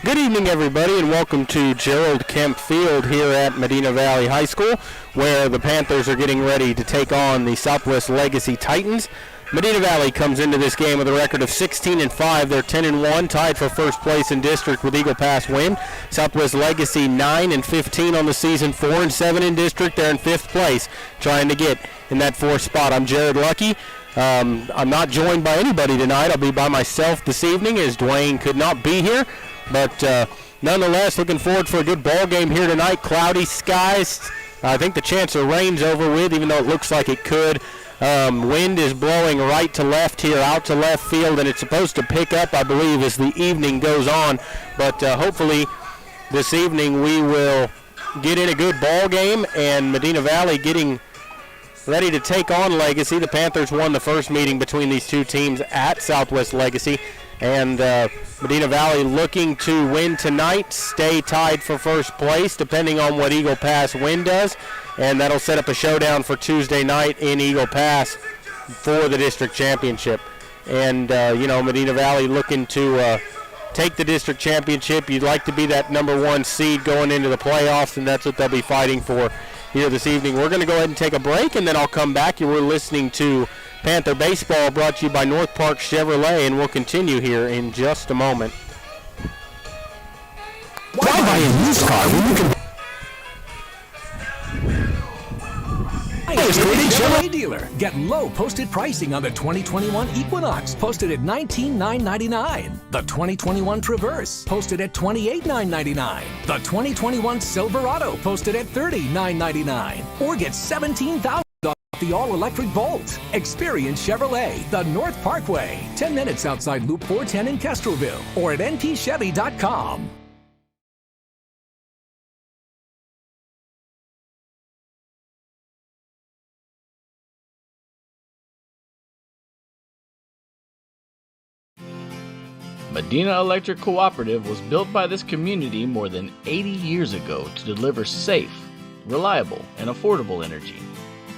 Good evening, everybody, and welcome to Gerald Kemp Field here at Medina Valley High School, where the Panthers are getting ready to take on the Southwest Legacy Titans. Medina Valley comes into this game with a record of 16-5. They're 10-1, tied for first place in district with Eagle Pass win. Southwest Legacy 9-15 on the season, 4-7 in district. They're in fifth place, trying to get in that fourth spot. I'm Jared Lucky. I'm not joined by anybody tonight. I'll be by myself this evening as Dwayne could not be here. But nonetheless, looking forward for a good ball game here tonight. Cloudy skies. I think the chance of rain's over with, even though it looks like it could. Wind is blowing right to left here, out to left field, and it's supposed to pick up, I believe, as the evening goes on. But hopefully this evening we will get in a good ball game, and Medina Valley getting ready to take on Legacy. The Panthers won the first meeting between these two teams at Southwest Legacy. And Medina Valley looking to win tonight, stay tied for first place, depending on what Eagle Pass win does. And that'll set up a showdown for Tuesday night in Eagle Pass for the district championship. And, Medina Valley looking to take the district championship. You'd like to be that number one seed going into the playoffs, and that's what they'll be fighting for here this evening. We're going to go ahead and take a break, and then I'll come back. You were listening to Panther Baseball, brought to you by North Park Chevrolet, and we'll continue here in just a moment. Why buy a used car when you can Chevrolet dealer. Get low posted pricing on the 2021 Equinox, posted at $19,999. The 2021 Traverse, posted at $28,999. The 2021 Silverado, posted at $30,999. Or get $17,000 off the all-electric Volt. Experience Chevrolet, the North Parkway, 10 minutes outside Loop 410 in Kestrelville, or at npchevy.com. Medina Electric Cooperative was built by this community more than 80 years ago to deliver safe, reliable, and affordable energy.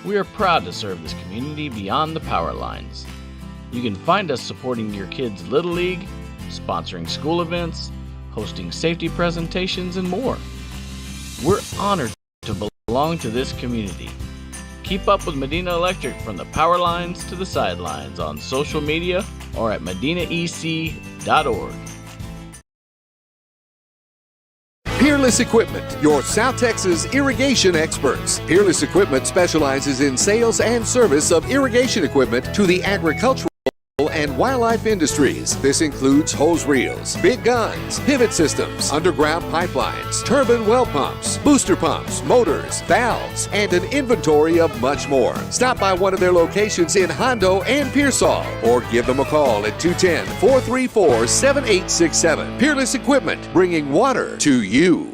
We are proud to serve this community beyond the power lines. You can find us supporting your kids' Little League, sponsoring school events, hosting safety presentations, and more. We're honored to belong to this community. Keep up with Medina Electric from the power lines to the sidelines on social media or at medinaec.org. Peerless Equipment, your South Texas irrigation experts. Peerless Equipment specializes in sales and service of irrigation equipment to the agricultural and wildlife industries. This includes hose reels, big guns, pivot systems, underground pipelines, turbine well pumps, booster pumps, motors, valves, and an inventory of much more. Stop by one of their locations in Hondo and Pearsall, or give them a call at 210-434-7867. Peerless Equipment, bringing water to you.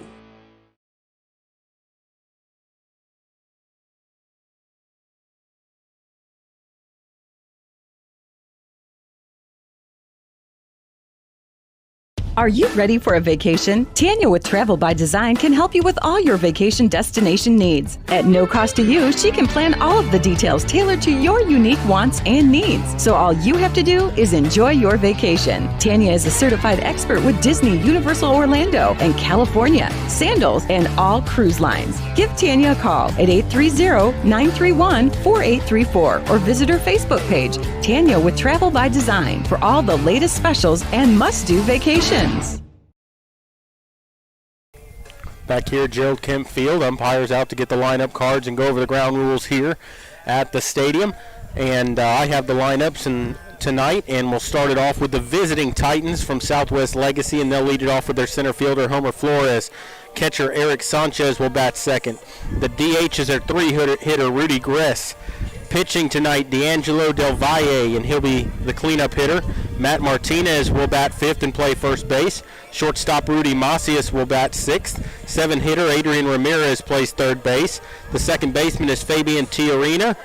Are you ready for a vacation? Tanya with Travel by Design can help you with all your vacation destination needs. At no cost to you, she can plan all of the details tailored to your unique wants and needs. So all you have to do is enjoy your vacation. Tanya is a certified expert with Disney, Universal Orlando, and California, Sandals, and all cruise lines. Give Tanya a call at 830-931-4834 or visit her Facebook page, Tanya with Travel by Design, for all the latest specials and must-do vacations. Back here at Gerald Kemp Field, umpires out to get the lineup cards and go over the ground rules here at the stadium. And I have the lineups tonight, and we'll start it off with the visiting Titans from Southwest Legacy, and they'll lead it off with their center fielder, Homer Flores. Catcher Eric Sanchez will bat second. The DH is their three-hitter, Rudy Gress. Pitching tonight, D'Angelo Del Valle, and he'll be the cleanup hitter. Matt Martinez will bat fifth and play first base. Shortstop Rudy Macias will bat sixth. Seven-hitter Adrian Ramirez plays third base. The second baseman is Fabian Tiarina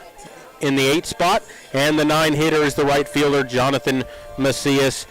in the 8th spot. And the 9-hitter is the right fielder, Jonathan Macias.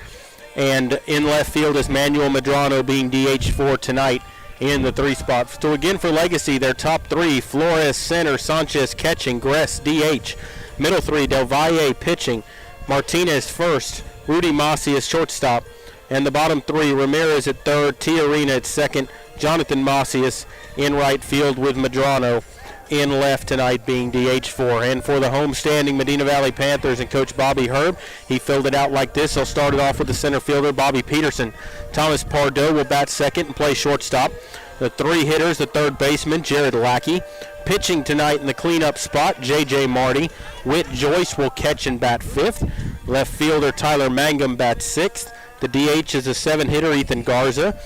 And in left field is Manuel Medrano being DH for tonight in the 3 spot. So again for Legacy, their top 3, Flores center, Sanchez catching, Gress DH. Middle 3, Del Valle pitching, Martinez first, Rudy Macias shortstop, And the bottom three, Ramirez at third, Tiarina at second, Jonathan Macias in right field with Medrano in left tonight being DH4. And for the homestanding Medina Valley Panthers and Coach Bobby Herb, he filled it out like this. He'll start it off with the center fielder, Bobby Peterson. Thomas Pardo will bat second and play shortstop. The three hitters, the third baseman, Jared Lackey. Pitching tonight in the cleanup spot, J.J. Marty. Whit Joyce will catch and bat fifth. Left fielder, Tyler Mangum bats sixth. The DH is a seven-hitter, Ethan Garza.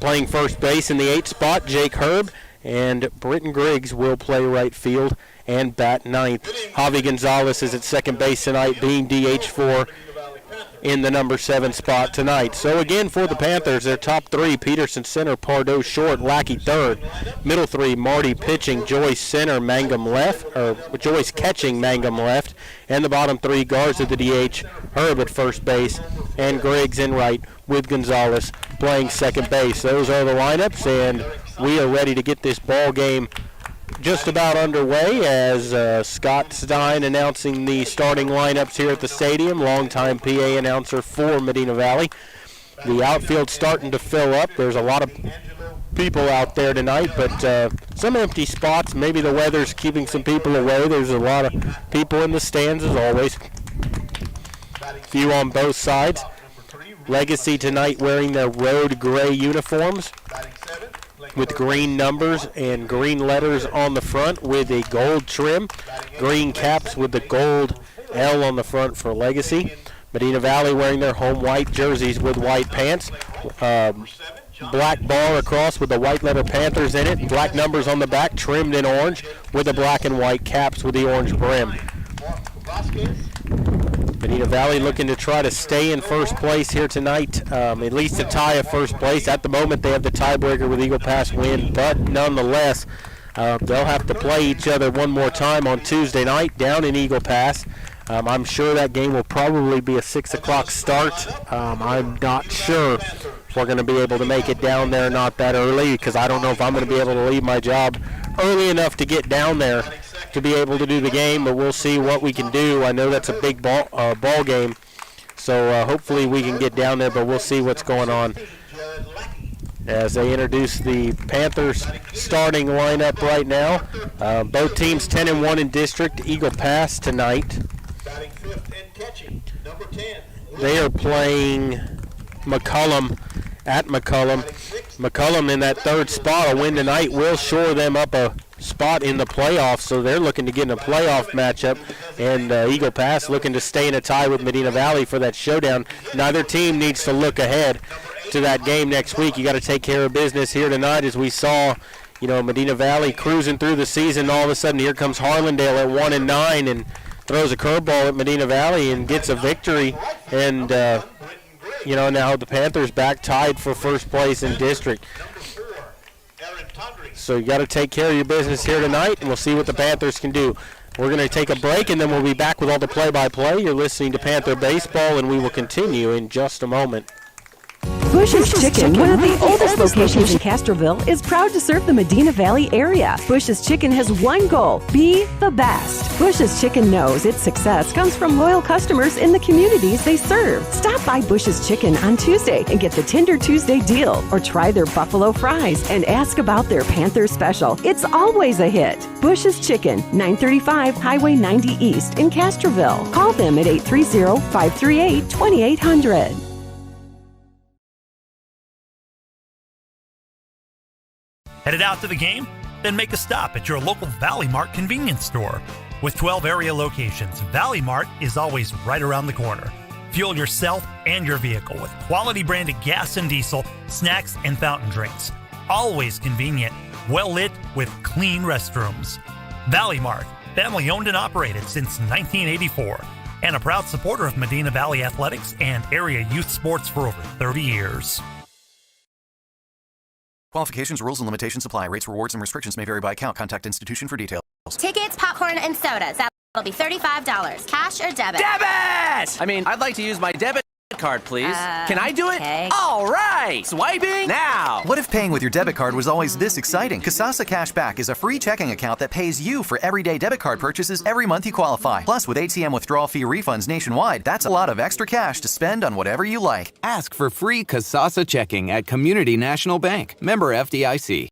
Playing first base in the eighth spot, Jake Herb. And Britton Griggs will play right field and bat ninth. Javi Gonzalez is at second base tonight, being DH4 in the number 7 spot tonight. So again, for the Panthers, their top three, Peterson center, Pardo short, Lackey third. Middle three, Marty pitching, Joyce center, Mangum left, or Joyce catching, Mangum left. And the bottom three, Garza the DH, Herb at first base, and Griggs in right with Gonzalez playing second base. Those are the lineups, and we are ready to get this ball game just about underway as Scott Stein announcing the starting lineups here at the stadium, longtime PA announcer for Medina Valley. The outfield starting to fill up. There's a lot of people out there tonight, but some empty spots. Maybe the weather's keeping some people away. There's a lot of people in the stands as always. Few on both sides. Legacy tonight wearing their road gray uniforms with green numbers and green letters on the front with a gold trim. Green caps with the gold L on the front for Legacy. Medina Valley wearing their home white jerseys with white pants. Black bar across with the white letter Panthers in it. Black numbers on the back trimmed in orange with the black and white caps with the orange brim. Medina Valley looking to try to stay in first place here tonight, at least to tie a first place. At the moment, they have the tiebreaker with Eagle Pass win, but nonetheless, they'll have to play each other one more time on Tuesday night down in Eagle Pass. I'm sure that game will probably be a 6 o'clock start. I'm not sure if we're going to be able to make it down there not that early, because I don't know if I'm going to be able to leave my job early enough to get down there to be able to do the game, but we'll see what we can do. I know that's a big ball game, so hopefully we can get down there, but we'll see what's going on as they introduce the Panthers starting lineup right now. Both teams 10-1 in district. Eagle Pass tonight. They are playing McCullum at McCullum. McCullum in that third spot. A win tonight will shore them up a spot in the playoffs, so they're looking to get in a playoff matchup, and Eagle Pass looking to stay in a tie with Medina Valley for that showdown. Neither team needs to look ahead to that game next week. You got to take care of business here tonight, as we saw, Medina Valley cruising through the season. All of a sudden, here comes Harlandale at 1-9 and throws a curveball at Medina Valley and gets a victory, and now the Panthers back tied for first place in district. So you got to take care of your business here tonight, and we'll see what the Panthers can do. We're going to take a break, and then we'll be back with all the play-by-play. You're listening to Panther Baseball, and we will continue in just a moment. Bush's Chicken, one of the oldest locations in Castroville, is proud to serve the Medina Valley area. Bush's Chicken has one goal: be the best. Bush's Chicken knows its success comes from loyal customers in the communities they serve. Stop by Bush's Chicken on Tuesday and get the Tender Tuesday deal, or try their buffalo fries and ask about their Panther special. It's always a hit. Bush's Chicken, 935 Highway 90 East in Castroville. Call them at 830-538-2800. Headed out to the game? Then make a stop at your local Valley Mart convenience store. With 12 area locations, Valley Mart is always right around the corner. Fuel yourself and your vehicle with quality branded gas and diesel, snacks, and fountain drinks. Always convenient, well lit with clean restrooms. Valley Mart, family owned and operated since 1984, and a proud supporter of Medina Valley athletics and area youth sports for over 30 years. Qualifications, rules, and limitations apply. Rates, rewards, and restrictions may vary by account. Contact institution for details. Tickets, popcorn, and sodas. That'll be $35. Cash or debit? Debit! I'd like to use my debit card, please. Can I do it? Okay. All right! Swiping now! What if paying with your debit card was always this exciting? Kasasa Cashback is a free checking account that pays you for everyday debit card purchases every month you qualify. Plus, with ATM withdrawal fee refunds nationwide, that's a lot of extra cash to spend on whatever you like. Ask for free Kasasa checking at Community National Bank. Member FDIC.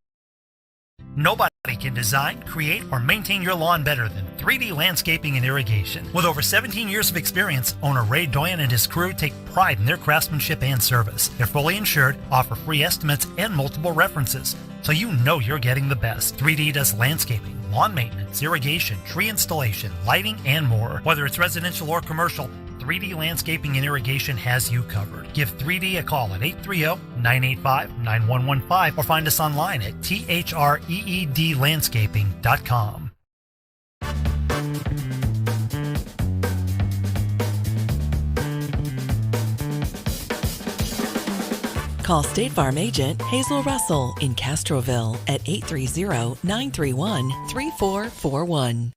Nobody can design, create, or maintain your lawn better than 3D Landscaping and Irrigation. With over 17 years of experience, owner Ray Doyen and his crew take pride in their craftsmanship and service. They're fully insured, offer free estimates, and multiple references, so you know you're getting the best. 3D does landscaping, lawn maintenance, irrigation, tree installation, lighting, and more. Whether it's residential or commercial, 3D Landscaping and Irrigation has you covered. Give 3D a call at 830-985-9115 or find us online at threedlandscaping.com. Call State Farm agent Hazel Russell in Castroville at 830-931-3441.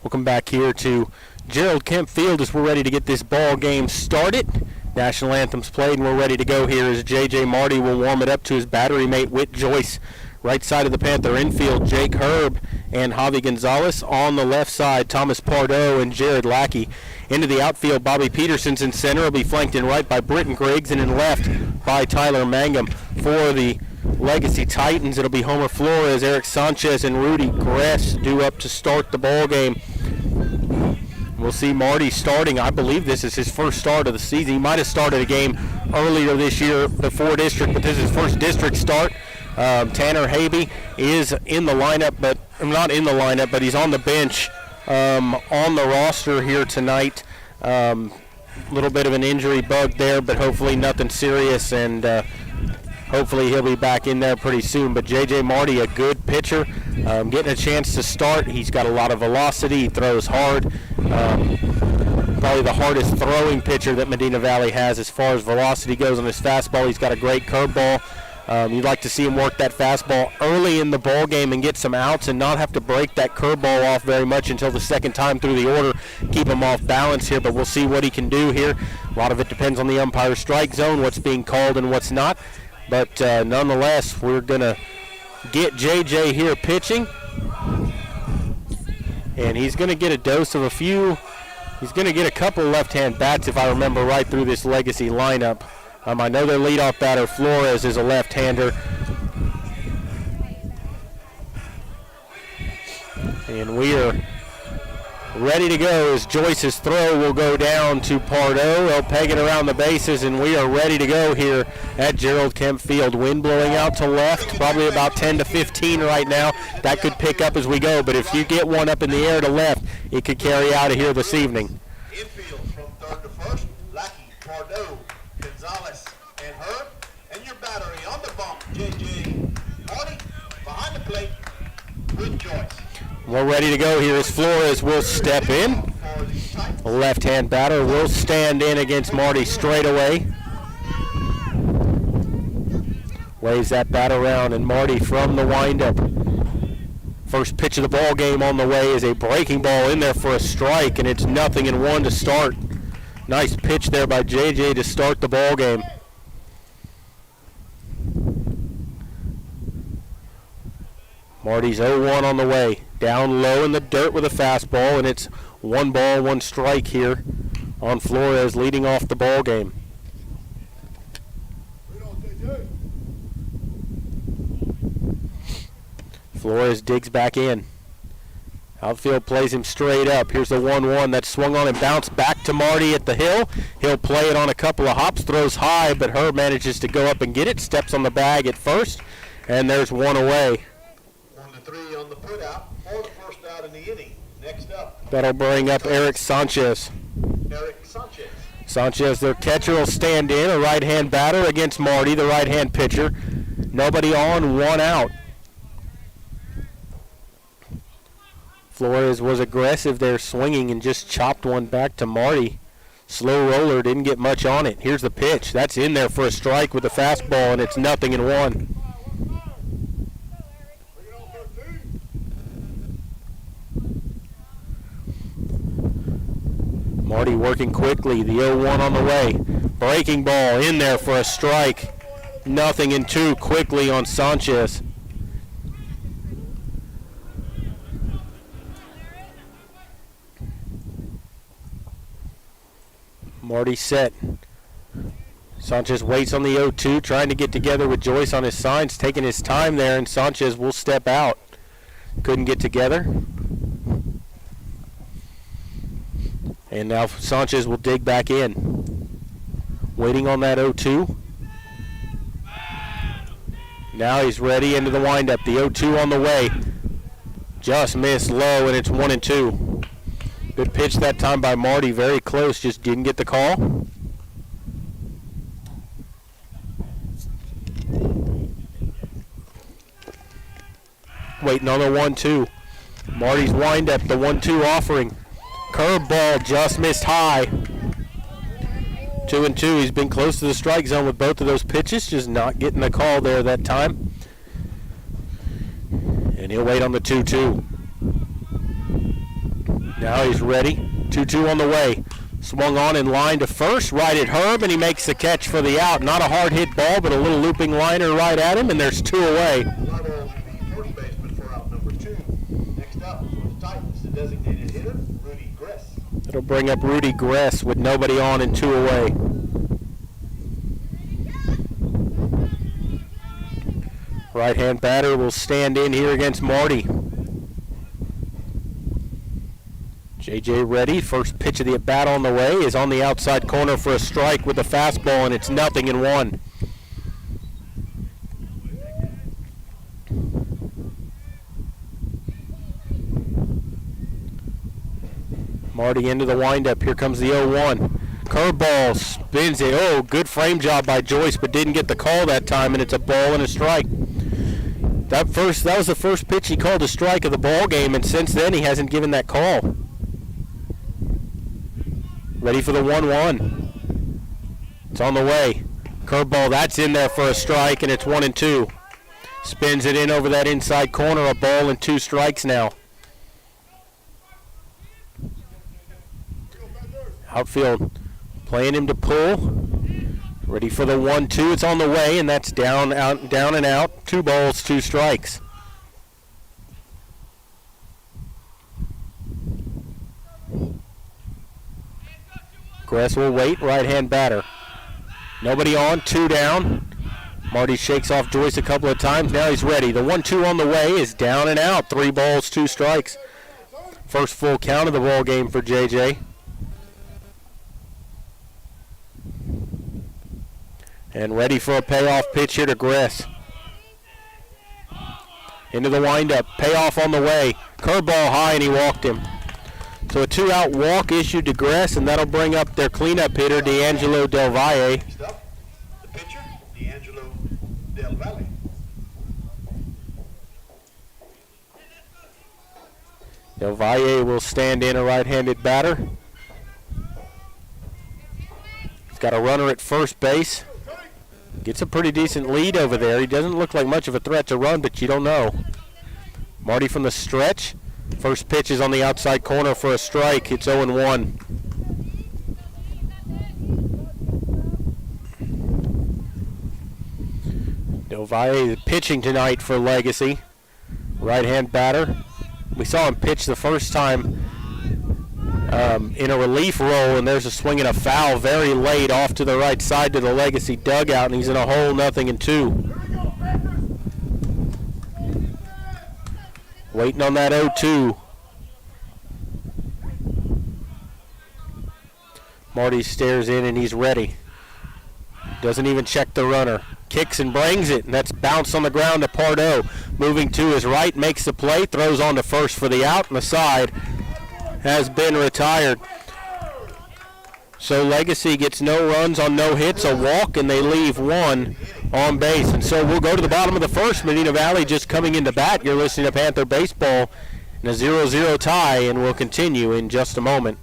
Welcome back here to Gerald Kemp Field as we're ready to get this ball game started. National anthems played and we're ready to go here as J.J. Marty will warm it up to his battery mate Whit Joyce. Right side of the Panther infield, Jake Herb and Javi Gonzalez. On the left side, Thomas Pardo and Jared Lackey. Into the outfield, Bobby Peterson's in center. Will be flanked in right by Britton Griggs and in left by Tyler Mangum. For the Legacy Titans, it'll be Homer Flores, Eric Sanchez, and Rudy Gress due up to start the ball game. We'll see Marty starting. I believe this is his first start of the season. He might have started a game earlier this year before district, but this is his first district start. Tanner Habe is in the lineup, but not in the lineup, but he's on the bench on the roster here tonight. Little bit of an injury bug there, but hopefully nothing serious, and hopefully he'll be back in there pretty soon. But J.J. Marty, a good pitcher, getting a chance to start. He's got a lot of velocity. He throws hard. Probably the hardest throwing pitcher that Medina Valley has as far as velocity goes on his fastball. He's got a great curveball. You'd like to see him work that fastball early in the ball game and get some outs and not have to break that curveball off very much until the second time through the order. Keep him off balance here, but we'll see what he can do here. A lot of it depends on the umpire's strike zone, what's being called and what's not. But nonetheless, we're going to get JJ here pitching. And he's going to get a dose of he's going to get a couple left-hand bats, if I remember right, through this Legacy lineup. I know their leadoff batter, Flores, is a left-hander. And we are ready to go as Joyce's throw will go down to Pardo. They'll peg it around the bases, and we are ready to go here at Gerald Kemp Field. Wind blowing out to left, probably about 10 to 15 right now. That could pick up as we go, but if you get one up in the air to left, it could carry out of here this evening. Infield from third to first, Lackey, Pardo, Gonzalez, and Herb. And your battery on the bump, J.J. Marty. Behind the plate, with Joyce. We're ready to go here as Flores will step in. The left-hand batter will stand in against Marty straight away. Waves that bat around, and Marty from the windup. First pitch of the ball game on the way is a breaking ball in there for a strike, and it's 0-1 to start. Nice pitch there by JJ to start the ball game. Marty's 0-1 on the way. Down low in the dirt with a fastball, and it's 1 ball, 1 strike here on Flores leading off the ball game. Flores digs back in. Outfield plays him straight up. Here's the 1-1 that swung on and bounced back to Marty at the hill. He'll play it on a couple of hops, throws high, but Herb manages to go up and get it, steps on the bag at first, and there's one away. 1-3 on the put out, or the first out in the inning. Next up, That'll bring up Eric Sanchez. Eric Sanchez. Sanchez, their catcher, will stand in, a right-hand batter against Marty, the right-hand pitcher. Nobody on, 1 out. Flores was aggressive there, swinging, and just chopped one back to Marty. Slow roller, didn't get much on it. Here's the pitch. That's in there for a strike with a fastball, and it's 0-1. Marty working quickly. The 0-1 on the way. Breaking ball in there for a strike. Nothing in two quickly on Sanchez. Marty set. Sanchez waits on the 0-2, trying to get together with Joyce on his signs, taking his time there, and Sanchez will step out. Couldn't get together. And now Sanchez will dig back in. Waiting on that 0-2. Now he's ready into the windup. The 0-2 on the way. Just missed low, and it's 1-2. Good pitch that time by Marty. Very close, just didn't get the call. Waiting on the 1-2. Marty's windup, the 1-2 offering. Curveball just missed high. 2-2. He's been close to the strike zone with both of those pitches, just not getting the call there that time. And he'll wait on the 2-2. Now he's ready. 2-2 on the way. Swung on in line to first, right at Herb, and he makes the catch for the out. Not a hard hit ball, but a little looping liner right at him, and there's two away. First baseman for out number 2. Next up for the Titans, the designated hitter, Rudy Gress. It'll bring up Rudy Gress with nobody on and two away. Right-hand batter will stand in here against Marty. JJ ready. First pitch of the at-bat on the way is on the outside corner for a strike with a fastball, and it's 0-1. Marty into the windup. Here comes the 0-1. Curveball spins it. Oh, good frame job by Joyce, but didn't get the call that time, and it's a ball and a strike. That was the first pitch he called a strike of the ball game, and since then he hasn't given that call. Ready for the 1-1. It's on the way. Curveball, that's in there for a strike, and it's 1-2. Spins it in over that inside corner. A ball and 2 strikes now. Outfield playing him to pull. Ready for the 1-2. It's on the way, and that's down and out. 2 balls, 2 strikes. Gress will wait. Right-hand batter. Nobody on. 2 down. Marty shakes off Joyce a couple of times. Now he's ready. The 1-2 on the way is down and out. 3 balls, 2 strikes. First full count of the ball game for JJ. And ready for a payoff pitch here to Gress. Into the windup. Payoff on the way. Curveball high, and he walked him. So a 2-out walk issued to Gress, and that'll bring up their cleanup hitter, D'Angelo Del Valle. Next up, the pitcher, D'Angelo Del Valle. Del Valle will stand in, a right-handed batter. He's got a runner at first base. Gets a pretty decent lead over there. He doesn't look like much of a threat to run, but you don't know. Marty from the stretch. First pitch is on the outside corner for a strike. It's 0-1. Del Valle pitching tonight for Legacy. Right-hand batter. We saw him pitch the first time in a relief role, and there's a swing and a foul very late off to the right side to the Legacy dugout, and he's in a hole, 0-2. Waiting on that 0-2. Marty stares in, and he's ready. Doesn't even check the runner. Kicks and brings it, and that's bounced on the ground to Pardo. Moving to his right, makes the play, throws on to first for the out, and the side has been retired. So Legacy gets no runs on no hits, a walk, and they leave 1 on base. And so we'll go to the bottom of the first. Medina Valley just coming into bat. You're listening to Panther Baseball in a 0-0 tie, and we'll continue in just a moment.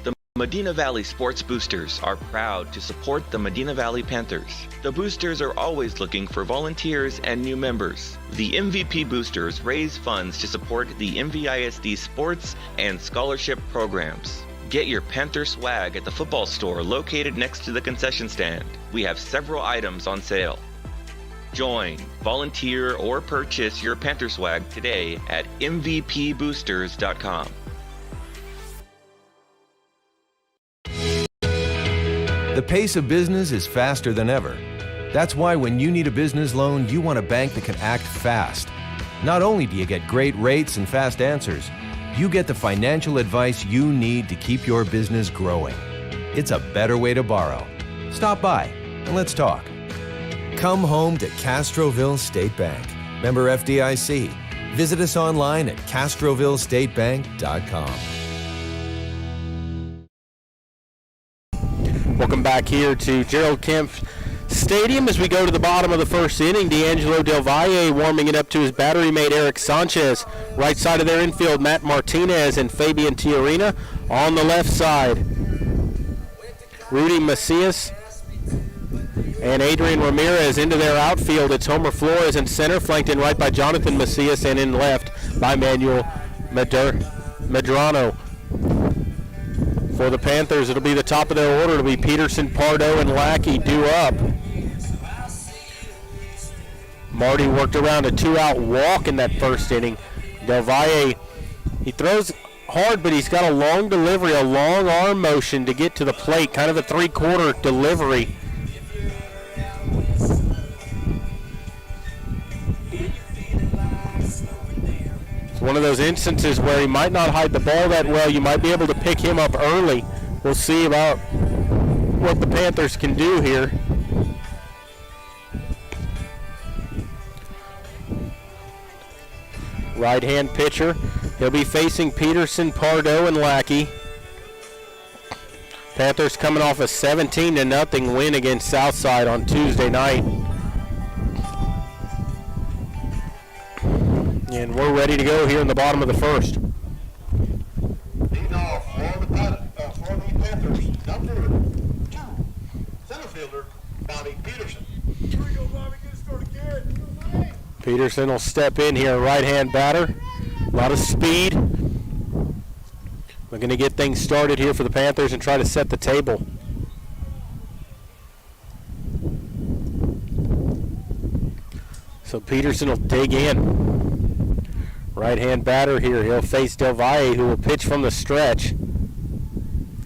The Medina Valley Sports Boosters are proud to support the Medina Valley Panthers. The Boosters are always looking for volunteers and new members. The MVP Boosters raise funds to support the MVISD sports and scholarship programs. Get your Panther swag at the football store located next to the concession stand. We have several items on sale. Join, volunteer, or purchase your Panther swag today at mvpboosters.com. The pace of business is faster than ever. That's why when you need a business loan, you want a bank that can act fast. Not only do you get great rates and fast answers, you get the financial advice you need to keep your business growing. It's a better way to borrow. Stop by and let's talk. Come home to Castroville State Bank. Member FDIC. Visit us online at castrovillestatebank.com. Welcome back here to Gerald Kemp Stadium as we go to the bottom of the first inning. D'Angelo Del Valle warming it up to his battery mate Eric Sanchez. Right side of their infield, Matt Martinez and Fabian Tiarina. On the left side, Rudy Macias and Adrian Ramirez. Into their outfield, it's Homer Flores in center, flanked in right by Jonathan Macias, and in left by Manuel Medrano. For the Panthers, it'll be the top of their order. It'll be Peterson, Pardo, and Lackey due up. Marty worked around a two-out walk in that first inning. Del Valle, he throws hard, but he's got a long delivery, a long arm motion to get to the plate, kind of a three-quarter delivery. It's one of those instances where he might not hide the ball that well. You might be able to pick him up early. We'll see about what the Panthers can do here. Right-hand pitcher. He'll be facing Peterson, Pardo, and Lackey. Panthers coming off a 17-0 win against Southside on Tuesday night. And we're ready to go here in the bottom of the first. Leading off for the Panthers, number 2, center fielder, Bobby Peterson. Here we go, Bobby. Get it started again. Peterson will step in here, right-hand batter. A lot of speed. We're going to get things started here for the Panthers and try to set the table. So Peterson will dig in. Right-hand batter here. He'll face Del Valle, who will pitch from the stretch.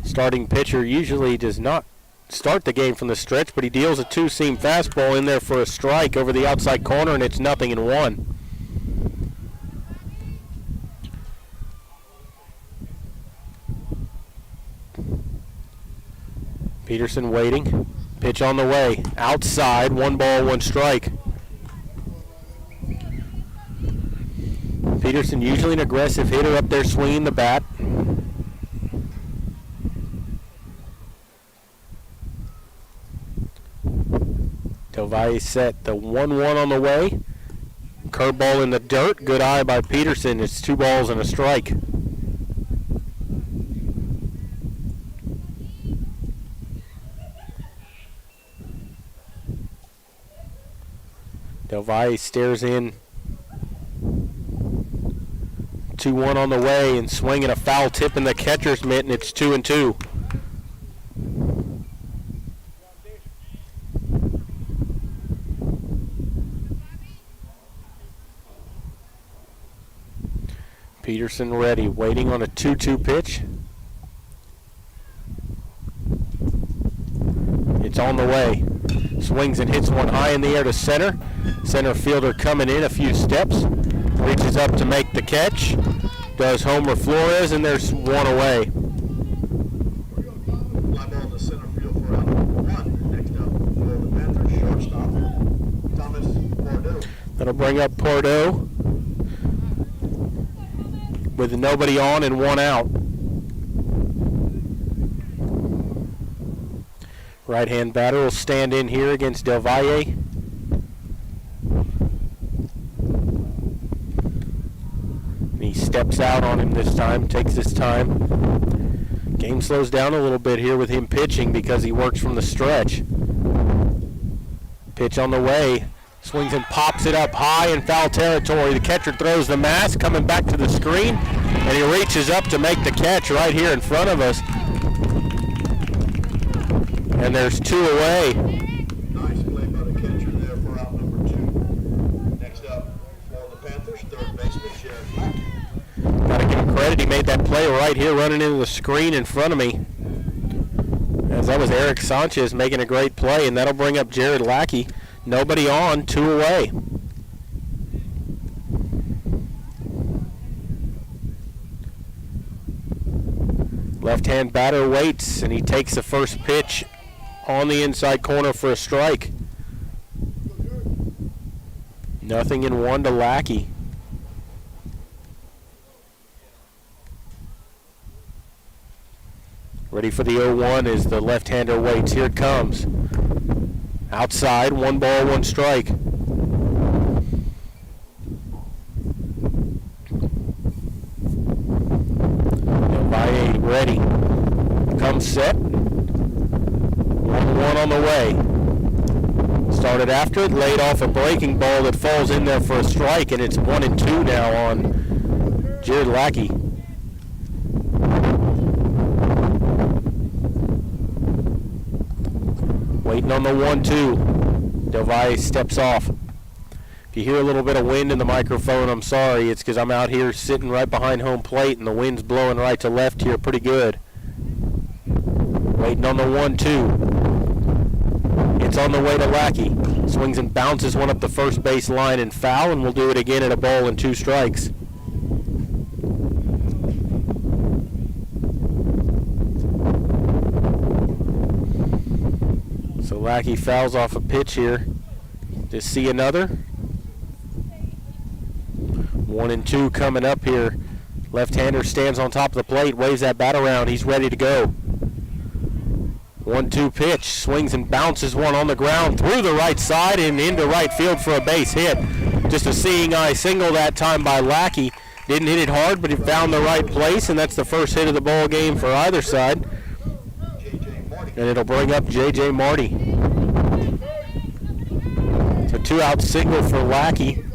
Starting pitcher usually does not start the game from the stretch, but he deals a two-seam fastball in there for a strike over the outside corner, and it's 0-1. Peterson waiting. Pitch on the way. Outside, 1 ball, 1 strike. Peterson usually an aggressive hitter up there swinging the bat. Del Valle set the 1-1 on the way. Curveball in the dirt. Good eye by Peterson. It's 2 balls and a strike. Del Valle stares in. 2-1 on the way and swinging a foul tip in the catcher's mitt, and it's 2-2. Peterson ready, waiting on a 2-2 pitch. It's on the way. Swings and hits one high in the air to center. Center fielder coming in a few steps. Reaches up to make the catch. Does Homer Flores, and there's 1 away. Fly ball to center field for out 1. Next up for the Panthers, shortstop, Thomas Pardo. That'll bring up Pardo with nobody on and 1 out. Right-hand batter will stand in here against Del Valle. He steps out on him this time, takes his time. Game slows down a little bit here with him pitching because he works from the stretch. Pitch on the way. Swings and pops it up high in foul territory. The catcher throws the mask, coming back to the screen, and he reaches up to make the catch right here in front of us. And there's 2 away. Nice play by the catcher there for out number 2. Next up for the Panthers, third baseman Jared Lackey. Got to give him credit. He made that play right here, running into the screen in front of me. As that was Eric Sanchez making a great play, and that'll bring up Jared Lackey. Nobody on, 2 away. Left-hand batter waits, and he takes the first pitch on the inside corner for a strike. 0-1 to Lackey. Ready for the 0-1 as the left-hander waits. Here it comes. Outside, 1 ball, 1 strike. Valle ready. Comes set. 1-1 on the way. Started after it, laid off a breaking ball that falls in there for a strike, and it's 1-2 now on Jared Lackey. Waiting on the 1-2. Del Valle steps off. If you hear a little bit of wind in the microphone, I'm sorry. It's because I'm out here sitting right behind home plate and the wind's blowing right to left here pretty good. Waiting on the 1-2. It's on the way to Lackey. Swings and bounces one up the first base line and foul, and we'll do it again at a ball and 2 strikes. So Lackey fouls off a pitch here. To see another. 1-2 coming up here. Left-hander stands on top of the plate, waves that bat around. He's ready to go. 1-2 pitch. Swings and bounces one on the ground through the right side and into right field for a base hit. Just a seeing eye single that time by Lackey. Didn't hit it hard, but he found the right place, and that's the first hit of the ball game for either side. And it'll bring up J.J. Marty. It's a 2-out single for Lackey.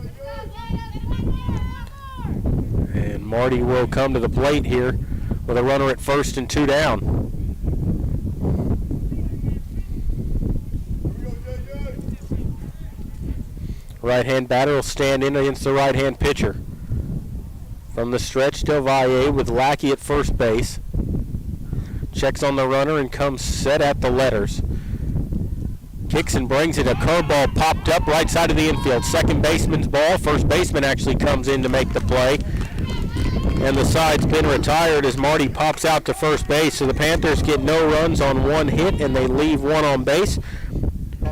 And Marty will come to the plate here with a runner at first and 2 down. Right-hand batter will stand in against the right-hand pitcher. From the stretch, Del Valle with Lackey at first base. Checks on the runner and comes set at the letters. Kicks and brings it. A curveball popped up right side of the infield. Second baseman's ball. First baseman actually comes in to make the play. And the side's been retired as Marty pops out to first base. So the Panthers get no runs on 1 hit and they leave 1 on base.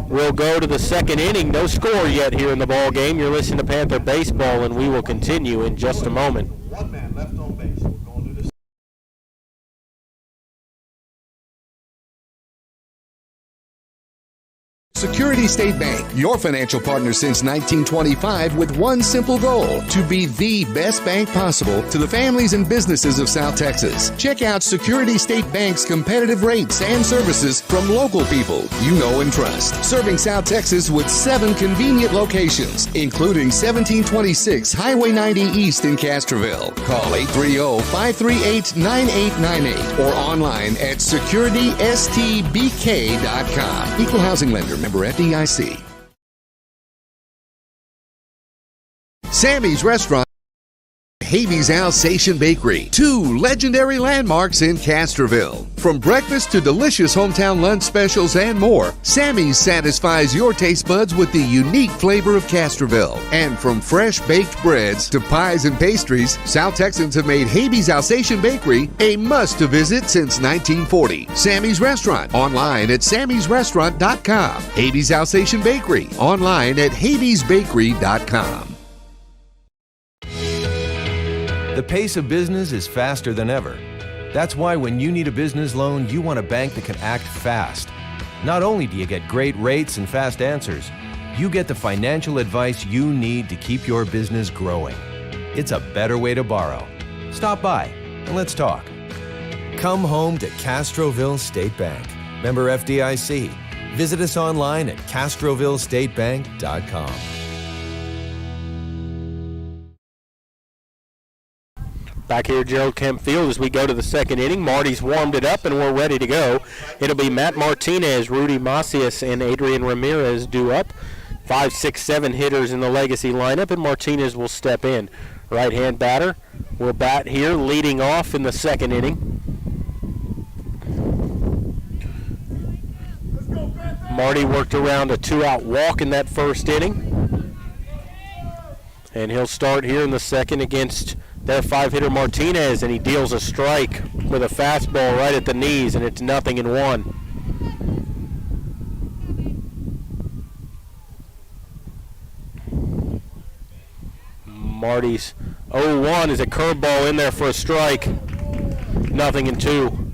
We'll go to the second inning. No score yet here in the ball game. You're listening to Panther Baseball, and we will continue in just a moment. 1 man left on base. We're going to this. Security State Bank, your financial partner since 1925 with one simple goal, to be the best bank possible to the families and businesses of South Texas. Check out Security State Bank's competitive rates and services from local people you know and trust. Serving South Texas with 7 convenient locations, including 1726 Highway 90 East in Castroville. Call 830-538-9898 or online at securitystbk.com. Equal housing lender, member FDIC. Sammy's Restaurant, Havy's Alsatian Bakery, 2 legendary landmarks in Castroville. From breakfast to delicious hometown lunch specials and more, Sammy's satisfies your taste buds with the unique flavor of Castroville. And from fresh baked breads to pies and pastries, South Texans have made Havy's Alsatian Bakery a must-to-visit since 1940. Sammy's Restaurant, online at sammysrestaurant.com. Havy's Alsatian Bakery, online at havysbakery.com. The pace of business is faster than ever. That's why when you need a business loan, you want a bank that can act fast. Not only do you get great rates and fast answers, you get the financial advice you need to keep your business growing. It's a better way to borrow. Stop by and let's talk. Come home to Castroville State Bank. Member FDIC. Visit us online at CastrovilleStateBank.com. Back here at Gerald Kemp Field as we go to the second inning. Marty's warmed it up and we're ready to go. It'll be Matt Martinez, Rudy Macias, and Adrian Ramirez due up. 5, 6, 7 hitters in the Legacy lineup, and Martinez will step in. Right-hand batter will bat here, leading off in the second inning. Marty worked around a 2-out walk in that first inning. And he'll start here in the second against their 5-hitter Martinez, and he deals a strike with a fastball right at the knees, and it's 0-1. Marty's 0-1 is a curveball in there for a strike. 0-2.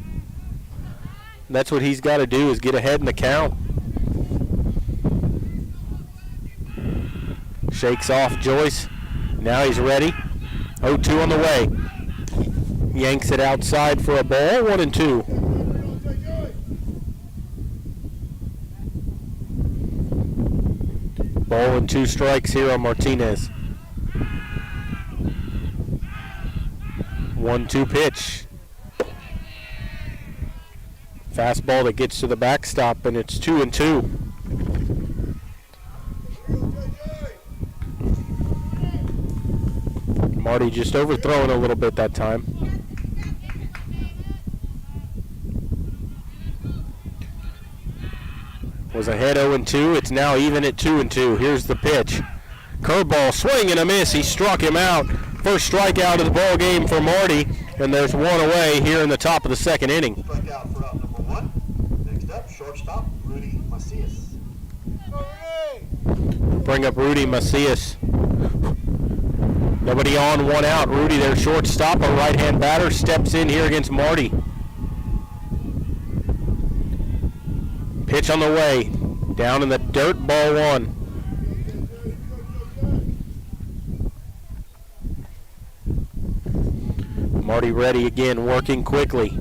That's what he's got to do, is get ahead in the count. Shakes off Joyce. Now he's ready. 0-2 on the way. Yanks it outside for a ball. 1-2. Ball and 2 strikes here on Martinez. 1-2 pitch. Fastball that gets to the backstop, and it's 2-2. Marty just overthrowing a little bit that time. Was ahead 0-2. It's now even at 2-2. Here's the pitch. Curveball, swing and a miss. He struck him out. First strikeout of the ball game for Marty, and there's one away here in the top of the second inning. Strikeout for out number 1. Next up, shortstop, Rudy Macias. Bring up Rudy Macias. Nobody on, 1 out. Rudy, their shortstop, a right-hand batter, steps in here against Marty. Pitch on the way. Down in the dirt, ball 1. Marty ready again, working quickly.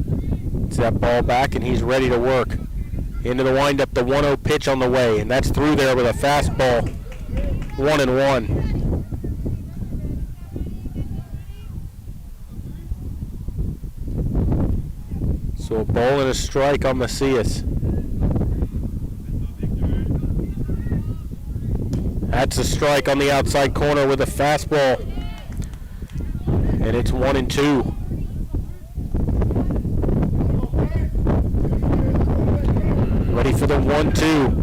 It's that ball back, and he's ready to work. Into the windup, the 1-0 pitch on the way, and that's through there with a fastball. 1-1. So a ball and a strike on Macias. That's a strike on the outside corner with a fastball. And it's 1-2. Ready for the 1-2.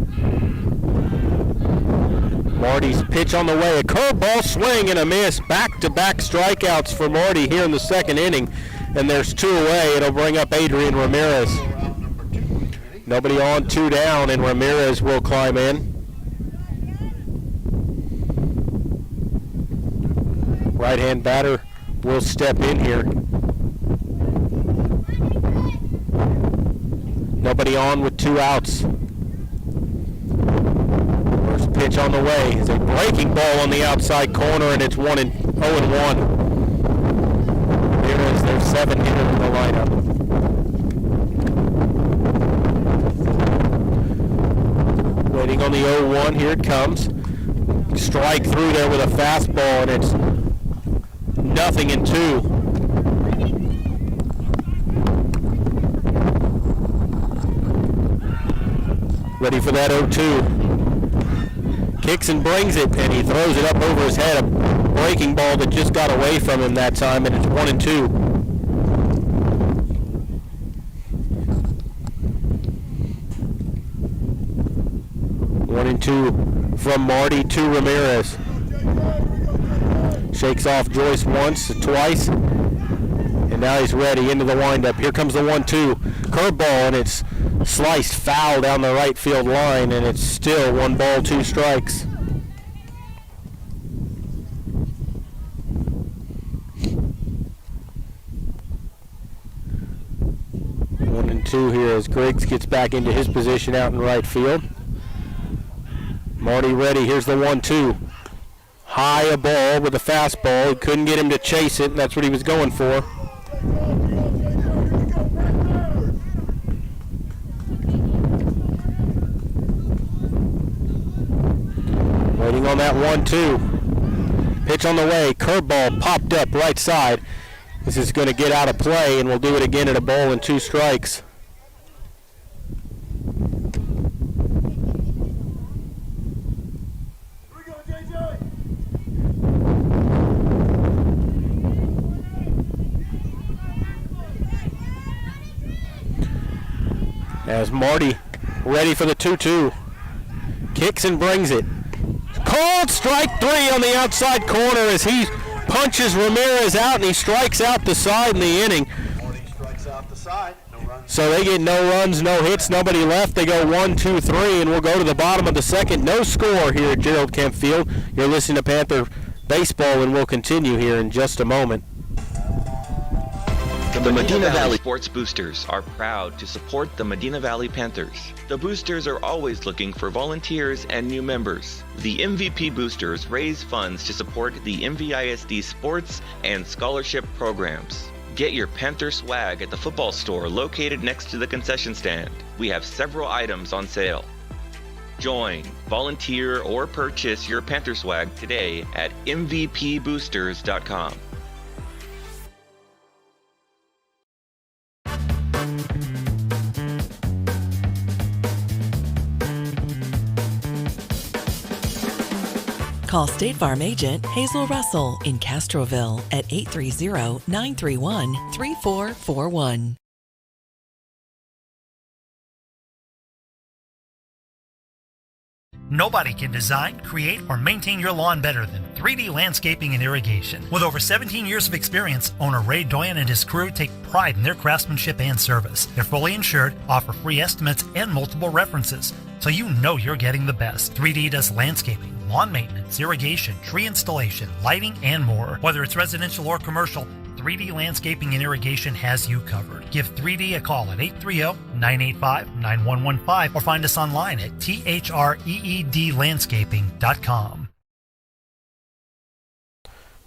Marty's pitch on the way. A curveball, swing and a miss. Back-to-back strikeouts for Marty here in the second inning. And there's 2 away. It'll bring up Adrian Ramirez. Nobody on, 2 down, and Ramirez will climb in. Right-hand batter will step in here. Nobody on with 2 outs. First pitch on the way is a breaking ball on the outside corner, and it's 0-1. Here is their 7th hitter in the lineup. Waiting on the 0-1. Here it comes. Strike through there with a fastball, and it's 0-2. Ready for that 0-2. Kicks and brings it, and he throws it up over his head. A breaking ball that just got away from him that time, and it's 1-2. One and 2 from Marty to Ramirez. Shakes off Joyce once, twice, and now he's ready into the windup. Here comes the 1-2. Curveball, and it's sliced foul down the right field line, and it's still 1 ball, 2 strikes. One and 2 here as Griggs gets back into his position out in right field. Marty ready. Here's the 1-2. High a ball with a fastball. Couldn't get him to chase it, and that's what he was going for. 1-2. Pitch on the way. Curveball popped up right side. This is going to get out of play, and we'll do it again at a ball and 2 strikes. As Marty ready for the 2-2. Kicks and brings it. Called strike 3 on the outside corner as he punches Ramirez out and he strikes out the side in the inning. Strikes out the side. No runs. So they get no runs, no hits, nobody left. They go 1-2-3, and we'll go to the bottom of the second. No score here at Gerald Kemp Field. You're listening to Panther Baseball, and we'll continue here in just a moment. The Medina Valley Sports Boosters are proud to support the Medina Valley Panthers. The Boosters are always looking for volunteers and new members. The MVP Boosters raise funds to support the MVISD sports and scholarship programs. Get your Panther swag at the football store located next to the concession stand. We have several items on sale. Join, volunteer, or purchase your Panther swag today at mvpboosters.com. Call State Farm agent Hazel Russell in Castroville at 830-931-3441. Nobody can design, create, or maintain your lawn better than 3D Landscaping and Irrigation. With over 17 years of experience, owner Ray Doyen and his crew take pride in their craftsmanship and service. They're fully insured, offer free estimates and multiple references, so you know you're getting the best. 3D does landscaping, lawn maintenance, irrigation, tree installation, lighting, and more. Whether it's residential or commercial, 3D Landscaping and Irrigation has you covered. Give 3D a call at 830-985-9115 or find us online at threedlandscaping.com.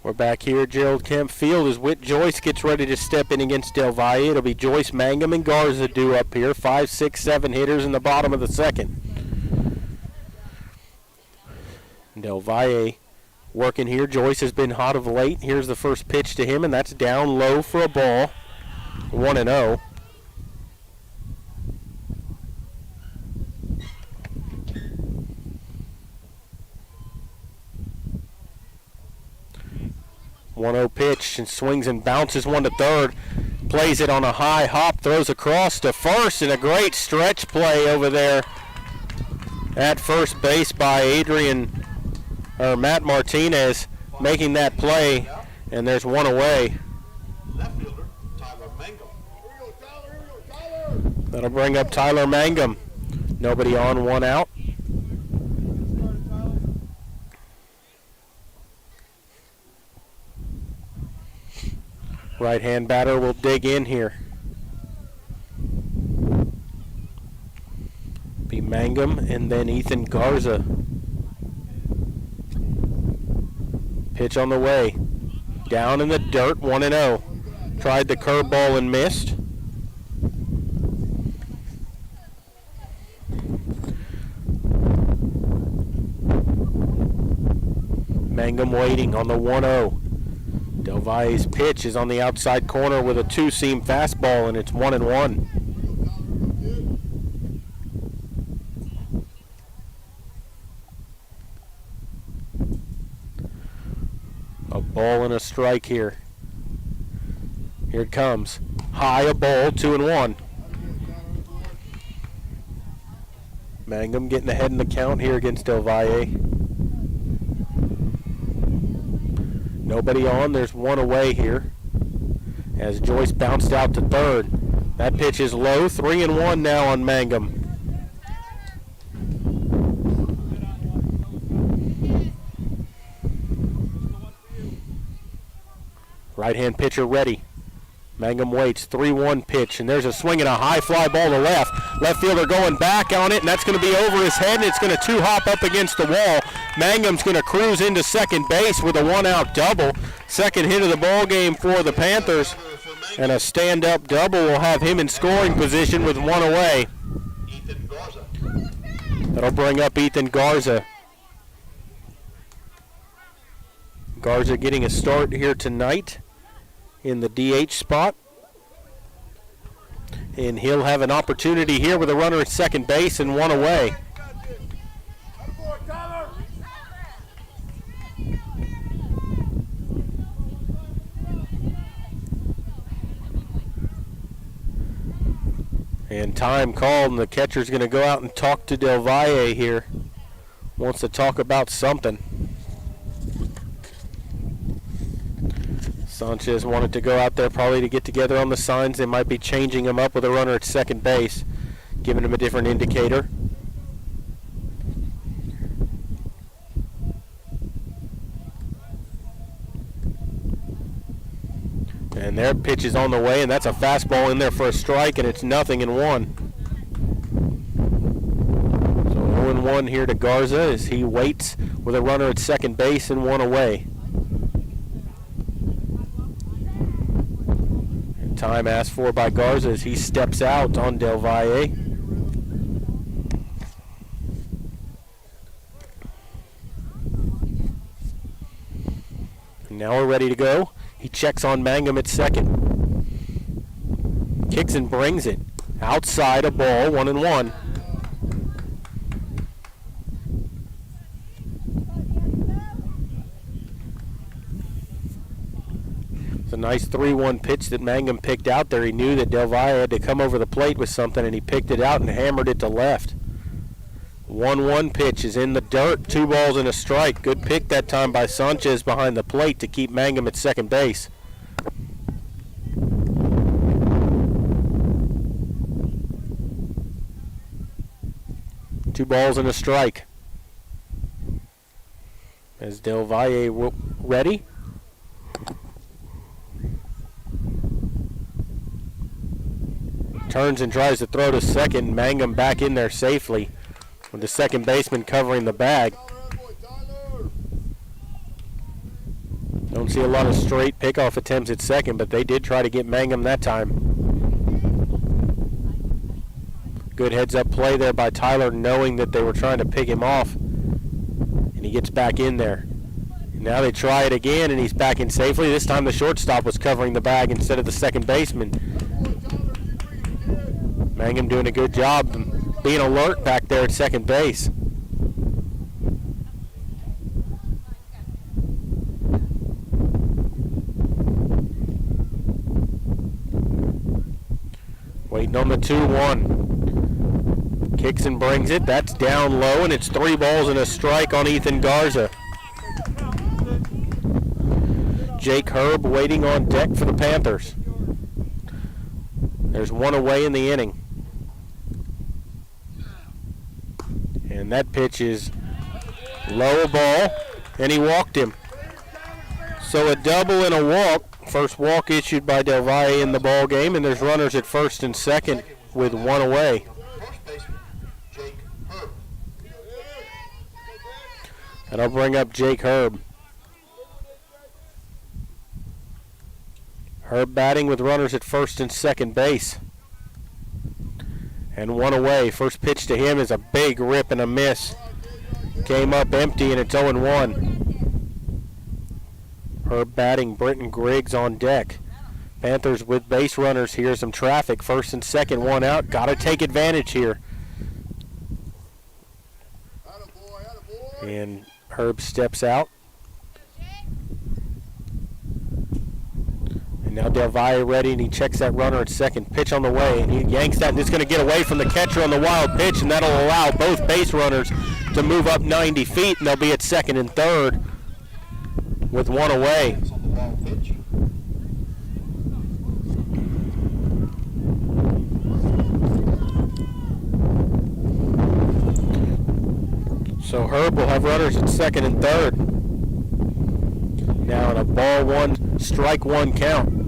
We're back here at Gerald Kemp Field as Whit Joyce gets ready to step in against Del Valle. It'll be Joyce, Mangum, and Garza due up here. 5, 6, 7 hitters in the bottom of the second. Del Valle working here. Joyce has been hot of late. Here's the first pitch to him, and that's down low for a ball. 1-0. Pitch and swings and bounces one to third. Plays it on a high hop, throws across to first, and a great stretch play over there at first base by Matt Martinez making that play, and there's one away. Left fielder, Tyler Mangum. That'll bring up Tyler Mangum. Nobody on, one out. Right-hand batter will dig in here. Be Mangum and then Ethan Garza. Pitch on the way. Down in the dirt, 1-0. Tried the curveball and missed. Mangum waiting on the 1-0. Del Valle's pitch is on the outside corner with a two-seam fastball, and it's 1-1. A ball and a strike here. Here it comes. High, a ball, 2-1. Mangum getting ahead in the count here against Del Valle. Nobody on. There's one away here as Joyce bounced out to third. That pitch is low. 3-1 now on Mangum. Right-hand pitcher ready. Mangum waits. 3-1 pitch, and there's a swing and a high fly ball to left. Left fielder going back on it, and that's going to be over his head, and it's going to two-hop up against the wall. Mangum's going to cruise into second base with a one-out double. Second hit of the ball game for the Panthers, and a stand-up double will have him in scoring position with one away. That'll bring up Ethan Garza. Garza getting a start here tonight in the DH spot. And he'll have an opportunity here with a runner at second base and one away. And time called, and the catcher's going to go out and talk to Del Valle here. Wants to talk about something. Sanchez wanted to go out there probably to get together on the signs. They might be changing him up with a runner at second base, giving him a different indicator. And their pitch is on the way, and that's a fastball in there for a strike, and it's 0-1. So 0-1 here to Garza as he waits with a runner at second base and one away. And time asked for by Garza as he steps out on Del Valle. And now we're ready to go. He checks on Mangum at second. Kicks and brings it. Outside a ball, 1-1. It's a nice 3-1 pitch that Mangum picked out there. He knew that Del Valle had to come over the plate with something, and he picked it out and hammered it to left. 1-1 pitch is in the dirt. 2 balls and a strike. Good pick that time by Sanchez behind the plate to keep Mangum at second base. Two balls and a strike. Is Del Valle ready? Turns and tries to throw to second. Mangum back in there safely, with the second baseman covering the bag. Don't see a lot of straight pickoff attempts at second, but they did try to get Mangum that time. Good heads-up play there by Tyler, knowing that they were trying to pick him off. And he gets back in there. And now they try it again, and he's back in safely. This time the shortstop was covering the bag instead of the second baseman. Mangum doing a good job being alert back there at second base. Waiting on the 2-1. Kicks and brings it. That's down low, and it's 3 balls and a strike on Ethan Garza. Jake Herb waiting on deck for the Panthers. There's one away in the inning. And that pitch is low ball, and he walked him. So a double and a walk. First walk issued by Del Valle in the ball game, and there's runners at first and second with one away. And I'll bring up Jake Herb. Herb batting with runners at first and second base. And one away. First pitch to him is a big rip and a miss. Came up empty, and it's 0-1. Herb batting, Britton Griggs on deck. Panthers with base runners here. Some traffic. First and second, one out. Got to take advantage here. And Herb steps out. And now Del Valle ready, and he checks that runner at second. Pitch on the way, and he yanks that, and it's going to get away from the catcher on the wild pitch, and that'll allow both base runners to move up 90 feet, and they'll be at second and third with one away. So Herb will have runners at second and third. Now in a ball one, strike one count.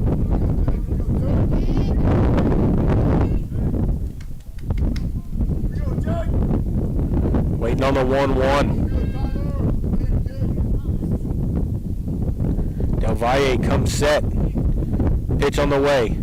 Waiting on the 1-1. Del Valle comes set. Pitch on the way.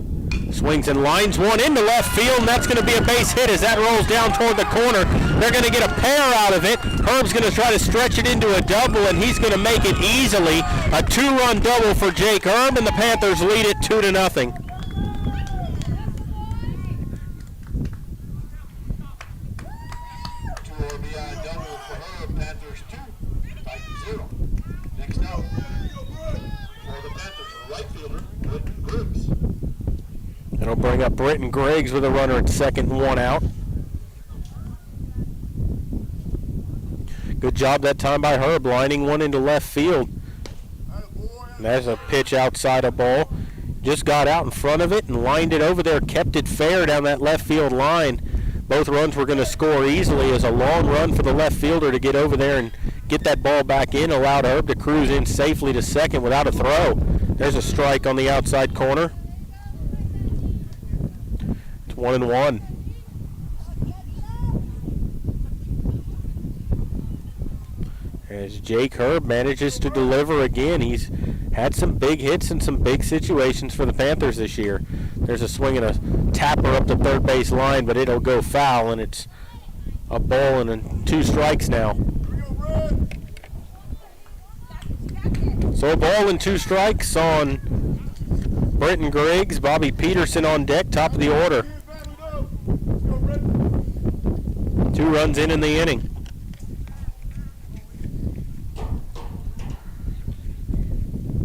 Swings and lines one into left field, and that's going to be a base hit as that rolls down toward the corner. They're going to get a pair out of it. Herb's going to try to stretch it into a double, and he's going to make it easily. A 2-run double for Jake Herb, and the Panthers lead it 2-0. It'll bring up Britton Griggs with a runner at second and 1 out. Good job that time by Herb, lining one into left field. And there's a pitch outside a ball. Just got out in front of it and lined it over there, kept it fair down that left field line. Both runs were going to score easily as a long run for the left fielder to get over there and get that ball back in, allowed Herb to cruise in safely to second without a throw. There's a strike on the outside corner. 1-1. As Jake Herb manages to deliver again. He's had some big hits and some big situations for the Panthers this year. There's a swing and a tapper up the third base line, but it'll go foul, and it's a ball and 2 strikes now. So a ball and 2 strikes on Britton Griggs. Bobby Peterson on deck, top of the order. 2 runs in the inning.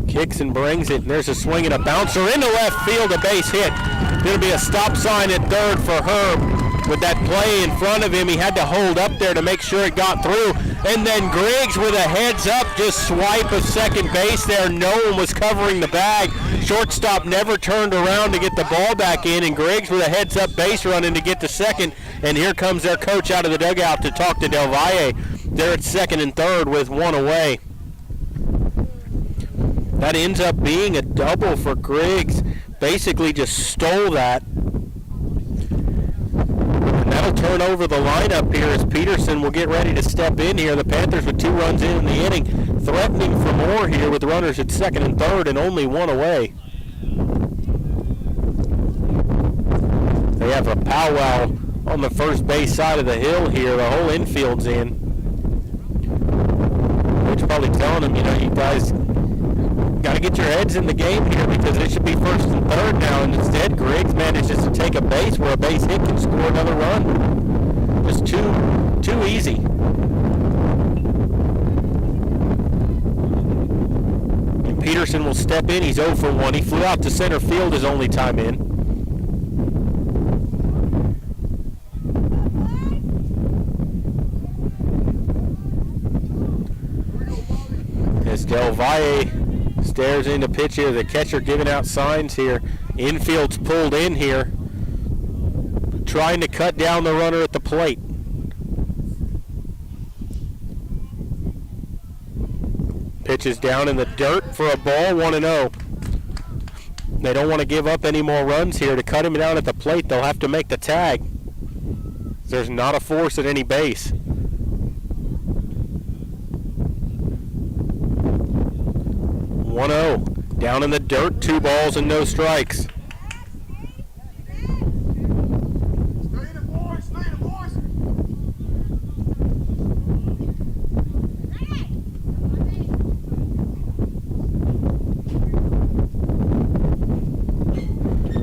Kicks and brings it, and there's a swing and a bouncer into left field, a base hit. Going to be a stop sign at third for Herb. With that play in front of him, he had to hold up there to make sure it got through. And then Griggs with a heads up, just swipe of second base there. No one was covering the bag. Shortstop never turned around to get the ball back in, and Griggs with a heads up base running to get to second. And here comes their coach out of the dugout to talk to Del Valle. They're at second and third with 1 away. That ends up being a double for Griggs. Basically just stole that. And that'll turn over the lineup here as Peterson will get ready to step in here. The Panthers with 2 runs in the inning, threatening for more here with runners at second and third and only 1 away. They have a powwow on the first base side of the hill here. The whole infield's in. Coach probably telling them, you guys got to get your heads in the game here because it should be first and third now, and instead Griggs manages to take a base where a base hit can score another run. Just too easy. And Peterson will step in. He's 0 for 1. He flew out to center field his only time in. As Del Valle stares into pitch here, the catcher giving out signs here. Infield's pulled in here, trying to cut down the runner at the plate. Pitch is down in the dirt for a ball, 1-0. They don't want to give up any more runs here. To cut him down at the plate, they'll have to make the tag. There's not a force at any base. 1-0. Down in the dirt, 2 balls and no strikes.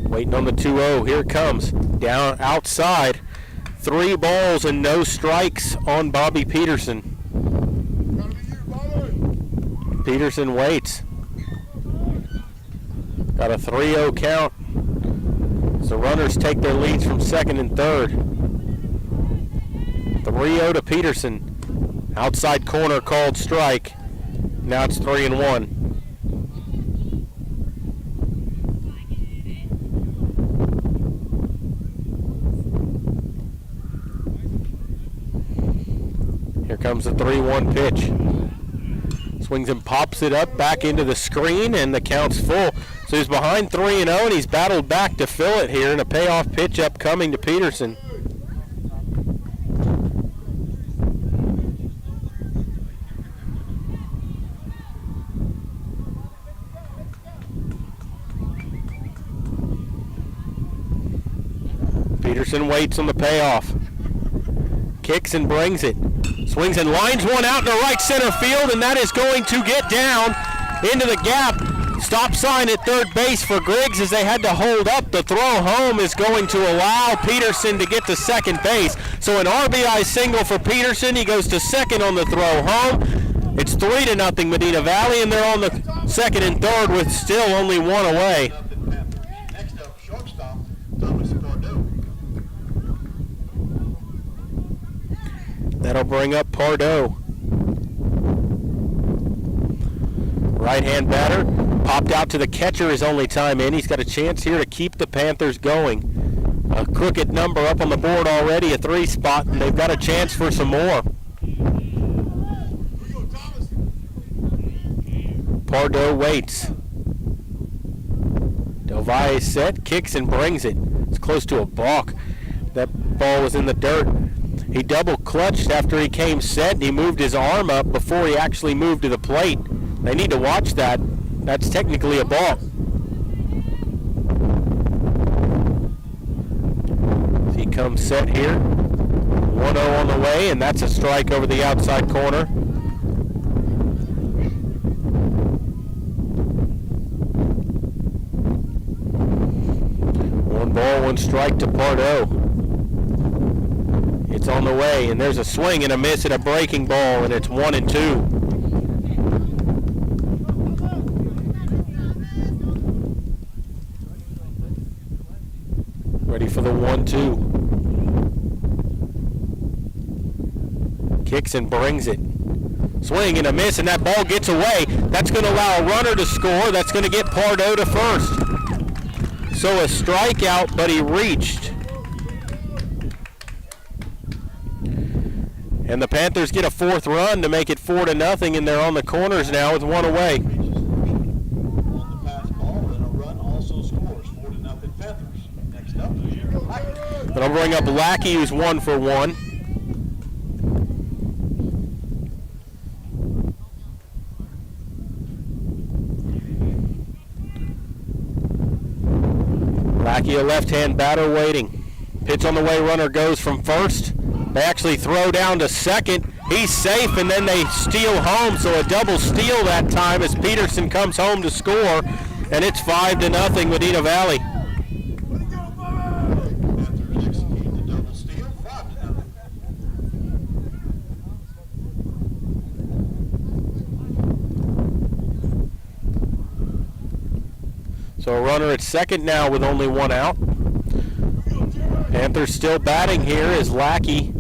Waiting on the 2-0. Here it comes. Down outside. 3 balls and no strikes on Bobby Peterson. Peterson waits. Got a 3-0 count. So runners take their leads from second and third. 3-0 to Peterson. Outside corner called strike. Now it's 3-1. Here comes the 3-1 pitch. Swings and pops it up back into the screen, and the count's full. So he's behind 3-0, and he's battled back to fill it here, and a payoff pitch upcoming to Peterson. Peterson waits on the payoff. Kicks and brings it. Swings and lines one out to right center field, and that is going to get down into the gap. Stop sign at third base for Griggs as they had to hold up. The throw home is going to allow Peterson to get to second base. So an RBI single for Peterson. He goes to second on the throw home. It's 3-0 Medina Valley, and they're on the second and third with still only one away. Next up, shortstop, Thomas Pardo. That'll bring up Pardo. Right-hand batter, popped out to the catcher his only time in. He's got a chance here to keep the Panthers going. A crooked number up on the board already, a 3 spot, and they've got a chance for some more. Pardo waits. Del Valle set, kicks and brings it. It's close to a balk. That ball was in the dirt. He double clutched after he came set, and he moved his arm up before he actually moved to the plate. They need to watch that. That's technically a balk. He comes set here. 1-0 on the way, and that's a strike over the outside corner. One ball, one strike to Pardo. It's on the way, and there's a swing and a miss and a breaking ball, and it's 1-2. Ready for the 1-2. Kicks and brings it. Swing and a miss, and that ball gets away. That's going to allow a runner to score. That's going to get Pardo to first. So a strikeout, but he reached. And the Panthers get a 4th run to make it 4-0, and they're on the corners now with 1 away. But I'll bring up Lackey, who's 1 for 1. Lackey, a left-hand batter, waiting. Pitch on the way, runner goes from first. They actually throw down to second. He's safe, and then they steal home, so a double steal that time as Peterson comes home to score, and it's 5-0 Medina Valley. So a runner at second now with only 1 out. Panthers still batting here as Lackey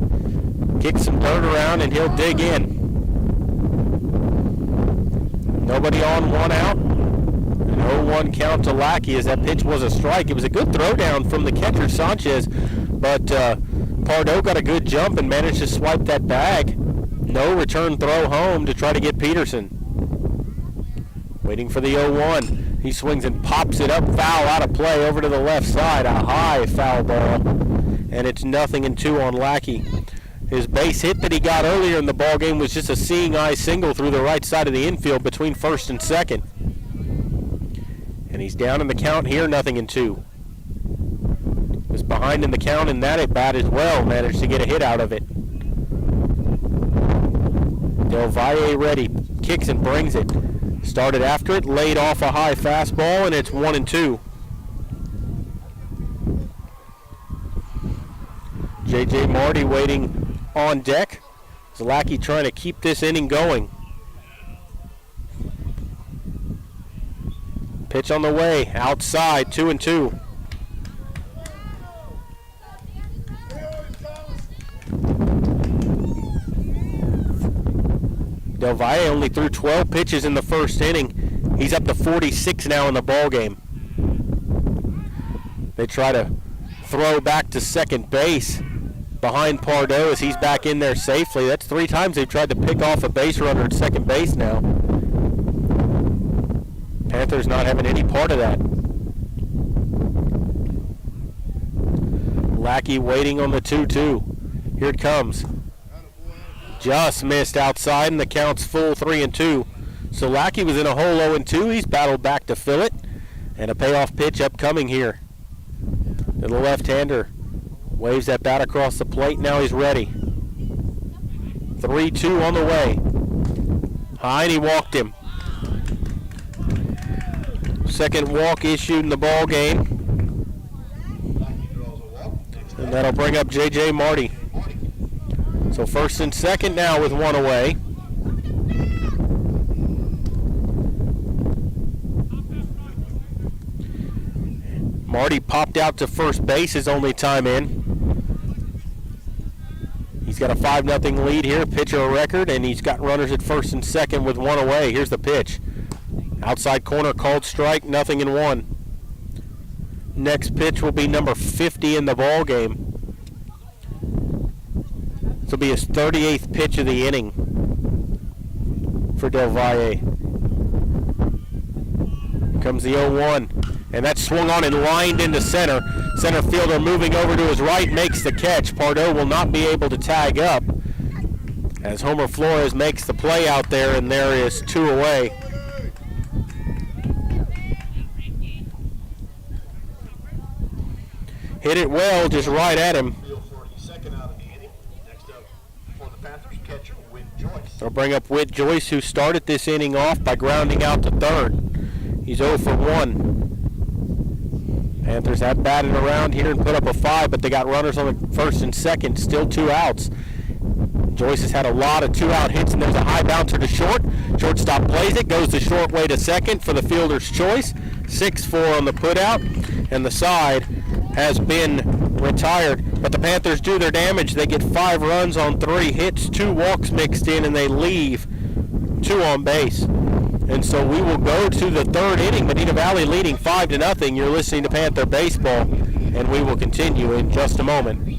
kicks some dirt around and he'll dig in. Nobody on, 1 out. An 0-1 count to Lackey as that pitch was a strike. It was a good throwdown from the catcher Sanchez, but Pardo got a good jump and managed to swipe that bag. No return throw home to try to get Peterson. Waiting for the 0-1. He swings and pops it up, foul out of play over to the left side. A high foul ball, and it's 0-2 on Lackey. His base hit that he got earlier in the ball game was just a seeing eye single through the right side of the infield between first and second. And he's down in the count here, 0-2. Was behind in the count in that at bat as well, managed to get a hit out of it. Del Valle ready, kicks and brings it. Started after it, laid off a high fastball, and it's 1-2. J.J. Marty waiting on deck. Lackey trying to keep this inning going. Pitch on the way, outside, 2-2. Del Valle only threw 12 pitches in the first inning. He's up to 46 now in the ball game. They try to throw back to second base behind Pardo as he's back in there safely. That's 3 times they've tried to pick off a base runner at second base now. Panthers not having any part of that. Lackey waiting on the 2-2. Here it comes. Just missed outside, and the count's full 3-2. So Lackey was in a hole 0-2. He's battled back to fill it, and a payoff pitch upcoming here. And the left-hander Waves that bat across the plate. Now he's ready. 3-2 on the way. High, and he walked him. Second walk issued in the ball game. And that'll bring up J.J. Marty. So first and second now with one away. Marty popped out to first base his only time in. He's got a 5-0 lead here, pitcher a record, and he's got runners at first and second with one away. Here's the pitch. Outside corner, called strike, 0-1. Next pitch will be number 50 in the ball game. This will be his 38th pitch of the inning for Del Valle. Comes the 0-1, and that's swung on and lined into center. Center fielder moving over to his right makes the catch. Pardo will not be able to tag up as Homer Flores makes the play out there, and there is 2 away. Hit it well, just right at him. They'll bring up Whit Joyce, who started this inning off by grounding out to third. He's 0 for 1. Panthers have batted around here and put up a 5, but they got runners on the first and second, still 2 outs. Joyce has had a lot of 2-out hits, and there's a high bouncer to short. Shortstop plays it, goes the short way to second for the fielder's choice. 6-4 on the putout, and the side has been retired. But the Panthers do their damage. They get 5 runs on 3 hits, 2 walks mixed in, and they leave 2 on base. And so we will go to the third inning. Medina Valley leading 5-0. You're listening to Panther Baseball, and we will continue in just a moment.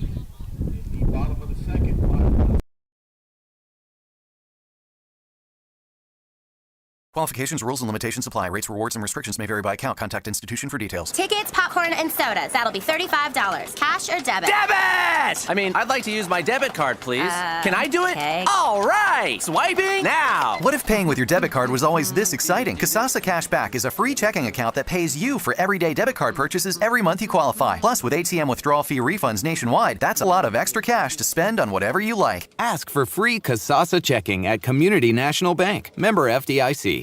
Qualifications, rules, and limitations apply. Rates, rewards, and restrictions may vary by account. Contact institution for details. Tickets, popcorn, and sodas. That'll be $35. Cash or debit? Debit! I'd like to use my debit card, please. Can I do it? Okay. All right! Swiping now! What if paying with your debit card was always this exciting? Kasasa Cashback is a free checking account that pays you for everyday debit card purchases every month you qualify. Plus, with ATM withdrawal fee refunds nationwide, that's a lot of extra cash to spend on whatever you like. Ask for free Kasasa checking at Community National Bank. Member FDIC.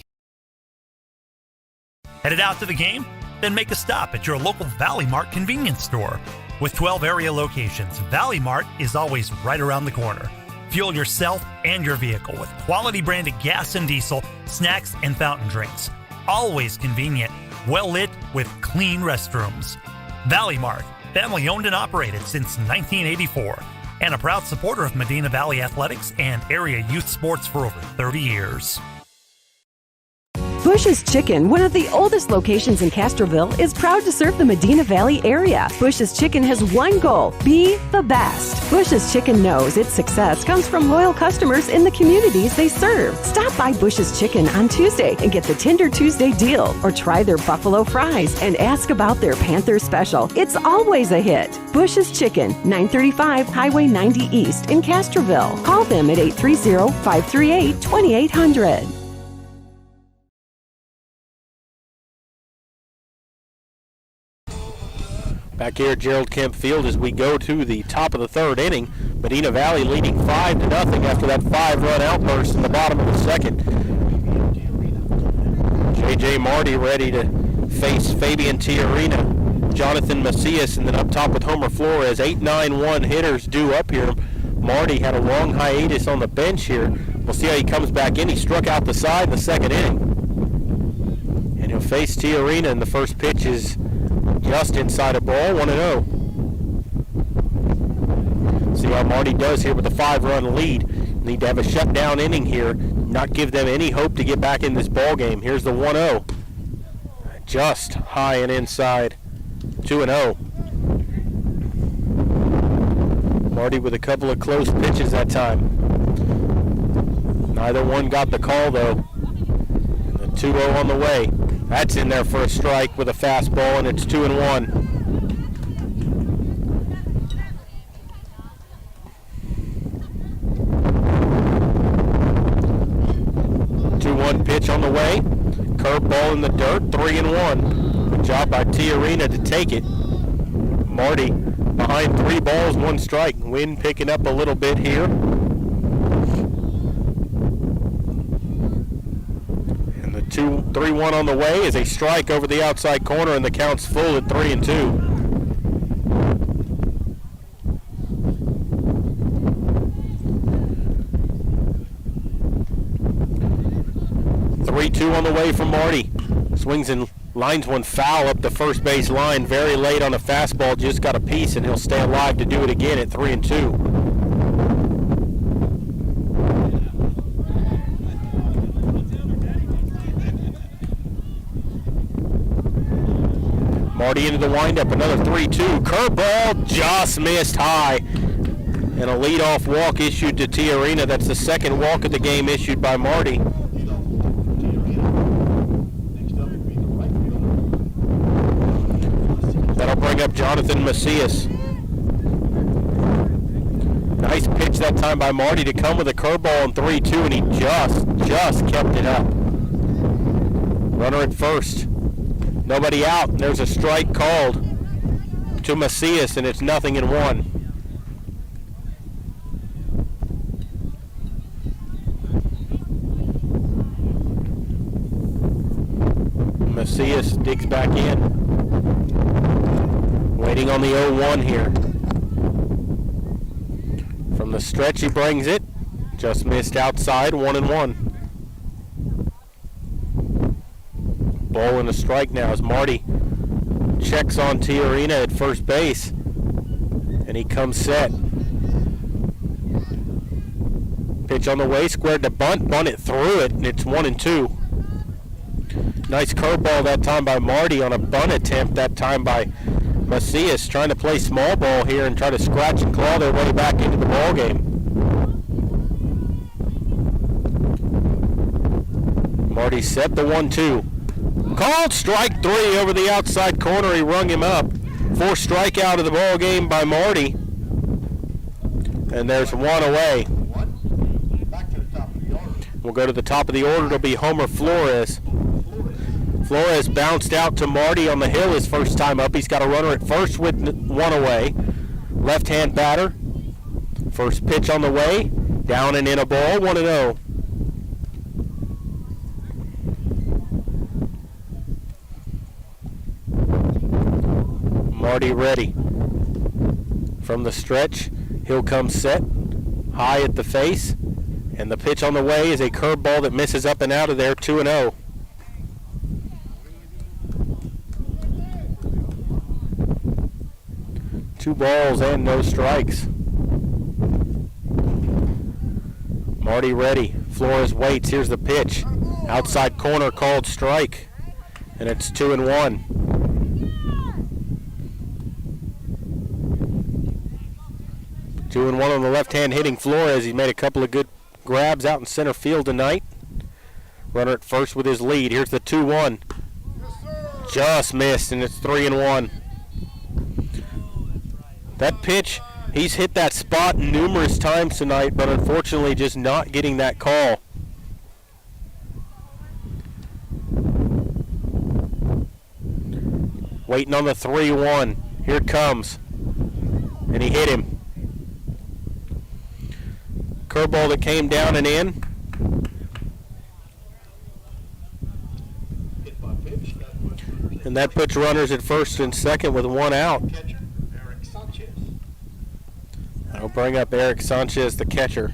Headed out to the game? Then make a stop at your local Valley Mart convenience store. With 12 area locations, Valley Mart is always right around the corner. Fuel yourself and your vehicle with quality branded gas and diesel, snacks, and fountain drinks. Always convenient, well lit with clean restrooms. Valley Mart, family owned and operated since 1984, and a proud supporter of Medina Valley athletics and area youth sports for over 30 years. Bush's Chicken, one of the oldest locations in Castroville, is proud to serve the Medina Valley area. Bush's Chicken has one goal: be the best. Bush's Chicken knows its success comes from loyal customers in the communities they serve. Stop by Bush's Chicken on Tuesday and get the Tender Tuesday deal, or try their buffalo fries and ask about their Panther special. It's always a hit. Bush's Chicken, 935 Highway 90 East in Castroville. Call them at 830-538-2800. Back here at Gerald Kemp Field as we go to the top of the third inning. Medina Valley leading 5-0 after that 5-run outburst in the bottom of the second. J.J. Marty ready to face Fabian Tiarina, Jonathan Macias, and then up top with Homer Flores. 8-9-1 hitters due up here. Marty had a long hiatus on the bench here. We'll see how he comes back in. He struck out the side in the second inning. And he'll face Tiarina, and the first pitch is just inside a ball, 1-0. See how Marty does here with a 5-run lead. Need to have a shutdown inning here, not give them any hope to get back in this ball game. Here's the 1-0. Just high and inside, 2-0. Marty with a couple of close pitches that time. Neither one got the call though. The 2-0 on the way. That's in there for a strike with a fastball, and it's 2-1. 2-1 pitch on the way. Curveball in the dirt, 3-1. Good job by Tiarina to take it. Marty behind behind 3 balls, 1 strike. Wind picking up a little bit here. And the 3-1 on the way is a strike over the outside corner, and the count's full at 3-2. 3-2 on the way from Marty. Swings and lines one foul up the first base line very late on a fastball. Just got a piece, and he'll stay alive to do it again at 3-2. Marty into the windup, another 3-2. Curveball just missed high. And a leadoff walk issued to Tiarina. That's the second walk of the game issued by Marty. That'll bring up Jonathan Macias. Nice pitch that time by Marty to come with a curveball on 3-2, and he just kept it up. Runner at first. Nobody out. There's a strike called to Macias, and it's 0-1. Macias digs back in. Waiting on the 0-1 here. From the stretch he brings it. Just missed outside, 1-1. Ball and a strike now as Marty checks on Tiarina at first base. And he comes set. Pitch on the way, squared to bunt it through it, and it's 1-2. Nice curveball that time by Marty on a bunt attempt that time by Macias, trying to play small ball here and try to scratch and claw their way back into the ball game. Marty set the 1-2. Called strike 3 over the outside corner. He rung him up. 4th strikeout of the ball game by Marty. And there's 1 away. We'll go to the top of the order. It'll be Homer Flores. Flores bounced out to Marty on the hill his first time up. He's got a runner at first with 1 away. Left-hand batter. First pitch on the way. Down and in a ball, 1-0. Marty ready. From the stretch, he'll come set. High at the face. And the pitch on the way is a curveball that misses up and out of there, 2-0. Two balls and no strikes. Marty ready. Flores waits. Here's the pitch. Outside corner called strike. And it's 2-1. Two and one on the left-hand hitting Flores. He made a couple of good grabs out in center field tonight. Runner at first with his lead. Here's the 2-1. Just missed, and it's 3-1. That pitch, he's hit that spot numerous times tonight, but unfortunately just not getting that call. Waiting on the 3-1. Here it comes. And he hit him. Curveball that came down and in. And that puts runners at first and second with 1 out. I'll bring up Eric Sanchez, the catcher.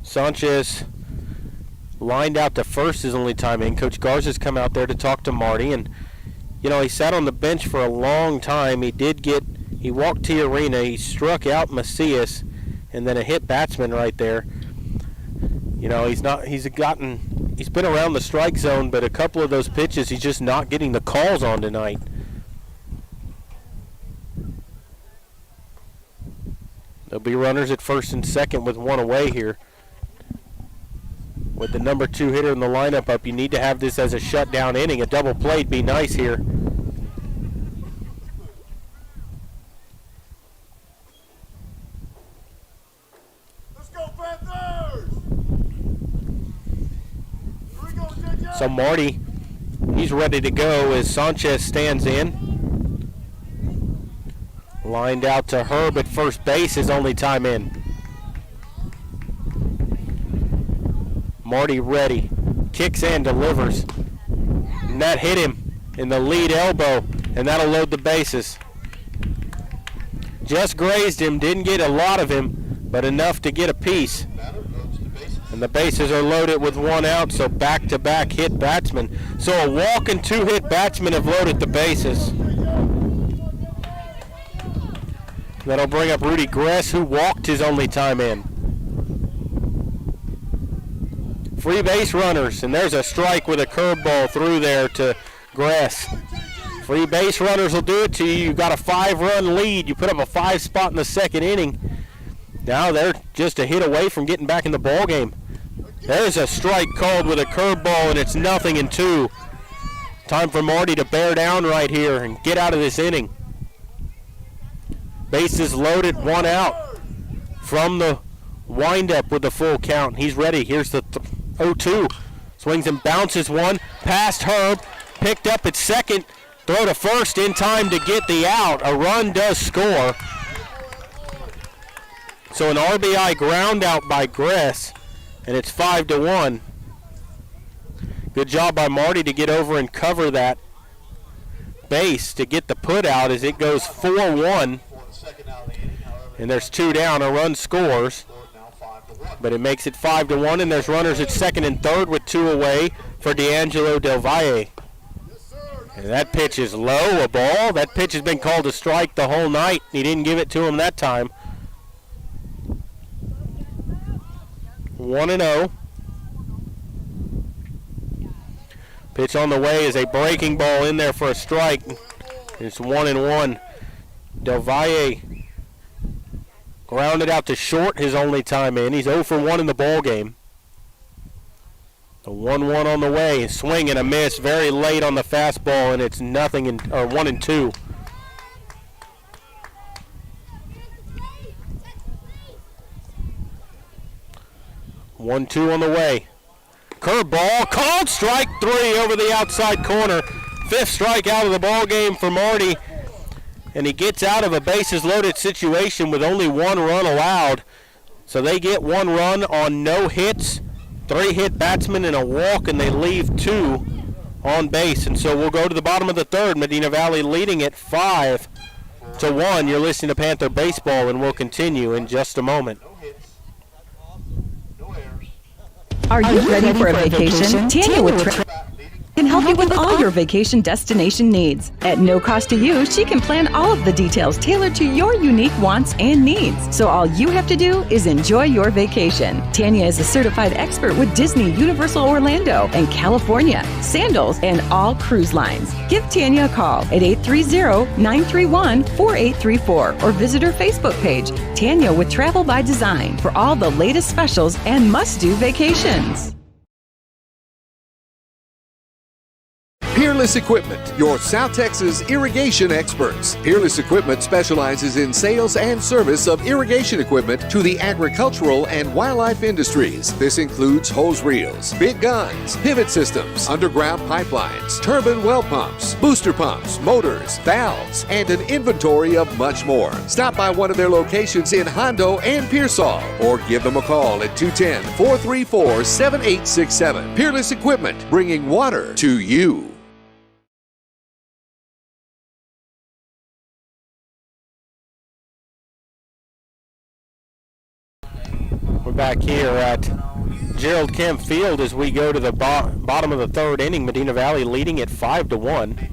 Sanchez lined out to first his only time in. Coach Garza's come out there to talk to Marty, and you know, he sat on the bench for a long time. He walked Tiarina, he struck out Macias, and then a hit batsman right there. You know, he's been around the strike zone, but a couple of those pitches he's just not getting the calls on tonight. There'll be runners at first and second with 1 away here. With the number 2 hitter in the lineup up, you need to have this as a shutdown inning. A double play'd be nice here. So Marty He's ready to go as Sanchez stands in. Lined out to Herb at first base, his only time in. Marty ready. Kicks in, delivers. And that hit him in the lead elbow, and that'll load the bases. Just grazed him, didn't get a lot of him, but enough to get a piece. And the bases are loaded with one out, so back-to-back hit batsmen. So a walk and two hit batsmen have loaded the bases. That'll bring up Rudy Gress, who walked his only time in. Free base runners, and there's a strike with a curveball through there to Gress. Free base runners will do it to you. You've got a 5-run lead. You put up a 5 spot in the second inning. Now they're just a hit away from getting back in the ball game. There's a strike called with a curveball, and it's 0-2. Time for Marty to bear down right here and get out of this inning. Bases loaded, one out from the windup with the full count. He's ready. Here's the 0-2. Swings and bounces one past Herb. Picked up at second. Throw to first in time to get the out. A run does score. So an RBI ground out by Gress, and it's 5-1. Good job by Marty to get over and cover that base to get the put out as it goes 4-1. And there's 2 down. A run scores, but it makes it 5-1, and there's runners at second and third with 2 away for D'Angelo Del Valle. And that pitch is low, a ball. That pitch has been called a strike the whole night. He didn't give it to him that time. 1-0. Pitch on the way is a breaking ball in there for a strike. It's 1-1. Del Valle grounded out to short his only time in. He's 0 for 1 in the ball game. The 1-1 on the way. Swing and a miss very late on the fastball, and it's 1-2. One-two on the way. Curveball called, strike 3 over the outside corner. 5th strikeout of the ball game for Marty, and he gets out of a bases loaded situation with only 1 run allowed. So they get 1 run on no hits, 3 hit batsmen and a walk, and they leave 2 on base. And so we'll go to the bottom of the 3rd. Medina Valley leading it 5-1. You're listening to Panther Baseball, and we'll continue in just a moment. Are you ready for a vacation? Tanya with can help you with all your vacation destination needs. At no cost to you, she can plan all of the details tailored to your unique wants and needs. So all you have to do is enjoy your vacation. Tanya is a certified expert with Disney, Universal Orlando, and California, Sandals, and all cruise lines. Give Tanya a call at 830-931-4834 or visit her Facebook page, Tanya with Travel by Design, for all the latest specials and must-do vacations. Peerless Equipment, your South Texas irrigation experts. Peerless Equipment specializes in sales and service of irrigation equipment to the agricultural and wildlife industries. This includes hose reels, big guns, pivot systems, underground pipelines, turbine well pumps, booster pumps, motors, valves, and an inventory of much more. Stop by one of their locations in Hondo and Pearsall, or give them a call at 210-434-7867. Peerless Equipment, bringing water to you. We're back here at Gerald Kemp Field as we go to the bottom of the 3rd inning. Medina Valley leading at 5-1.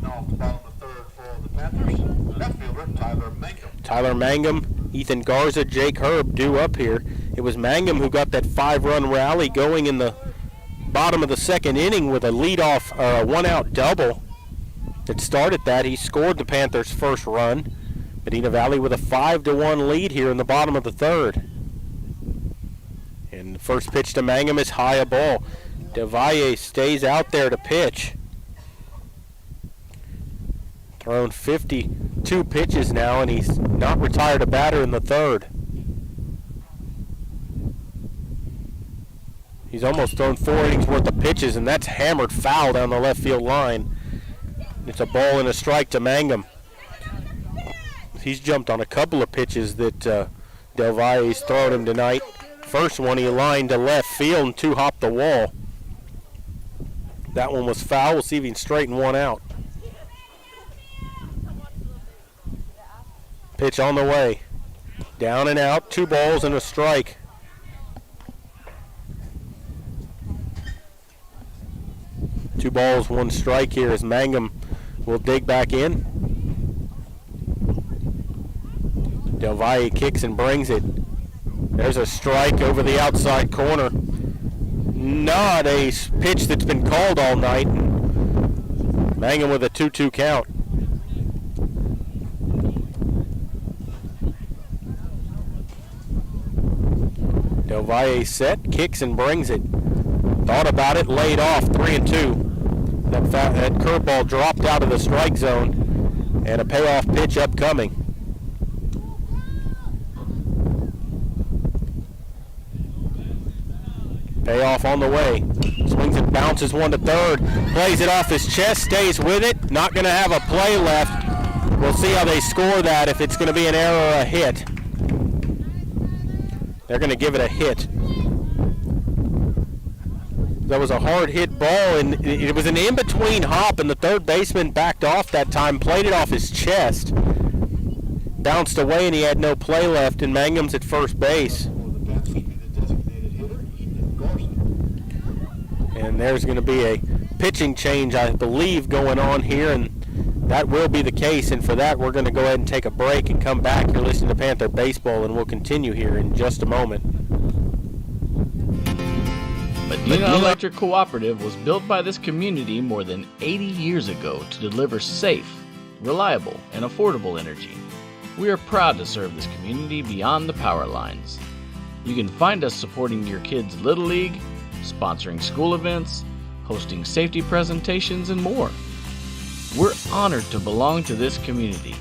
Tyler Mangum, Ethan Garza, Jake Herb due up here. It was Mangum who got that 5-run rally going in the bottom of the 2nd inning with a leadoff, 1-out double that started that. He scored the Panthers' first run. Medina Valley with a 5-1 lead here in the bottom of the 3rd. And the first pitch to Mangum is high, a ball. Del Valle stays out there to pitch. Thrown 52 pitches now, and he's not retired a batter in the 3rd. He's almost thrown 4 innings worth of pitches, and that's hammered foul down the left field line. It's a ball and a strike to Mangum. He's jumped on a couple of pitches that Del Valle's thrown him tonight. First one he lined to left field and 2 hopped the wall. That one was foul. We'll see if he can straighten one out. Pitch on the way. Down and out, 2 balls and a strike. Two balls, 1 strike here as Mangum will dig back in. Del Valle kicks and brings it. There's a strike over the outside corner. Not a pitch that's been called all night. Mangum with a 2-2 count. Del Valle set, kicks and brings it. Thought about it, laid off, 3-2. That curveball dropped out of the strike zone, and a payoff pitch upcoming. Payoff on the way. Swings and bounces one to third. Plays it off his chest, stays with it. Not going to have a play left. We'll see how they score that, if it's going to be an error or a hit. They're going to give it a hit. That was a hard hit ball, and it was an in-between hop, and the third baseman backed off that time, played it off his chest. Bounced away, and he had no play left, and Mangum's at first base. And there's going to be a pitching change, I believe, going on here, and that will be the case. And for that, we're going to go ahead and take a break and come back. You're listening to Panther Baseball, and we'll continue here in just a moment. Medina Electric Cooperative was built by this community more than 80 years ago to deliver safe, reliable, and affordable energy. We are proud to serve this community beyond the power lines. You can find us supporting your kids' Little League, sponsoring school events, hosting safety presentations, and more. We're honored to belong to this community.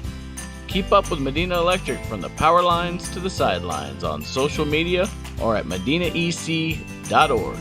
Keep up with Medina Electric from the power lines to the sidelines on social media or at medinaec.org.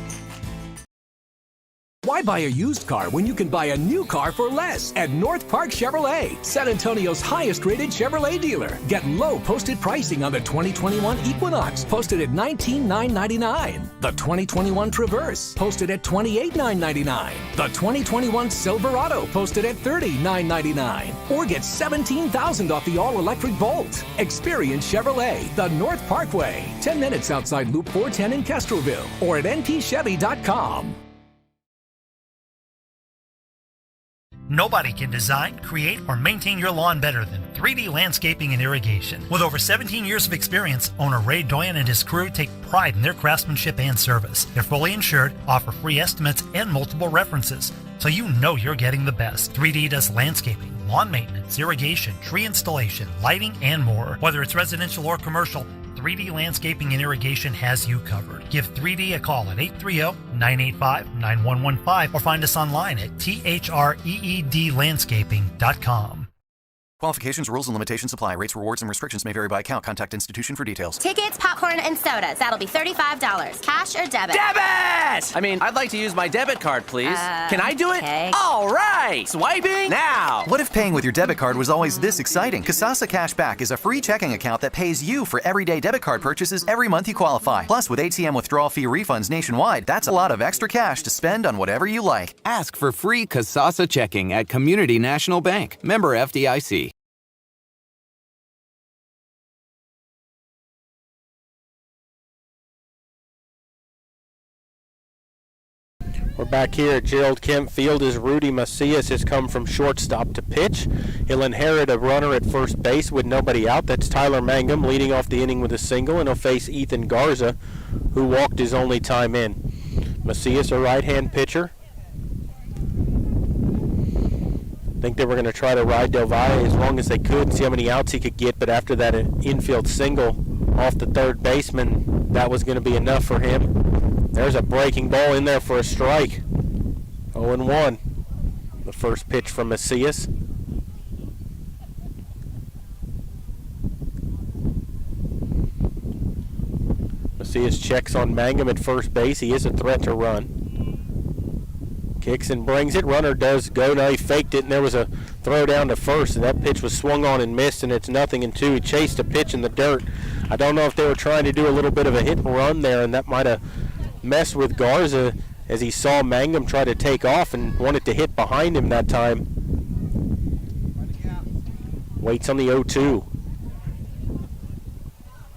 Why buy a used car when you can buy a new car for less at North Park Chevrolet, San Antonio's highest-rated Chevrolet dealer? Get low posted pricing on the 2021 Equinox, posted at $19,999. The 2021 Traverse, posted at $28,999. The 2021 Silverado, posted at $30,999. Or get $17,000 off the all-electric Bolt. Experience Chevrolet, the North Parkway, 10 minutes outside Loop 410 in Castroville, or at npchevy.com. Nobody can design, create, or maintain your lawn better than 3D Landscaping and Irrigation. With over 17 years of experience, owner Ray Doyen and his crew take pride in their craftsmanship and service. They're fully insured, offer free estimates, and multiple references, so you know you're getting the best. 3D does landscaping, lawn maintenance, irrigation, tree installation, lighting, and more. Whether it's residential or commercial, 3D Landscaping and Irrigation has you covered. Give 3D a call at 830-985-9115 or find us online at threedlandscaping.com. Qualifications, rules, and limitations apply. Rates, rewards, and restrictions may vary by account. Contact institution for details. Tickets, popcorn, and sodas. That'll be $35. Cash or debit? Debit! I'd like to use my debit card, please. Can I do it? Okay. All right! Swiping now! What if paying with your debit card was always this exciting? Kasasa Cashback is a free checking account that pays you for everyday debit card purchases every month you qualify. Plus, with ATM withdrawal fee refunds nationwide, that's a lot of extra cash to spend on whatever you like. Ask for free Kasasa checking at Community National Bank. Member FDIC. We're back here at Gerald Kemp Field as Rudy Macias has come from shortstop to pitch. He'll inherit a runner at first base with nobody out. That's Tyler Mangum leading off the inning with a single, and he'll face Ethan Garza, who walked his only time in. Macias, a right-hand pitcher. I think they were going to try to ride Del Valle as long as they could, see how many outs he could get, but after that infield single off the third baseman, that was going to be enough for him. There's a breaking ball in there for a strike. 0-1. The first pitch from Macias. Macias checks on Mangum at first base. He is a threat to run. Kicks and brings it. Runner does go. Now he faked it, and there was a throw down to first, and that pitch was swung on and missed, and it's 0-2. He chased a pitch in the dirt. I don't know if they were trying to do a little bit of a hit and run there, and that might have messed with Garza as he saw Mangum try to take off and wanted to hit behind him that time. Waits on the 0-2.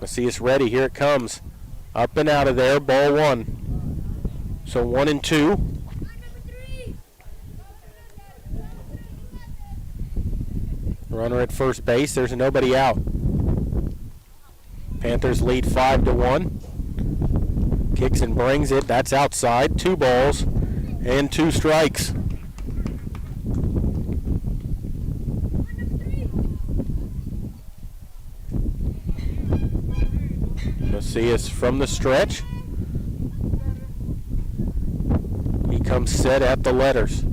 Macias ready. Here it comes. Up and out of there. Ball 1. So 1-2. Runner at first base. There's nobody out. Panthers lead 5-1. Kicks and brings it. That's outside. 2 balls and 2 strikes. Macias from the stretch. He comes set at the letters.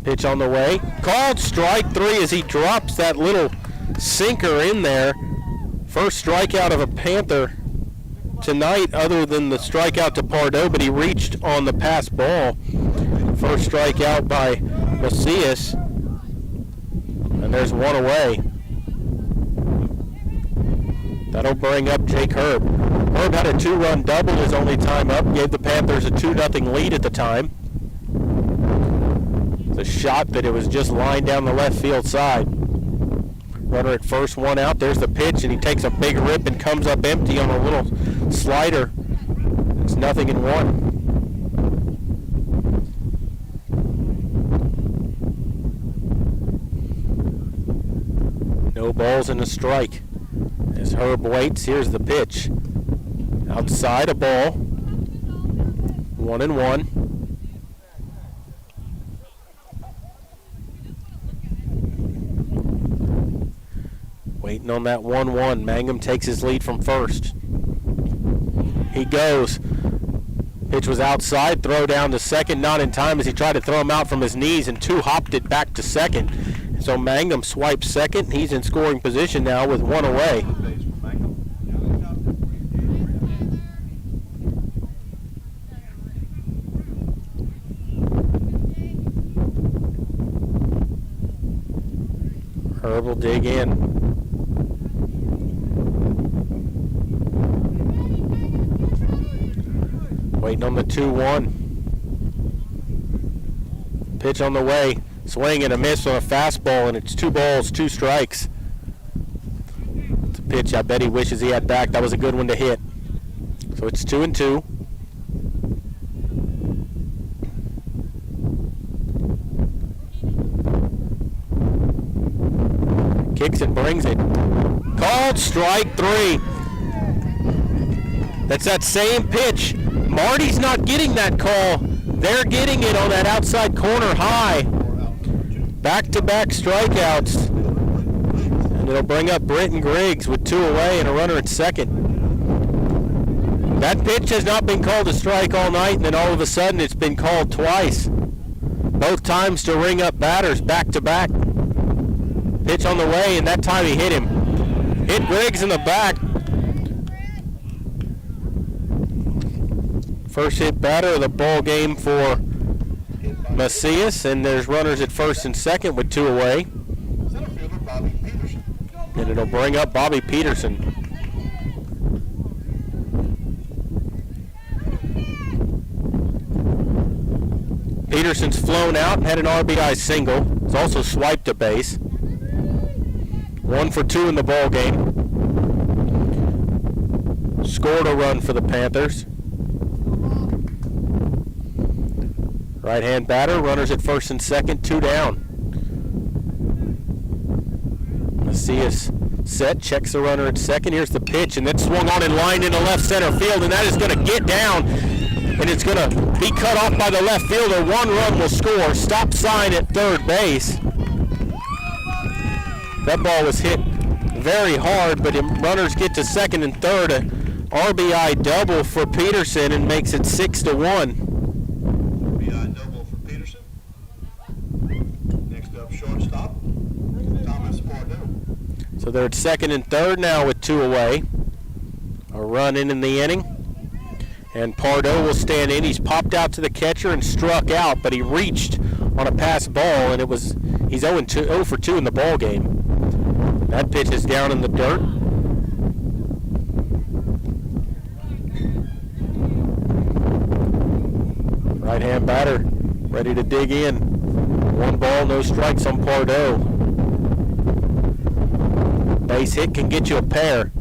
Pitch on the way. Called strike 3 as he drops that little sinker in there. First strikeout of a Panther tonight other than the strikeout to Pardo, but he reached on the pass ball. First strikeout by Macias. And there's 1 away. That'll bring up Jake Herb. Herb had a 2-run double his only time up. Gave the Panthers a 2-0 lead at the time. The shot that it was just lined down the left field side. Runner at first, 1 out. There's the pitch, and he takes a big rip and comes up empty on a little slider. It's 0-1. No balls and a strike. As Herb waits, here's the pitch. Outside, a ball. 1-1. Waiting on that 1-1. Mangum takes his lead from first. He goes. Pitch was outside. Throw down to second. Not in time as he tried to throw him out from his knees, and 2 hopped it back to second. So Mangum swipes second. He's in scoring position now with 1 away. Herb will dig in. Waiting on the 2-1. Pitch on the way. Swing and a miss on a fastball, and it's 2 balls, 2 strikes. It's a pitch I bet he wishes he had back. That was a good one to hit. So it's 2-2. Kicks and brings it. Called strike 3. That's that same pitch. Marty's not getting that call. They're getting it on that outside corner high. Back-to-back strikeouts. And it'll bring up Britton Griggs with 2 away and a runner at second. That pitch has not been called a strike all night, and then all of a sudden it's been called twice. Both times to ring up batters back-to-back. Pitch on the way, and that time he hit him. Hit Griggs in the back. First hit batter of the ball game for Macias, and there's runners at first and second with 2 away. And it'll bring up Bobby Peterson. Peterson's flown out and had an RBI single. He's also swiped a base. 1 for 2 in the ball game. Scored a run for the Panthers. Right-hand batter, runners at first and second, 2 down. Macias set, checks the runner at second. Here's the pitch, and then swung on and lined into left center field, and that is going to get down, and it's going to be cut off by the left fielder. 1 run will score. Stop sign at third base. That ball was hit very hard, but runners get to second and third. A RBI double for Peterson and makes it 6-1. RBI double for Peterson. Next up, shortstop, Thomas Pardo. So they're at second and third now with 2 away. A run in the inning. And Pardo will stand in. He's popped out to the catcher and struck out, but he reached on a pass ball, and he's 0 for 2 in the ball game. That pitch is down in the dirt. Right-hand batter ready to dig in. 1 ball, no strikes on Pardo. Base hit can get you a pair.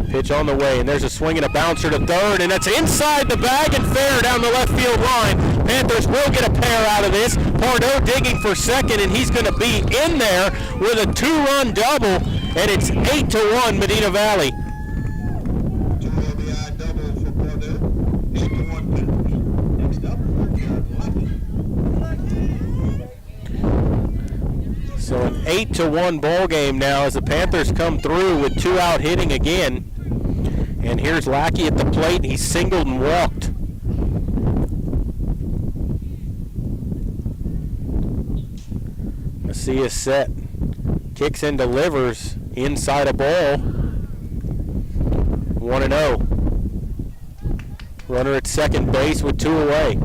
Pitch on the way, and there's a swing and a bouncer to third, and that's inside the bag and fair down the left field line. Panthers will get a pair out of this. Pardo digging for second, and he's going to be in there with a 2-run double, and it's 8-1 Medina Valley. 2 RBI double for Pardo. 8-1 Panthers. Next up, Lackey. So an 8-1 ball game now as the Panthers come through with 2 out hitting again. And here's Lackey at the plate. He singled and walked. Macias set. Kicks and delivers inside a ball. 1-0. Runner at second base with 2 away.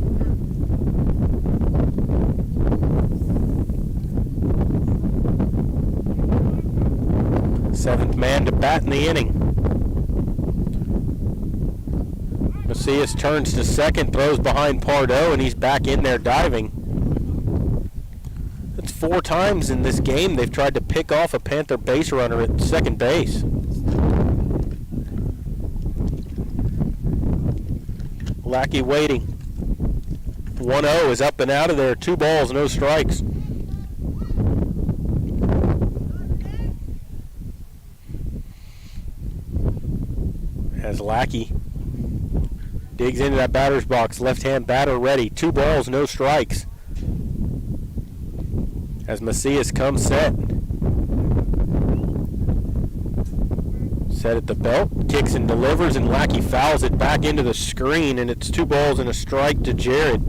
Seventh man to bat in the inning. Macias turns to second, throws behind Pardo, and he's back in there diving. That's 4 times in this game they've tried to pick off a Panther base runner at second base. Lackey waiting. 1-0 is up and out of there. 2 balls, no strikes. As Lackey digs into that batter's box, left-hand batter ready. 2 balls, no strikes. As Macias comes set. Set at the belt, kicks and delivers, and Lackey fouls it back into the screen, and it's 2 balls and a strike to Jared.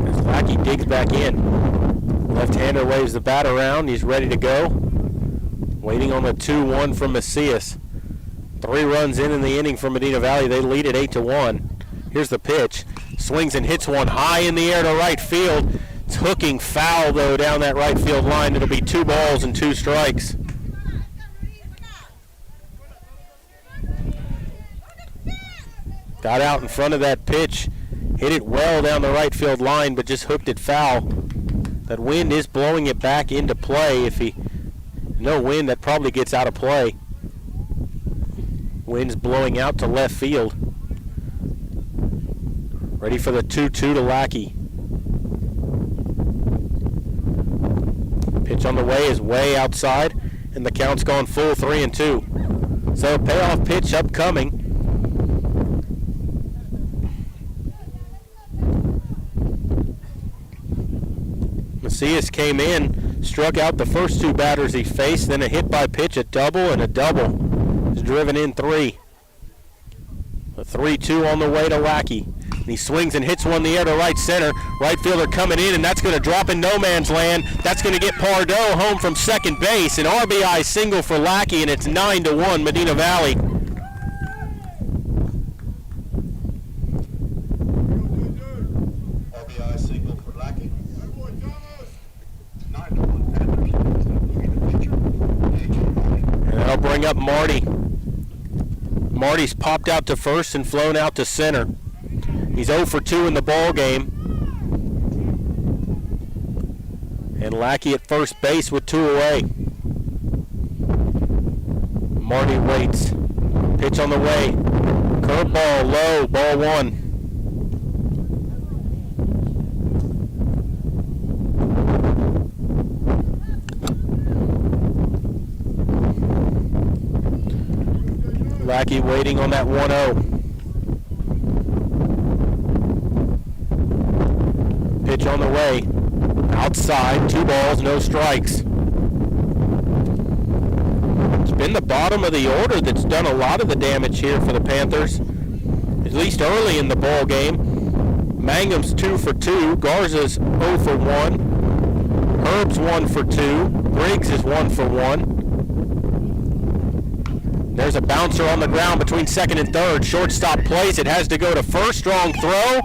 As Lackey digs back in. Left-hander waves the bat around. He's ready to go. Waiting on the 2-1 from Macias. 3 runs in the inning for Medina Valley. They lead it 8-1. Here's the pitch. Swings and hits one high in the air to right field. It's hooking foul, though, down that right field line. It'll be 2 balls and 2 strikes. Got out in front of that pitch. Hit it well down the right field line, but just hooked it foul. That wind is blowing it back into play. No wind, that probably gets out of play. Wind's blowing out to left field. Ready for the 2-2 to Lackey. Pitch on the way is way outside, and the count's gone full 3-2. So a payoff pitch upcoming. Macias came in, struck out the first 2 batters he faced, then a hit by pitch, a double, and a double. He's driven in 3. A 3-2 on the way to Lackey. And he swings and hits one in the air to right center. Right fielder coming in, and that's going to drop in no man's land. That's going to get Pardo home from second base. An RBI single for Lackey, and it's 9-1 Medina Valley. RBI single for Lackey. 9-1 Panthers. And that'll bring up Marty. Marty's popped out to first and flown out to center. He's 0 for 2 in the ball game. And Lackey at first base with 2 away. Marty waits. Pitch on the way. Curveball low, ball 1. Lackey waiting on that 1-0. Pitch on the way. Outside, 2 balls, no strikes. It's been the bottom of the order that's done a lot of the damage here for the Panthers, at least early in the ball game. Mangum's 2 for 2. Garza's 0 for 1. Herb's 1 for 2. Briggs is 1 for 1. There's a bouncer on the ground between second and third. Shortstop plays. It has to go to first. Strong throw.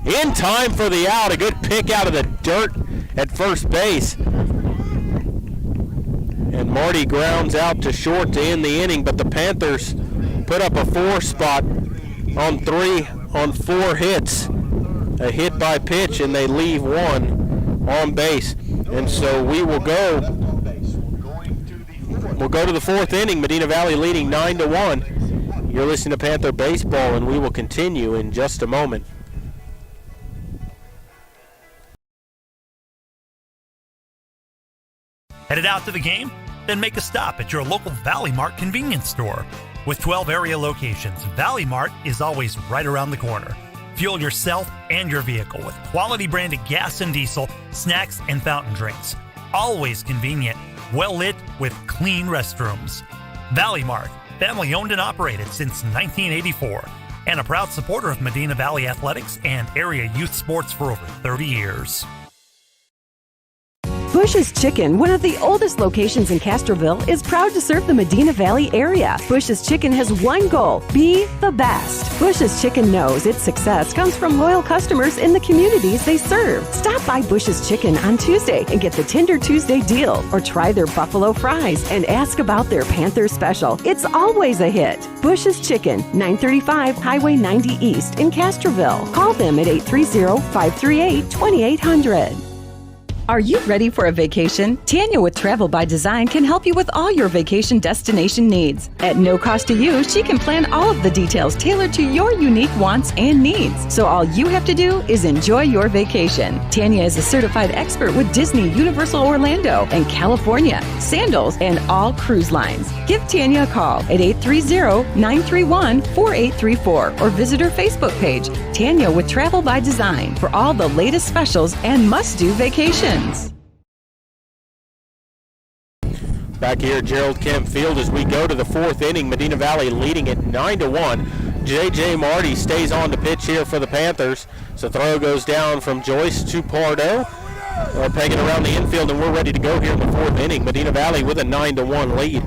In time for the out. A good pick out of the dirt at first base. And Marty grounds out to short to end the inning, but the Panthers put up a 4 spot on 4 hits. A hit by pitch, and they leave 1 on base. And so we'll go to the 4th inning. Medina Valley leading 9-1. You're listening to Panther Baseball, and we will continue in just a moment. Headed out to the game? Then make a stop at your local Valley Mart convenience store. With 12 area locations, Valley Mart is always right around the corner. Fuel yourself and your vehicle with quality branded gas and diesel, snacks, and fountain drinks. Always convenient, well lit with clean restrooms. Valley Mart, family owned and operated since 1984, and a proud supporter of Medina Valley athletics and area youth sports for over 30 years. Bush's Chicken, one of the oldest locations in Castroville, is proud to serve the Medina Valley area. Bush's Chicken has one goal: be the best. Bush's Chicken knows its success comes from loyal customers in the communities they serve. Stop by Bush's Chicken on Tuesday and get the Tender Tuesday deal, or try their buffalo fries and ask about their Panther special. It's always a hit. Bush's Chicken, 935 Highway 90 East in Castroville. Call them at 830-538-2800. Are you ready for a vacation? Tanya with Travel by Design can help you with all your vacation destination needs. At no cost to you, she can plan all of the details tailored to your unique wants and needs. So all you have to do is enjoy your vacation. Tanya is a certified expert with Disney, Universal Orlando, and California, Sandals, and all cruise lines. Give Tanya a call at 830-931-4834 or visit her Facebook page, Tanya with Travel by Design, for all the latest specials and must-do vacations. Back here at Gerald Kemp Field as we go to the 4th inning, Medina Valley leading it 9-1. J.J. Marty stays on the pitch here for the Panthers. So throw goes down from Joyce to Pardo. Pegging around the infield, and we're ready to go here in the 4th inning. Medina Valley with a 9-1 lead.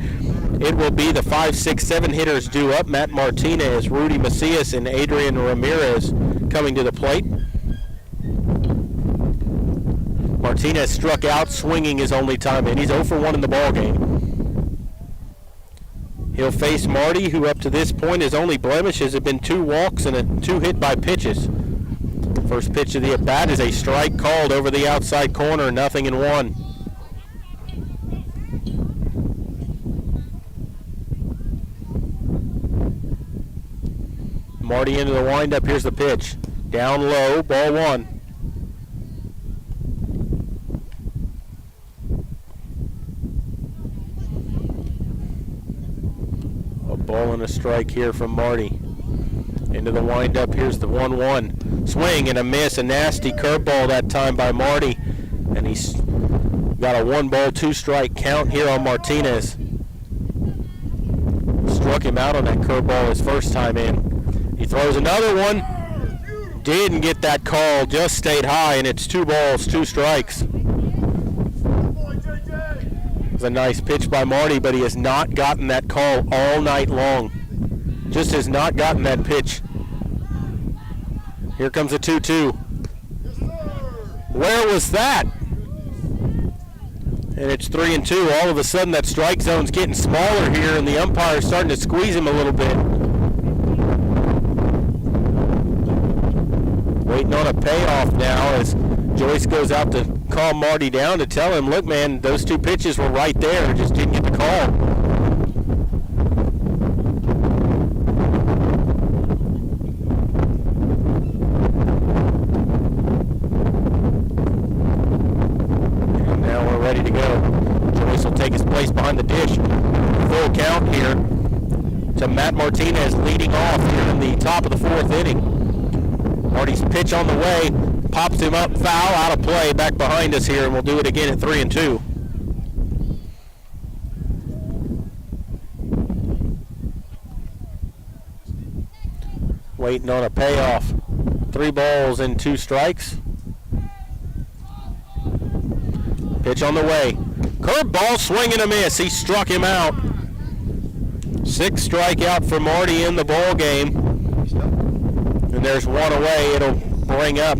It will be the 5, 6, 7 hitters due up. Matt Martinez, Rudy Macias, and Adrian Ramirez coming to the plate. Martinez struck out, swinging his only time in. He's 0 for 1 in the ballgame. He'll face Marty, who up to this point his only blemishes have been 2 walks and 2 hit by pitches. First pitch of the at-bat is a strike called over the outside corner, 0-1. Marty into the windup. Here's the pitch. Down low, ball 1. Ball and a strike here from Marty. Into the windup. Here's the 1-1. Swing and a miss. A nasty curveball that time by Marty. And he's got a 1-ball, 2-strike count here on Martinez. Struck him out on that curveball his first time in. He throws another one. Didn't get that call. Just stayed high, and it's 2 balls, 2 strikes. A nice pitch by Marty, but he has not gotten that call all night long. Just has not gotten that pitch. Here comes a 2-2. Where was that? And it's 3-2. All of a sudden that strike zone's getting smaller here, and the umpire's starting to squeeze him a little bit. Waiting on a payoff now as Joyce goes out to calm Marty down to tell him, look, man, those 2 pitches were right there, just didn't get the call. And now we're ready to go. Joyce will take his place behind the dish. Full count here to Matt Martinez leading off here in the top of the 4th inning. Marty's pitch on the way. Pops him up, foul, out of play, back behind us here, and we'll do it again at 3-2. Waiting on a payoff. 3 3 balls and 2 strikes. Pitch on the way. Curveball, swing and a miss. He struck him out. 6th strikeout for Marty in the ball game. And there's 1 away. It'll bring up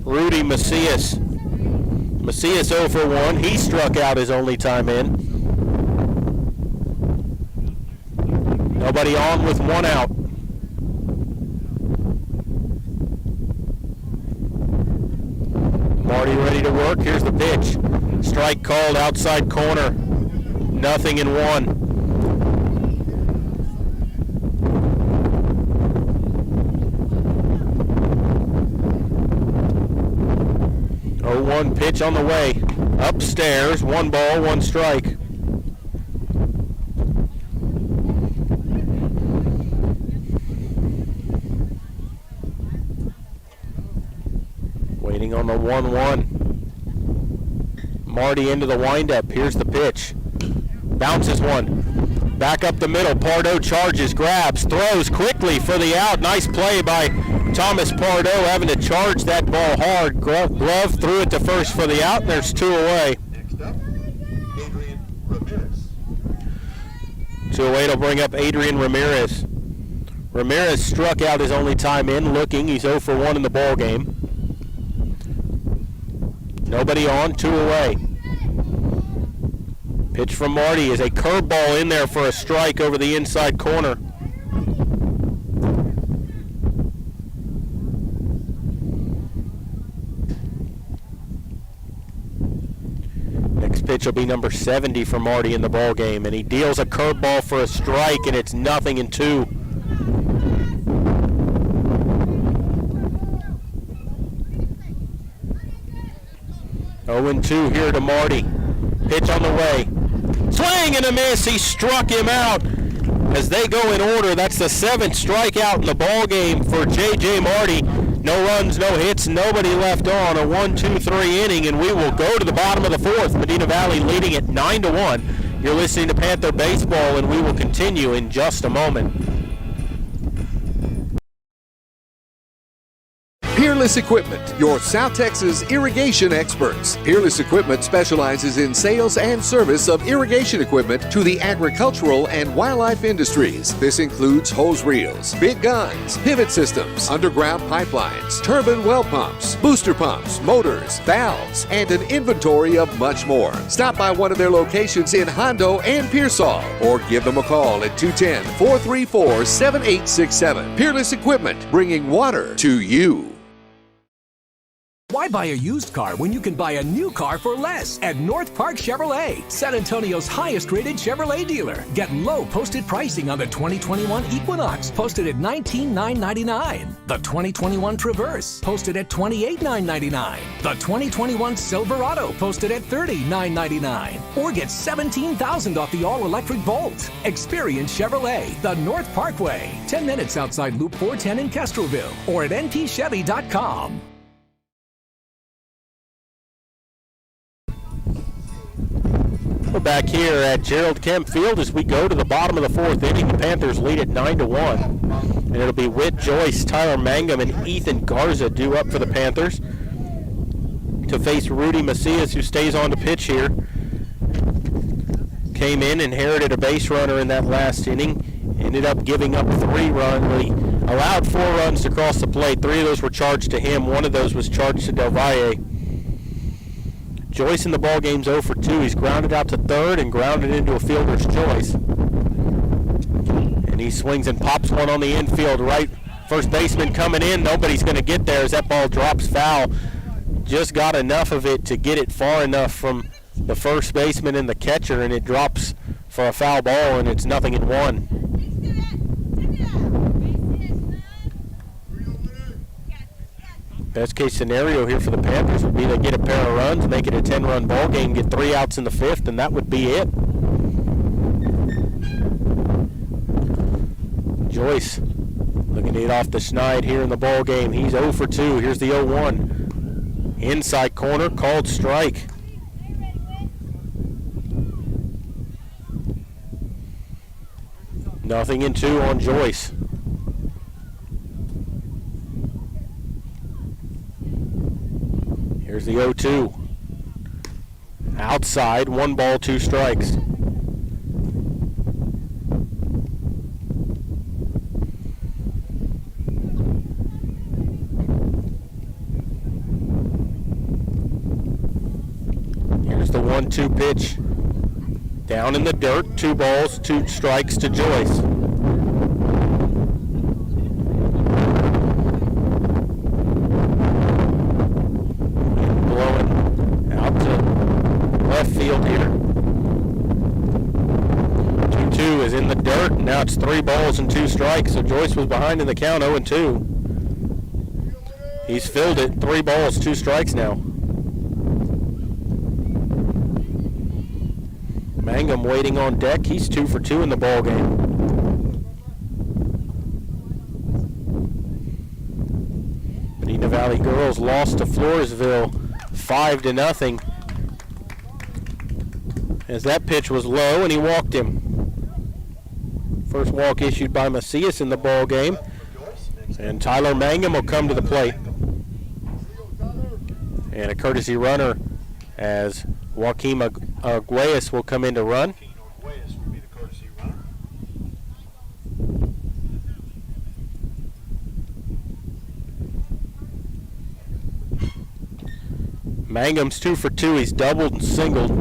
Rudy Macias. Macias 0 for 1. He struck out his only time in. Nobody on with 1 out. Marty ready to work. Here's the pitch. Strike called outside corner. 0-1. 0-1 pitch on the way. Upstairs, 1 ball, 1 strike. Waiting on the 1-1. Marty into the windup. Here's the pitch. Bounces one. Back up the middle. Pardo charges, grabs, throws quickly for the out. Nice play by Thomas Pardo, having to charge that ball hard. Glove threw it to first for the out, and there's 2 away. Next up, Adrian Ramirez. 2 away to bring up Adrian Ramirez. Ramirez struck out his only time in, looking. He's 0 for 1 in the ball game. Nobody on, 2 away. Pitch from Marty is a curveball in there for a strike over the inside corner. Next pitch will be number 70 for Marty in the ball game, and he deals a curveball for a strike, and it's 0-2. Two here to Marty. Pitch on the way. Swing and a miss. He struck him out. As they go in order, that's the 7th strikeout in the ball game for J.J. Marty. No runs, no hits, nobody left on. A 1-2-3 inning, and we will go to the bottom of the 4th. Medina Valley leading at 9-1. You're listening to Panther Baseball, and we will continue in just a moment. Peerless Equipment, your South Texas irrigation experts. Peerless Equipment specializes in sales and service of irrigation equipment to the agricultural and wildlife industries. This includes hose reels, big guns, pivot systems, underground pipelines, turbine well pumps, booster pumps, motors, valves, and an inventory of much more. Stop by one of their locations in Hondo and Pearsall, or give them a call at 210-434-7867. Peerless Equipment, bringing water to you. Why buy a used car when you can buy a new car for less at North Park Chevrolet, San Antonio's highest-rated Chevrolet dealer? Get low posted pricing on the 2021 Equinox, posted at $19,999. The 2021 Traverse, posted at $28,999. The 2021 Silverado, posted at $30,999. Or get $17,000 off the all-electric Bolt. Experience Chevrolet, the North Parkway, 10 minutes outside Loop 410 in Castroville, or at ntchevy.com. We're back here at Gerald Kemp Field as we go to the bottom of the 4th inning. The Panthers lead at 9-1. And it'll be Whit Joyce, Tyler Mangum, and Ethan Garza due up for the Panthers to face Rudy Macias, who stays on to pitch here. Came in, inherited a base runner in that last inning, ended up giving up 3 runs. He allowed 4 runs to cross the plate. 3 of those were charged to him. 1 of those was charged to Del Valle. Joyce in the ball game's 0 for 2. He's grounded out to third and grounded into a fielder's choice. And he swings and pops one on the infield right. First baseman coming in. Nobody's going to get there as that ball drops foul. Just got enough of it to get it far enough from the first baseman and the catcher, and it drops for a foul ball, and it's 0-1. Best case scenario here for the Panthers would be they get a pair of runs, make it a 10-run ball game, get 3 outs in the 5th, and that would be it. Joyce looking to get off the schneid here in the ball game. He's 0 for 2. Here's the 0-1. Inside corner, called strike. Nothing in 2 on Joyce. Here's the 0-2. Outside, 1 ball, 2 strikes. Here's the 1-2 pitch. Down in the dirt, 2 balls, 2 strikes to Joyce. Blowing out to left field here. 2-2 is in the dirt. Now it's 3 balls and 2 strikes. So Joyce was behind in the count, 0-2. He's filled it. 3 balls, 2 strikes now. Mangum waiting on deck. He's 2 for 2 in the ball game. Medina Valley girls lost to Floresville 5-0. As that pitch was low and he walked him. First walk issued by Macias in the ball game. And Tyler Mangum will come to the plate. And a courtesy runner as Joaquin Arguelles will come in to run. Mangum's 2 for 2. He's doubled and singled.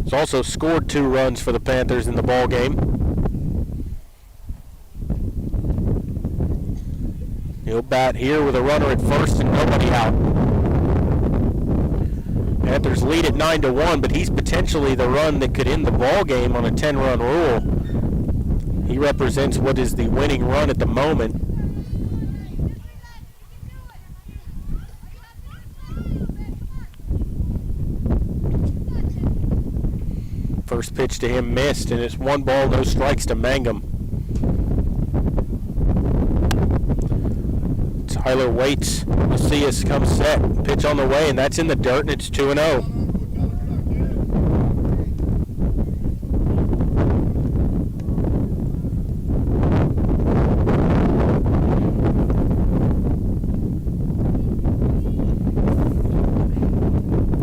He's also scored 2 runs for the Panthers in the ball game. He'll bat here with a runner at first and nobody out. Panthers lead at 9-1, but he's potentially the run that could end the ball game on a 10-run rule. He represents what is the winning run at the moment. First pitch to him missed, and it's 1 ball, no strikes to Mangum. Tyler waits. Macias comes set. Pitch on the way, and that's in the dirt, and it's 2-0.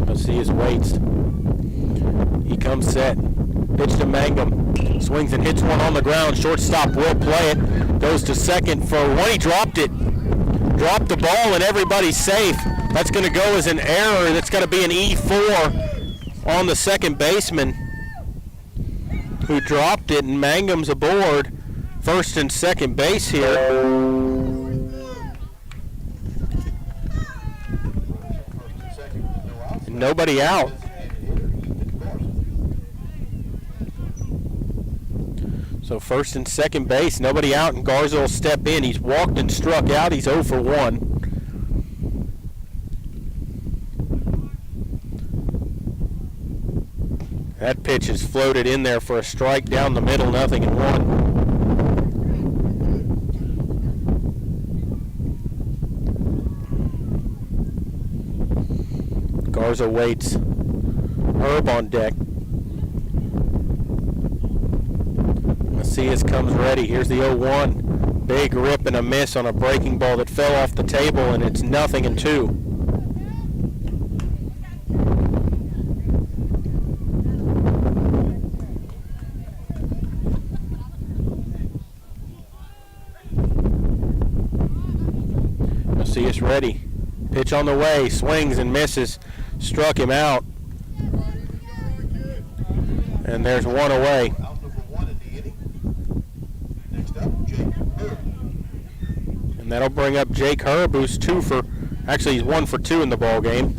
Macias waits. He comes set. Pitch to Mangum. Swings and hits one on the ground. Shortstop will play it. Goes to second for 1. He dropped it. Dropped the ball and everybody's safe. That's going to go as an error. That's going to be an E4 on the second baseman who dropped it, and Mangum's aboard first and second base here. And nobody out. So first and second base, nobody out, and Garza will step in. He's walked and struck out. He's 0 for 1. That pitch is floated in there for a strike down the middle, 0-1. Garza waits. Herb on deck. Macias comes ready. Here's the 0-1. Big rip and a miss on a breaking ball that fell off the table, and it's 0-2. Macias ready. Pitch on the way. Swings and misses. Struck him out. And there's 1 away. And that'll bring up Jake Herb, who's he's 1 for 2 in the ball game.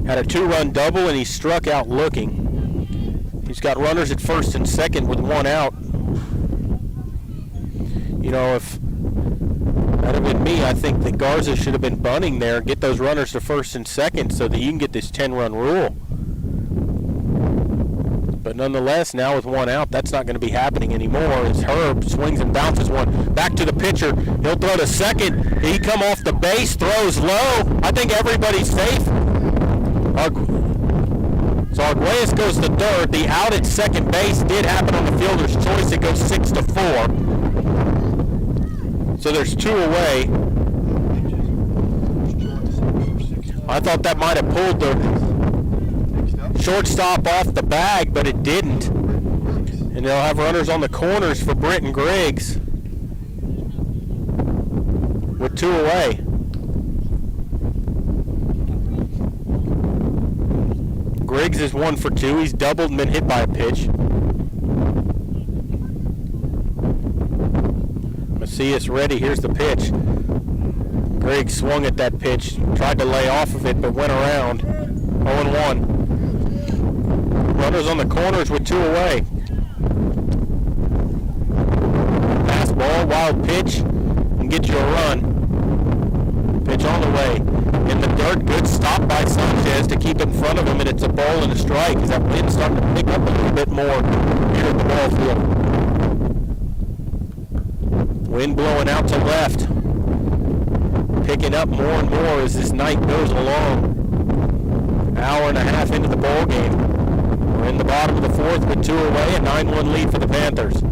Had a 2-run double, and he struck out looking. He's got runners at first and second with 1 out. You know, if that had been me, I think that Garza should have been bunting there, get those runners to first and second so that you can get this 10-run rule. But nonetheless, now with 1 out, that's not going to be happening anymore as Herb swings and bounces one back to the pitcher. He'll throw to second. He come off the base, throws low. I think everybody's safe. So Arguelles goes to third. The out at second base did happen on the fielder's choice. It goes 6-4. So there's 2 away. I thought that might have pulled the shortstop off the bag, but it didn't. And they'll have runners on the corners for Brenton Griggs with 2 away. Griggs is 1 for 2. He's doubled and been hit by a pitch. Macias ready. Here's the pitch. Griggs swung at that pitch, tried to lay off of it, but went around. 0-1. Runners on the corners with 2 away. Fastball, wild pitch, and get you a run. Pitch on the way. In the dirt, good stop by Sanchez to keep in front of him, and it's a ball and a strike as that wind's starting to pick up a little bit more here at the ball field. Wind blowing out to left. Picking up more and more as this night goes along. Hour and a half into the ball game. We're in the bottom of the 4th with 2 away, a 9-1 lead for the Panthers.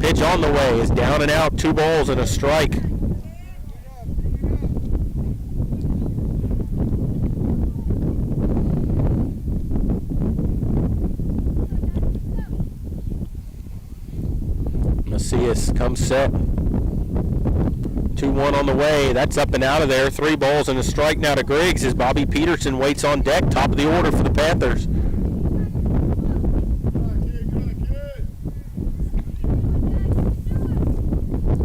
Pitch on the way is down and out, 2 balls and a strike. Macias comes set. 2-1 on the way. That's up and out of there. 3 balls and a strike now to Griggs as Bobby Peterson waits on deck. Top of the order for the Panthers.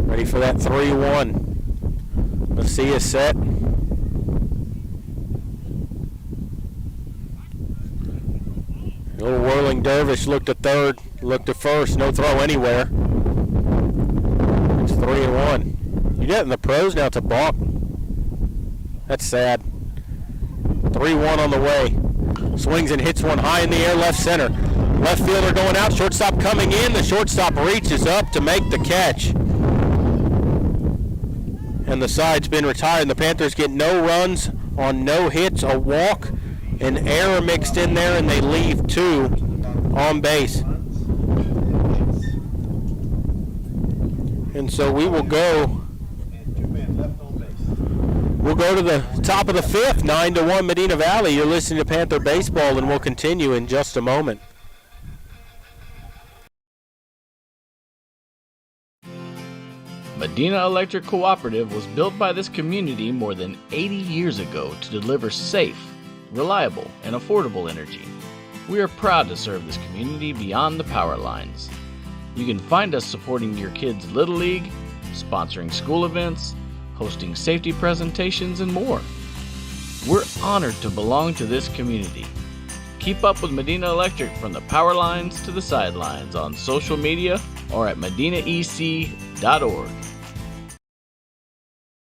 Ready for that 3-1. Macias set. Little whirling dervish looked to third, looked to first. No throw anywhere. It's 3-1. You get in the pros, now it's a balk. That's sad. 3-1 on the way. Swings and hits one high in the air, left center. Left fielder going out, shortstop coming in. The shortstop reaches up to make the catch. And the side's been retired. And the Panthers get no runs on no hits, a walk, an error mixed in there, and they leave 2 on base. And so we will go. We'll go to the top of the 5th, 9-1 Medina Valley. You're listening to Panther Baseball, and we'll continue in just a moment. Medina Electric Cooperative was built by this community more than 80 years ago to deliver safe, reliable, and affordable energy. We are proud to serve this community beyond the power lines. You can find us supporting your kids' Little League, sponsoring school events, hosting safety presentations, and more. We're honored to belong to this community. Keep up with Medina Electric from the power lines to the sidelines on social media or at medinaec.org.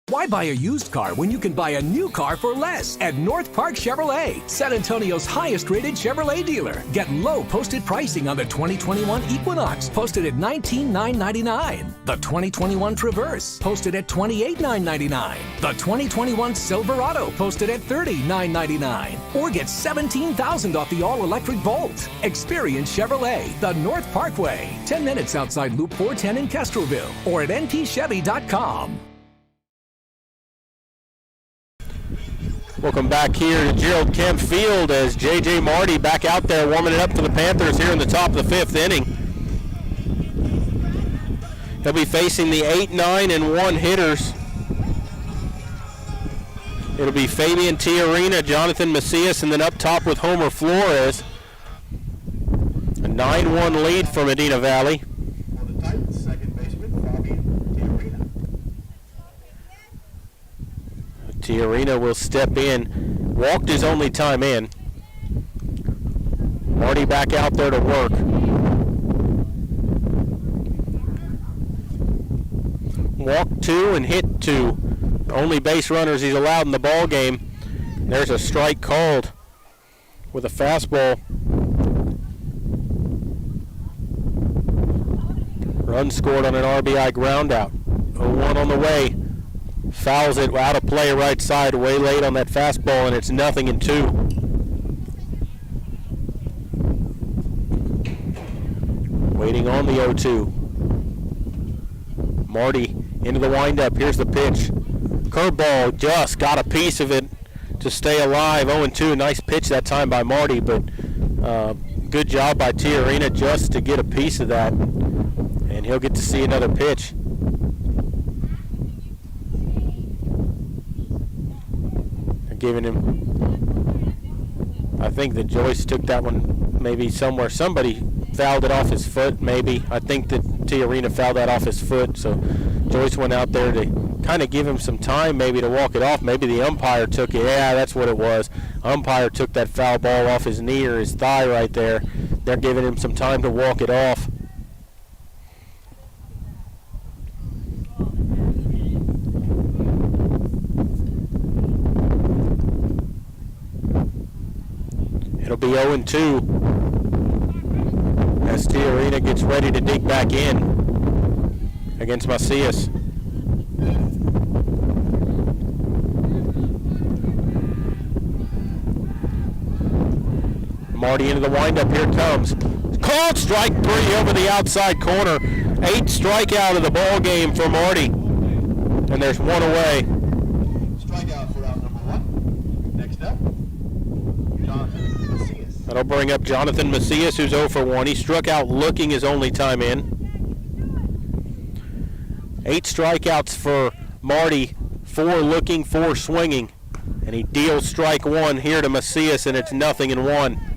Why buy a used car when you can buy a new car for less at North Park Chevrolet, San Antonio's highest-rated Chevrolet dealer? Get low posted pricing on the 2021 Equinox, posted at $19,999. The 2021 Traverse, posted at $28,999. The 2021 Silverado, posted at $30,999. Or get $17,000 off the all-electric Volt. Experience Chevrolet, the North Parkway, 10 minutes outside Loop 410 in Castroville, or at npchevy.com. Welcome back here to Gerald Kemp Field as J.J. Marty back out there warming it up for the Panthers here in the top of the 5th inning. He'll be facing the 8, 9, and 1 hitters. It'll be Fabian Tiarina, Jonathan Macias, and then up top with Homer Flores. A 9-1 lead for Medina Valley. For the Titans, second baseman, Fabian Tiarina. Tiarina will step in. Walked his only time in. Marty back out there to work. Walked 2 and hit 2. Only base runners he's allowed in the ball game. There's a strike called with a fastball. Run scored on an RBI groundout. 0-1 on the way. Fouls it out of play right side, way late on that fastball, and it's 0-2. Waiting on the 0-2. Marty into the windup. Here's the pitch. Curveball just got a piece of it to stay alive. 0-2, nice pitch that time by Marty, but good job by Tiarina just to get a piece of that, and he'll get to see another pitch. They're giving him, I think that Joyce took that one maybe somewhere. Somebody fouled it off his foot, maybe. I think that Tiarina fouled that off his foot, so Joyce went out there to kind of give him some time maybe to walk it off. Maybe the umpire took it. Yeah, that's what it was. Umpire took that foul ball off his knee or his thigh right there. They're giving him some time to walk it off. It'll be 0-2 as Tiarina gets ready to dig back in against Macias. Marty into the windup. Here it comes. Called strike 3 over the outside corner. 8 strikeout of the ball game for Marty. And there's one away. Strikeout for out number 1. Next up, Jonathan Macias. That'll bring up Jonathan Macias, who's 0 for 1. He struck out looking his only time in. 8 strikeouts for Marty. 4 looking, 4 swinging. And he deals strike 1 here to Macias, and it's 0-1.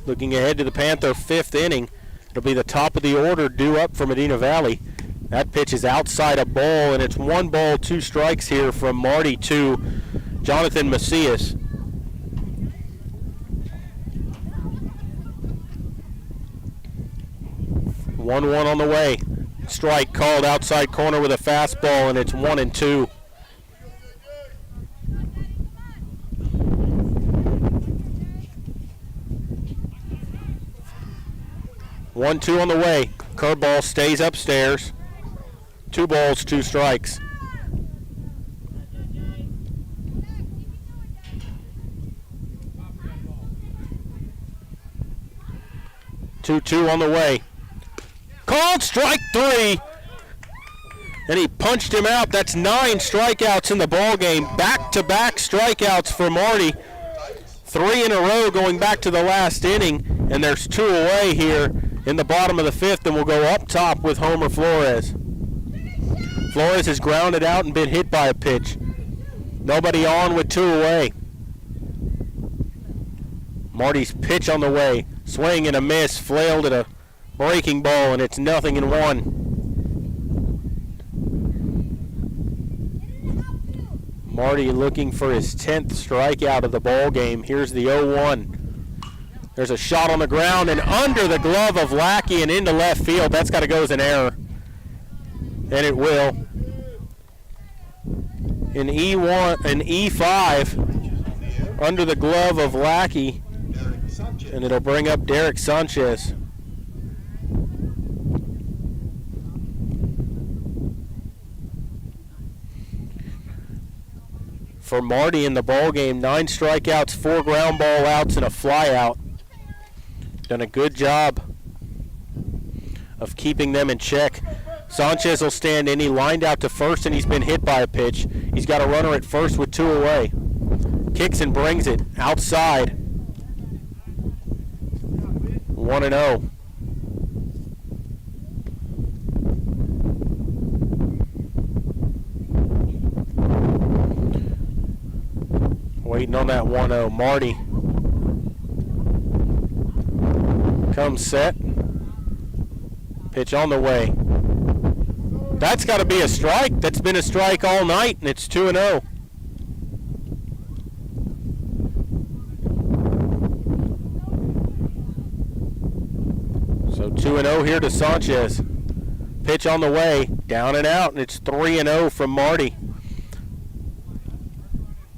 Looking ahead to the Panther 5th inning. It'll be the top of the order due up for Medina Valley. That pitch is outside a ball, and it's 1 ball, 2 strikes here from Marty to Jonathan Macias. One on the way. Strike called outside corner with a fastball, and it's 1-2. One, 2 on the way. Curveball stays upstairs. 2 balls, 2 strikes. Two on the way. Called strike 3. And he punched him out. That's 9 strikeouts in the ball game. Back-to-back strikeouts for Marty. 3 in a row going back to the last inning. And there's 2 away here in the bottom of the 5th, and we'll go up top with Homer Flores. Flores has grounded out and been hit by a pitch. Nobody on with 2 away. Marty's pitch on the way. Swing and a miss, flailed at a breaking ball, and it's 0-1. Marty looking for his 10th strikeout of the ball game. Here's the 0-1. There's a shot on the ground and under the glove of Lackey and into left field. That's got to go as an error. And it will. In E5, under the glove of Lackey, and it'll bring up Derek Sanchez. For Marty in the ball game, 9 strikeouts, 4 ground ball outs, and a fly out. Done a good job of keeping them in check. Sanchez will stand in. He lined out to first, and he's been hit by a pitch. He's got a runner at first with 2 away. Kicks and brings it outside. 1-0. Waiting on that 1-0. Marty comes set. Pitch on the way. That's got to be a strike. That's been a strike all night, and it's 2-0. So 2-0 here to Sanchez. Pitch on the way. Down and out, and it's 3-0 from Marty.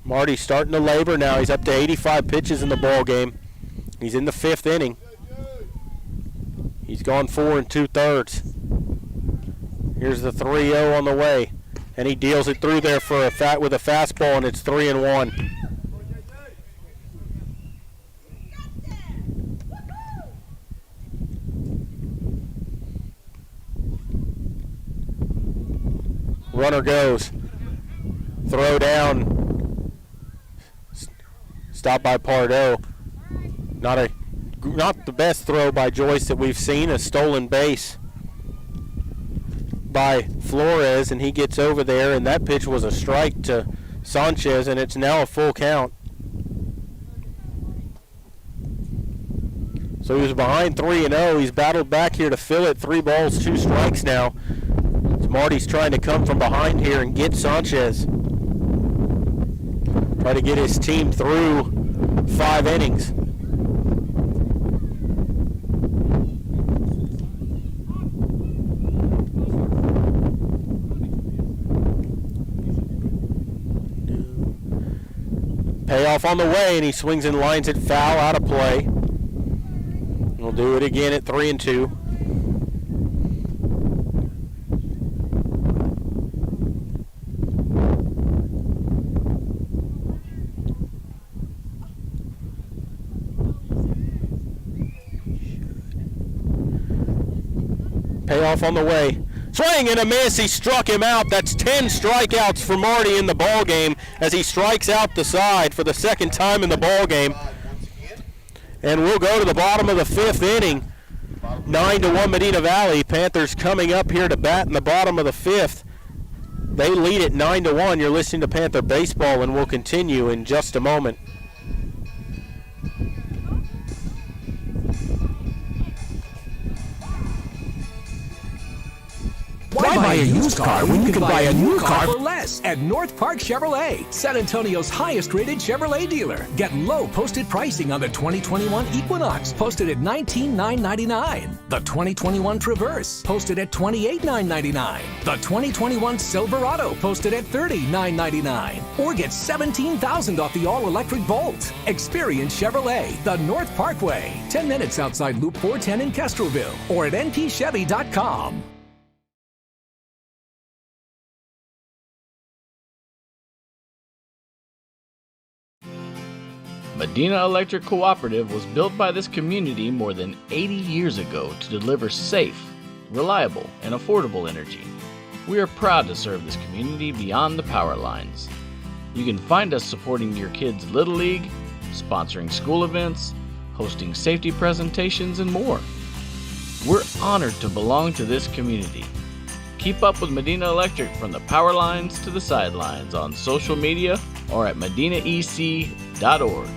Marty's starting to labor now. He's up to 85 pitches in the ball game. He's in the 5th inning. He's gone 4 2/3. Here's the 3-0 on the way, and he deals it through there for with a fastball, and it's 3-1. Runner goes. Throw down. Stopped by Pardo. Not the best throw by Joyce that we've seen. A stolen base by Flores, and he gets over there, and that pitch was a strike to Sanchez, and it's now a full count. So he was behind 3-0. He's battled back here to fill it. 3 balls, 2 strikes now. Marty's trying to come from behind here and get Sanchez. Try to get his team through 5 innings. Payoff on the way, and he swings and lines it foul, out of play. We'll do it again at 3-2. Payoff on the way. Swing and a miss. He struck him out. That's 10 strikeouts for Marty in the ball game as he strikes out the side for the second time in the ball game. And we'll go to the bottom of the 5th inning. 9-1 Medina Valley. Panthers coming up here to bat in the bottom of the 5th. They lead at 9-1. You're listening to Panther Baseball, and we'll continue in just a moment. Why buy a used car when you can buy a new car for less at North Park Chevrolet, San Antonio's highest-rated Chevrolet dealer? Get low posted pricing on the 2021 Equinox, posted at $19,999. The 2021 Traverse, posted at $28,999. The 2021 Silverado, posted at $30,999. Or get $17,000 off the all-electric Bolt. Experience Chevrolet, the North Parkway, 10 minutes outside Loop 410 in Castroville, or at npchevy.com. Medina Electric Cooperative was built by this community more than 80 years ago to deliver safe, reliable, and affordable energy. We are proud to serve this community beyond the power lines. You can find us supporting your kids' Little League, sponsoring school events, hosting safety presentations, and more. We're honored to belong to this community. Keep up with Medina Electric from the power lines to the sidelines on social media or at medinaec.org.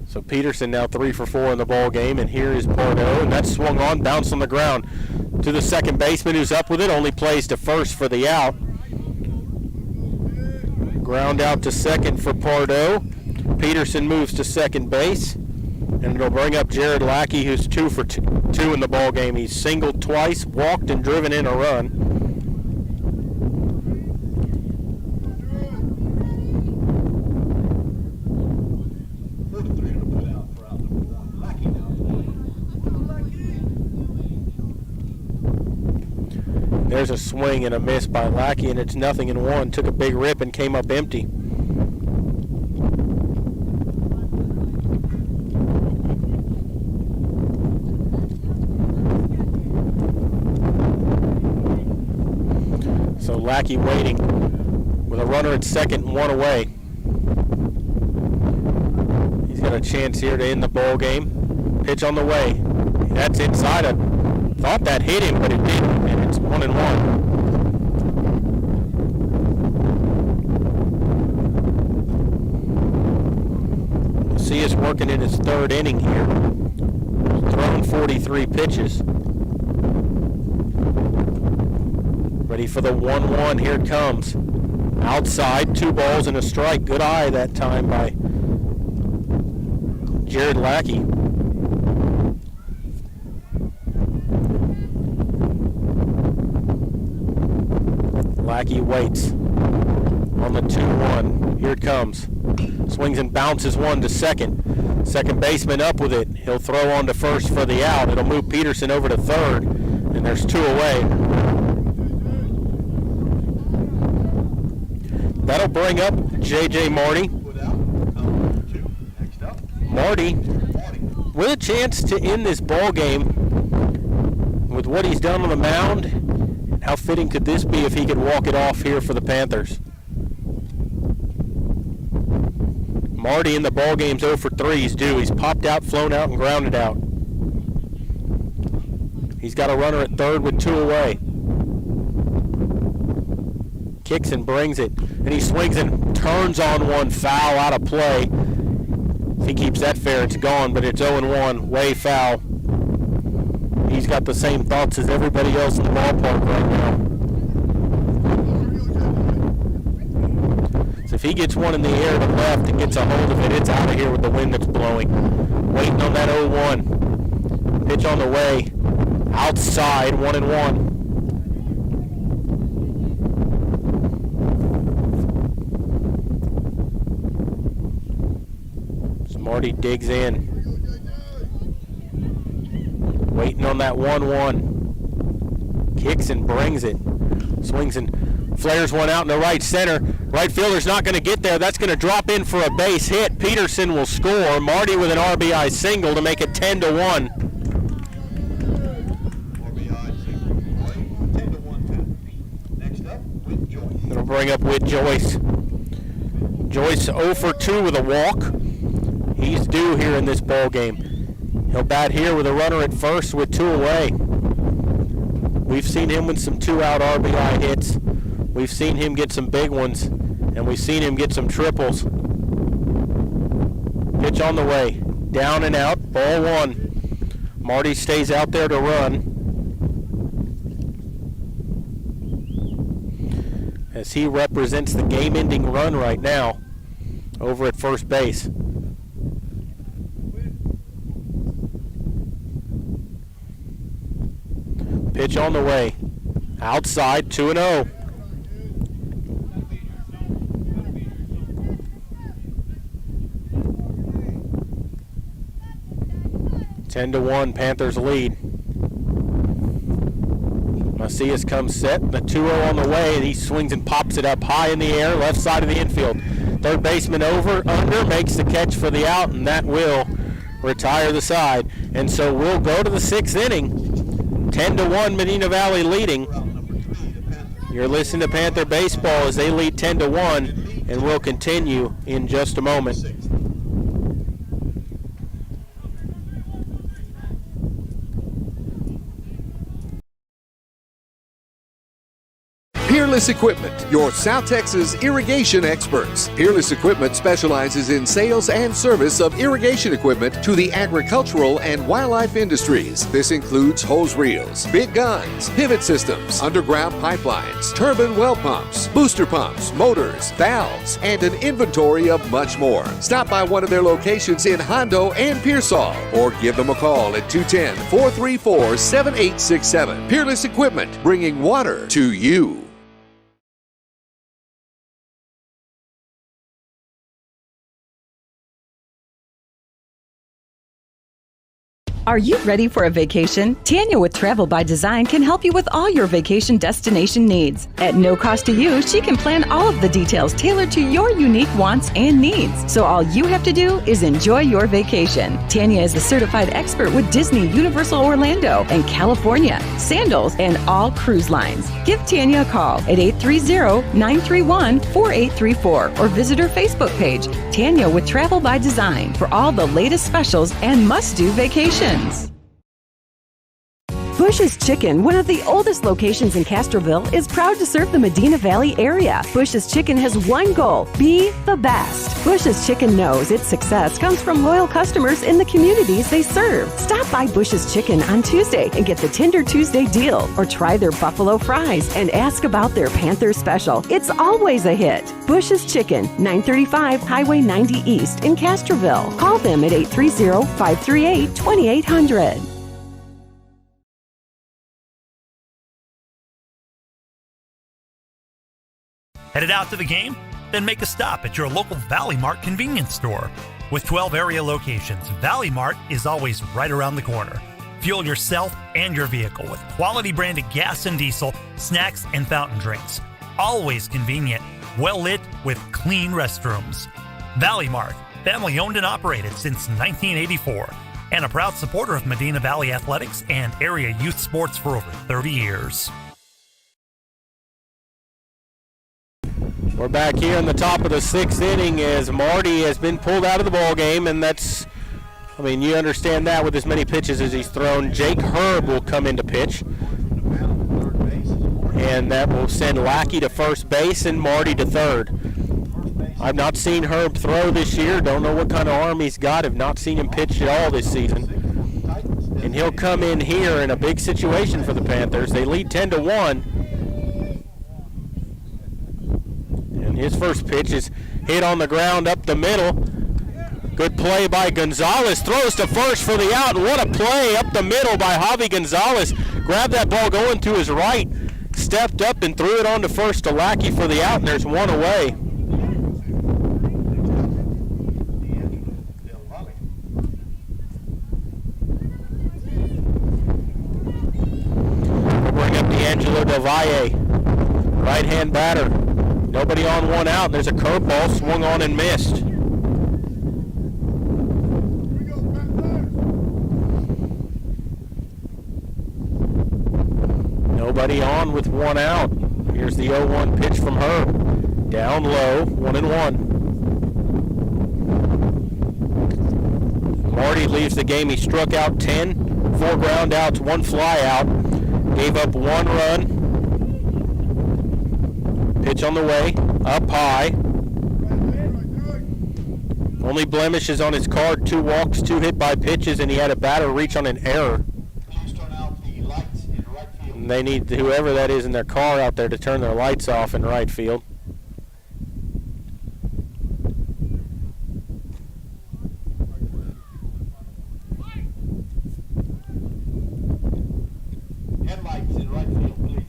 So Peterson now 3 for 4 in the ball game, and here is Pardo, and that's swung on, bounced on the ground to the second baseman, who's up with it, only plays to first for the out. Ground out to second for Pardo. Peterson moves to second base, and it'll bring up Jared Lackey, who's 2 for 2 in the ball game. He's singled twice, walked, and driven in a run. There's a swing and a miss by Lackey, and it's 0-1. Took a big rip and came up empty. So Lackey waiting with a runner at second and one away. He's got a chance here to end the ball game. Pitch on the way. That's inside. I thought that hit him, but it didn't, and it's 1-1. See us working in his third inning here. Thrown 43 pitches. Ready for the 1-1. Here it comes. Outside, 2 balls and a strike. Good eye that time by Jared Lackey. Lackey waits on the 2-1. Here it comes. Swings and bounces one to second. Second baseman up with it. He'll throw on to first for the out. It'll move Peterson over to third, and there's 2 away. That'll bring up J.J. Marty. Marty with a chance to end this ball game with what he's done on the mound. How fitting could this be if he could walk it off here for the Panthers? Marty in the ball game's 0 for 3. He's due. He's popped out, flown out, and grounded out. He's got a runner at third with 2 away. Kicks and brings it, and he swings and turns on one, foul, out of play. If he keeps that fair, it's gone, but it's 0-1, way foul. He's got the same thoughts as everybody else in the ballpark right now. So if he gets one in the air to left and gets a hold of it, it's out of here with the wind that's blowing. Waiting on that 0-1. Pitch on the way. Outside, 1-1. Marty digs in. Waiting on that 1-1. Kicks and brings it. Swings and flares one out in the right center. Right fielder's not going to get there. That's going to drop in for a base hit. Peterson will score. Marty with an RBI single to make it 10-1. It'll bring up Whit Joyce. Joyce 0 for 2 with a walk. He's due here in this ball game. He'll bat here with a runner at first with 2 away. We've seen him with some 2-out RBI hits. We've seen him get some big ones, and we've seen him get some triples. Pitch on the way. Down and out. Ball 1. Marty stays out there to run. As he represents the game-ending run right now over at first base. Pitch on the way. Outside, 2-0. Ten to 1, Panthers lead. Macias comes set, the 2-0 on the way, and he swings and pops it up high in the air, left side of the infield. Third baseman under, makes the catch for the out, and that will retire the side. And so we'll go to the 6th inning. 10-1, Medina Valley leading. You're listening to Panther Baseball as they lead 10-1, and we'll continue in just a moment. Peerless Equipment, your South Texas irrigation experts. Peerless Equipment specializes in sales and service of irrigation equipment to the agricultural and wildlife industries. This includes hose reels, big guns, pivot systems, underground pipelines, turbine well pumps, booster pumps, motors, valves, and an inventory of much more. Stop by one of their locations in Hondo and Pearsall, or give them a call at 210-434-7867. Peerless Equipment, bringing water to you. Are you ready for a vacation? Tanya with Travel by Design can help you with all your vacation destination needs. At no cost to you, she can plan all of the details tailored to your unique wants and needs. So all you have to do is enjoy your vacation. Tanya is a certified expert with Disney, Universal Orlando, and California, Sandals, and all cruise lines. Give Tanya a call at 830-931-4834 or visit her Facebook page, Tanya with Travel by Design, for all the latest specials and must-do vacations. Bush's Chicken, one of the oldest locations in Castroville, is proud to serve the Medina Valley area. Bush's Chicken has one goal: be the best. Bush's Chicken knows its success comes from loyal customers in the communities they serve. Stop by Bush's Chicken on Tuesday and get the Tender Tuesday deal, or try their buffalo fries and ask about their Panther special. It's always a hit. Bush's Chicken, 935 Highway 90 East in Castroville. Call them at 830-538-2800. Headed out to the game? Then make a stop at your local Valley Mart convenience store. With 12 area locations, Valley Mart is always right around the corner. Fuel yourself and your vehicle with quality branded gas and diesel, snacks, and fountain drinks. Always convenient, well lit with clean restrooms. Valley Mart, family owned and operated since 1984, and a proud supporter of Medina Valley athletics and area youth sports for over 30 years. We're back here in the top of the sixth inning as Marty has been pulled out of the ball game, and that's, I mean, you understand that with as many pitches as he's thrown. Jake Herb will come into pitch, and that will send Lackey to first base and Marty to third. I've not seen Herb throw this year. Don't know what kind of arm he's got. Have not seen him pitch at all this season. And he'll come in here in a big situation for the Panthers. They lead 10-1. And his first pitch is hit on the ground up the middle. Good play by Gonzalez. Throws to first for the out. And what a play up the middle by Javi Gonzalez. Grabbed that ball going to his right. Stepped up and threw it on to first to Lackey for the out. And there's one away. We'll bring up D'Angelo Del Valle. Right-hand batter. Nobody on, one out. There's a curveball swung on and missed. Nobody on with one out. Here's the 0-1 pitch from Herb. Down low, 1-1. Marty leaves the game. He struck out 10, 4 ground outs, 1 fly out. Gave up 1 run. Pitch on the way, up high. Only blemish is on his card, 2 walks, 2 hit by pitches, and he had a batter reach on an error. And they need whoever that is in their car out there to turn their lights off in right field. Headlights in right field, please.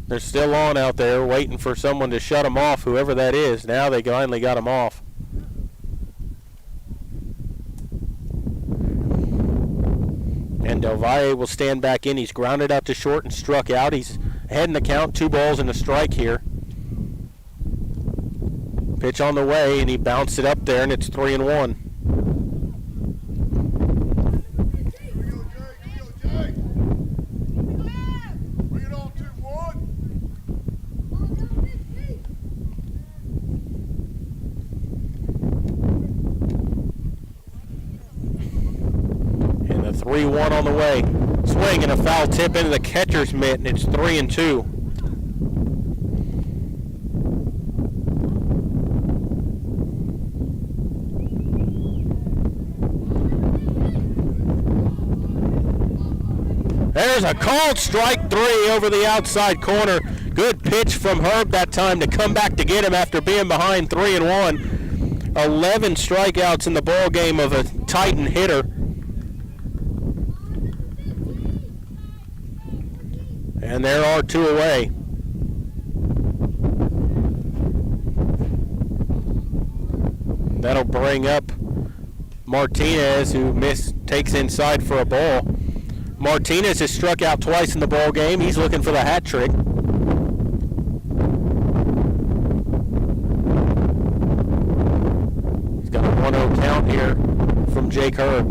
They're still on out there waiting for someone to shut them off, whoever that is. Now they finally got them off. And Del Valle will stand back in. He's grounded out to short and struck out. He's ahead in the count, 2 balls and a strike here. Pitch on the way, and he bounced it up there, and it's 3-1. And the 3-1 on the way. Swing and a foul tip into the catcher's mitt, and it's 3-2. There's a called strike 3 over the outside corner. Good pitch from Herb that time to come back to get him after being behind 3-1. 11 strikeouts in the ball game of a Titan hitter. And there are 2 away. That'll bring up Martinez, who takes inside for a ball. Martinez has struck out twice in the ball game. He's looking for the hat trick. He's got a 1-0 count here from Jake Herb.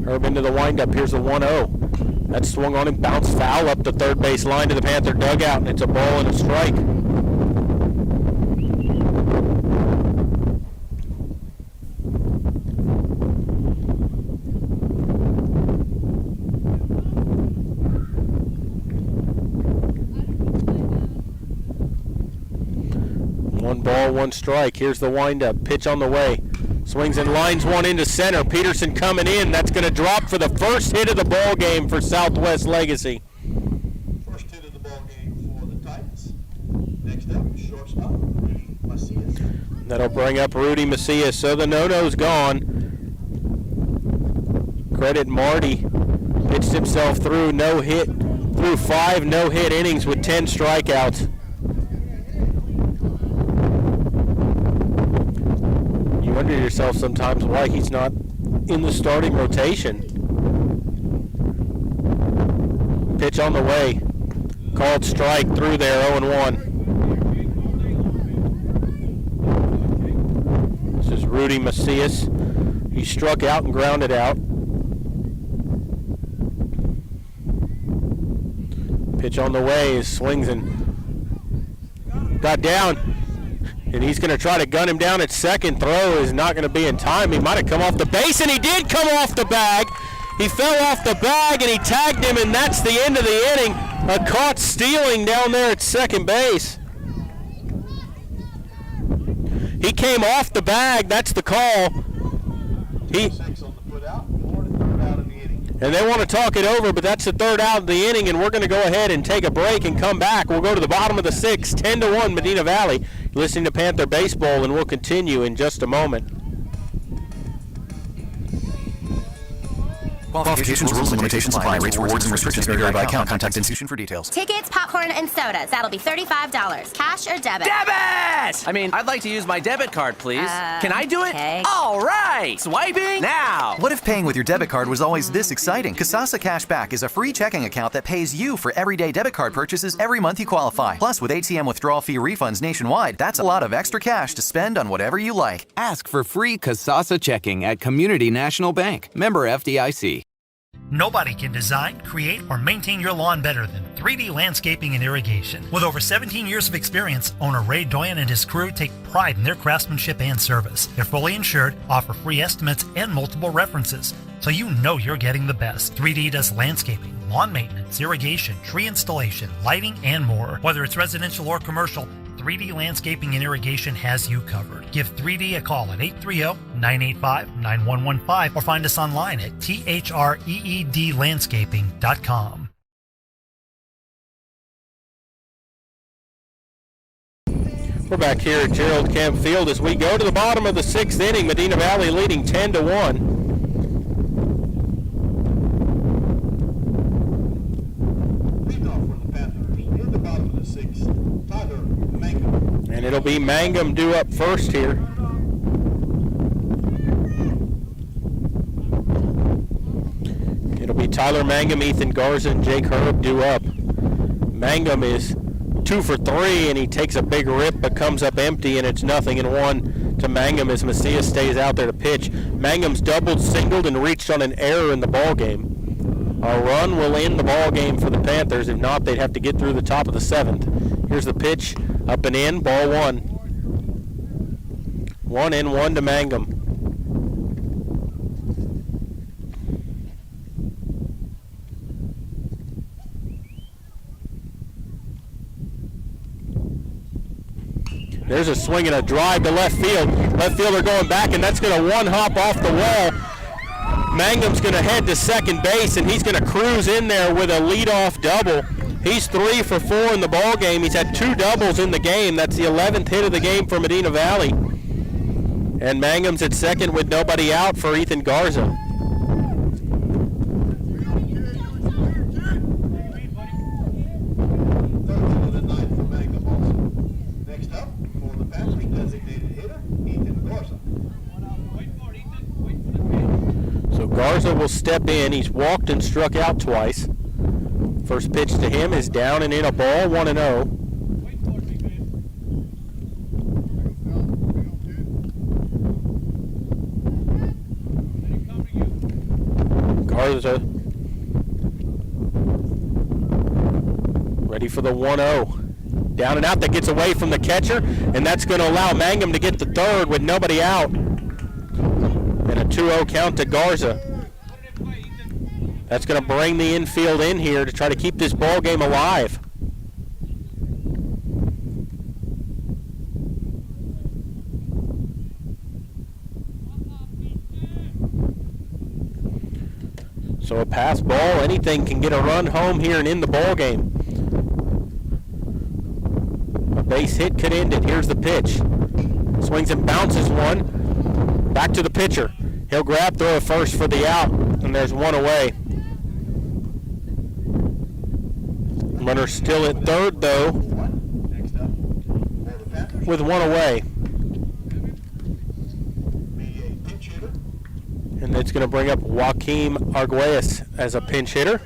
Herb into the windup. Here's a 1-0. That swung on him, bounced foul up the third base line to the Panther dugout, and it's a ball and a strike. One ball, one strike. Here's the windup. Pitch on the way. Swings and lines one into center. Peterson coming in. That's going to drop for the first hit of the ball game for Southwest Legacy. First hit of the ball game for the Titans. Next up, shortstop, Rudy Macias. That'll bring up Rudy Macias. So the no-no's gone. Credit Marty. Pitched himself through through 5 no-hit innings with 10 strikeouts. You wonder yourself sometimes why he's not in the starting rotation. Pitch on the way. Called strike through there, 0-1. This is Rudy Macias. He struck out and grounded out. Pitch on the way is swings and got down. And he's going to try to gun him down at second. Throw is not going to be in time. He might have come off the base, and he did come off the bag. He fell off the bag, and he tagged him, and that's the end of the inning. A caught stealing down there at second base. He came off the bag. That's the call. And they want to talk it over, but that's the third out of the inning, and we're going to go ahead and take a break and come back. We'll go to the bottom of the 6th, 10-1 Medina Valley. You're listening to Panther Baseball, and we'll continue in just a moment. Qualifications, rules, and limitations apply. Rates, rewards, and restrictions may vary by account. Contact institution for details. Tickets, popcorn, and sodas. That'll be $35. Cash or debit? Debit! I'd like to use my debit card, please. Can I do it? Okay. All right! Swiping now! What if paying with your debit card was always this exciting? Kasasa Cashback is a free checking account that pays you for everyday debit card purchases every month you qualify. Plus, with ATM withdrawal fee refunds nationwide, that's a lot of extra cash to spend on whatever you like. Ask for free Kasasa checking at Community National Bank. Member FDIC. Nobody can design, create, or maintain your lawn better than 3D Landscaping and Irrigation. With over 17 years of experience, owner Ray Doyen and his crew take pride in their craftsmanship and service. They're fully insured, offer free estimates, and multiple references, so you know you're getting the best. 3D does landscaping, lawn maintenance, irrigation, tree installation, lighting, and more. Whether it's residential or commercial, 3D Landscaping and Irrigation has you covered. Give 3D a call at 830-985-9115 or find us online at threedlandscaping.com. We're back here at Gerald Camp Field as we go to the bottom of the 6th inning. Medina Valley leading 10-1. And it'll be Mangum due up first here. It'll be Tyler Mangum, Ethan Garza, and Jake Herb due up. Mangum is 2 for 3, and he takes a big rip but comes up empty, and it's 0-1 to Mangum as Macias stays out there to pitch. Mangum's doubled, singled, and reached on an error in the ball game. A run will end the ball game for the Panthers. If not, they'd have to get through the top of the 7th. Here's the pitch, up and in, ball 1. 1-1 to Mangum. There's a swing and a drive to left field. Left fielder going back, and that's going to one hop off the wall. Mangum's going to head to second base, and he's going to cruise in there with a leadoff double. He's 3 for 4 in the ball game. He's had 2 doubles in the game. That's the 11th hit of the game for Medina Valley. And Mangum's at second with nobody out for Ethan Garza. Next up, for the Panthers designated hitter, Ethan Garza. Garza will step in. He's walked and struck out twice. First pitch to him is down and in, a ball, 1-0. Garza ready for the 1-0. Down and out, that gets away from the catcher, and that's going to allow Mangum to get the third with nobody out. And a 2-0 count to Garza. That's going to bring the infield in here to try to keep this ball game alive. So a pass ball, anything can get a run home here and in the ball game. A base hit could end it. Here's the pitch. Swings and bounces one. Back to the pitcher. He'll grab, throw it first for the out, and there's one away. Runner still at third, though, with one away. And it's going to bring up Joaquim Arguelles as a pinch hitter.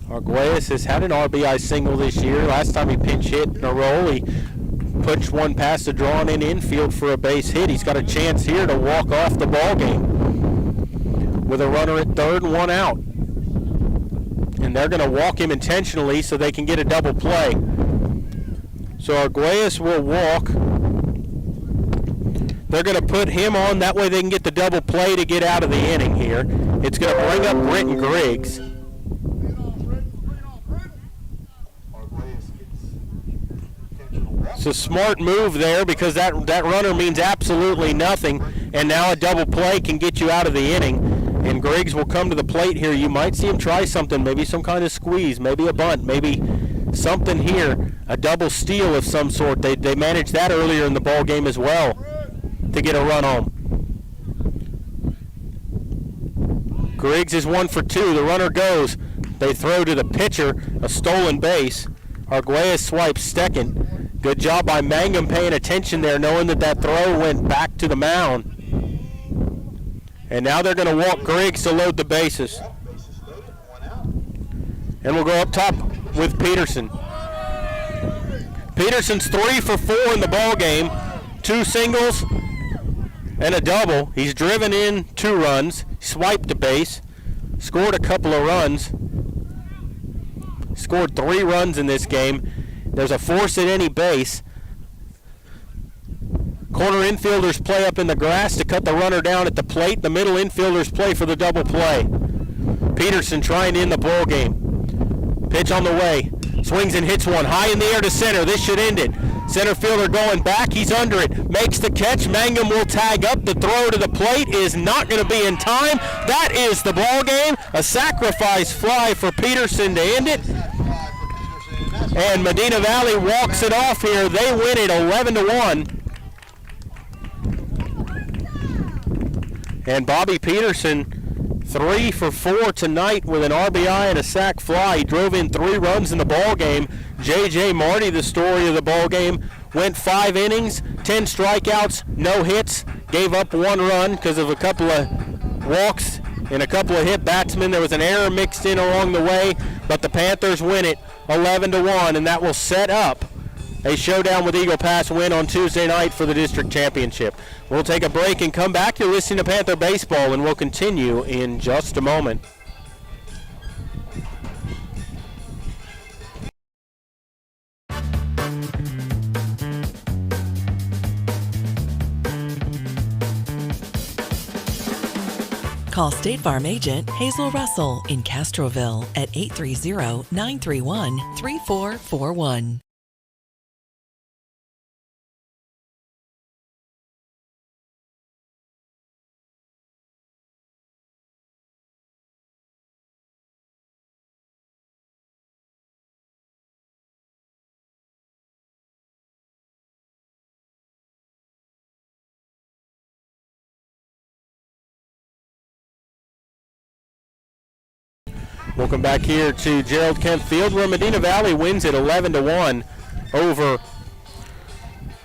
Arguelles has had an RBI single this year. Last time he pinch hit in a roll, he pushed one past the drawn in infield for a base hit. He's got a chance here to walk off the ball game with a runner at third and one out. And they're going to walk him intentionally so they can get a double play. So Arguelles will walk. They're going to put him on. That way they can get the double play to get out of the inning here. It's going to bring up Britton Griggs. It's a smart move there because that runner means absolutely nothing. And now a double play can get you out of the inning. And Griggs will come to the plate here. You might see him try something, maybe some kind of squeeze, maybe a bunt, maybe something here, a double steal of some sort. They managed that earlier in the ball game as well to get a run home. Griggs is 1 for 2. The runner goes. They throw to the pitcher, a stolen base. Arguelles swipes second. Good job by Mangum paying attention there, knowing that throw went back to the mound. And now they're going to walk Griggs to load the bases. And we'll go up top with Peterson. Peterson's 3 for 4 in the ball game. 2 singles and a double. He's driven in 2 runs, swiped a base, scored a couple of runs, scored 3 runs in this game. There's a force at any base. Corner infielders play up in the grass to cut the runner down at the plate. The middle infielders play for the double play. Peterson trying to end the ball game. Pitch on the way. Swings and hits one high in the air to center. This should end it. Center fielder going back. He's under it. Makes the catch. Mangum will tag up. The throw to the plate is not going to be in time. That is the ball game. A sacrifice fly for Peterson to end it. And Medina Valley walks it off here. They win it 11-1. And Bobby Peterson, 3 for 4 tonight with an RBI and a sac fly. He drove in 3 runs in the ball game. J.J. Marty, the story of the ball game, went 5 innings, 10 strikeouts, no hits, gave up 1 run because of a couple of walks and a couple of hit batsmen. There was an error mixed in along the way, but the Panthers win it 11-1, and that will set up a showdown with Eagle Pass win on Tuesday night for the district championship. We'll take a break and come back. You're listening to Panther Baseball, and we'll continue in just a moment. Call State Farm agent Hazel Russell in Castroville at 830-931-3441. Welcome back here to Gerald Kemp Field, where Medina Valley wins it 11-1 over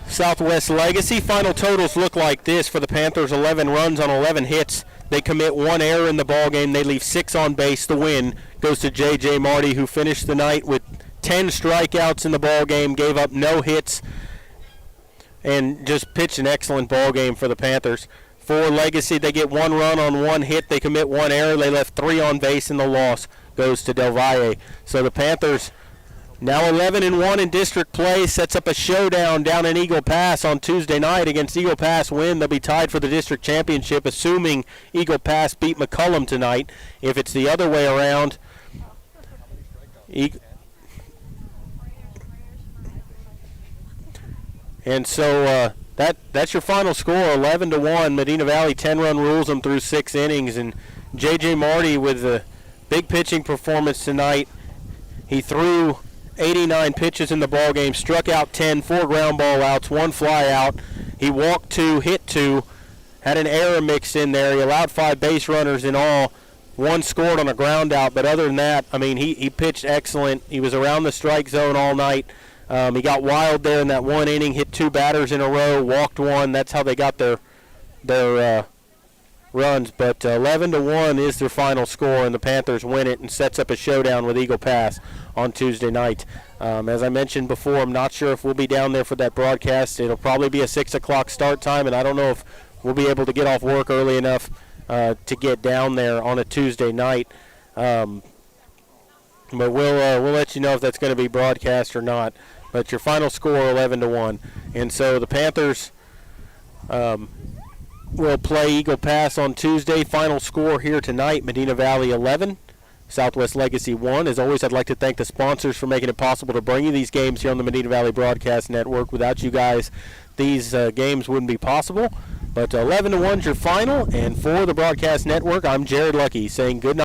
Southwest Legacy. Final totals look like this for the Panthers: 11 runs on 11 hits. They commit 1 error in the ball game. They leave 6 on base. The win goes to J.J. Marty, who finished the night with 10 strikeouts in the ball game, gave up no hits, and just pitched an excellent ball game for the Panthers. For Legacy, they get 1 run on 1 hit. They commit 1 error. They left 3 on base, and the loss goes to Del Valle. So the Panthers, now 11-1 in district play, sets up a showdown down in Eagle Pass on Tuesday night. Against Eagle Pass win, they'll be tied for the district championship, assuming Eagle Pass beat McCullum tonight. If it's the other way around, and so that's your final score, 11-1. Medina Valley 10-run rules them through 6 innings, and J.J. Marty with a big pitching performance tonight. He threw 89 pitches in the ball game, struck out 10, 4 ground ball outs, 1 fly out. He walked 2, hit 2, had an error mixed in there. He allowed 5 base runners in all. 1 scored on a ground out, but other than that, I mean, he pitched excellent. He was around the strike zone all night. He got wild there in that 1 inning, hit 2 batters in a row, walked 1. That's how they got their runs. But 11-1 is their final score, and the Panthers win it and sets up a showdown with Eagle Pass on Tuesday night. As I mentioned before, I'm not sure if we'll be down there for that broadcast. It'll probably be a 6 o'clock start time, and I don't know if we'll be able to get off work early enough to get down there on a Tuesday night. But we'll let you know if that's going to be broadcast or not. But your final score, 11-1. And so the Panthers will play Eagle Pass on Tuesday. Final score here tonight, Medina Valley 11, Southwest Legacy 1. As always, I'd like to thank the sponsors for making it possible to bring you these games here on the Medina Valley Broadcast Network. Without you guys, these games wouldn't be possible. But 11-1 is your final. And for the Broadcast Network, I'm Jared Lucky saying good night.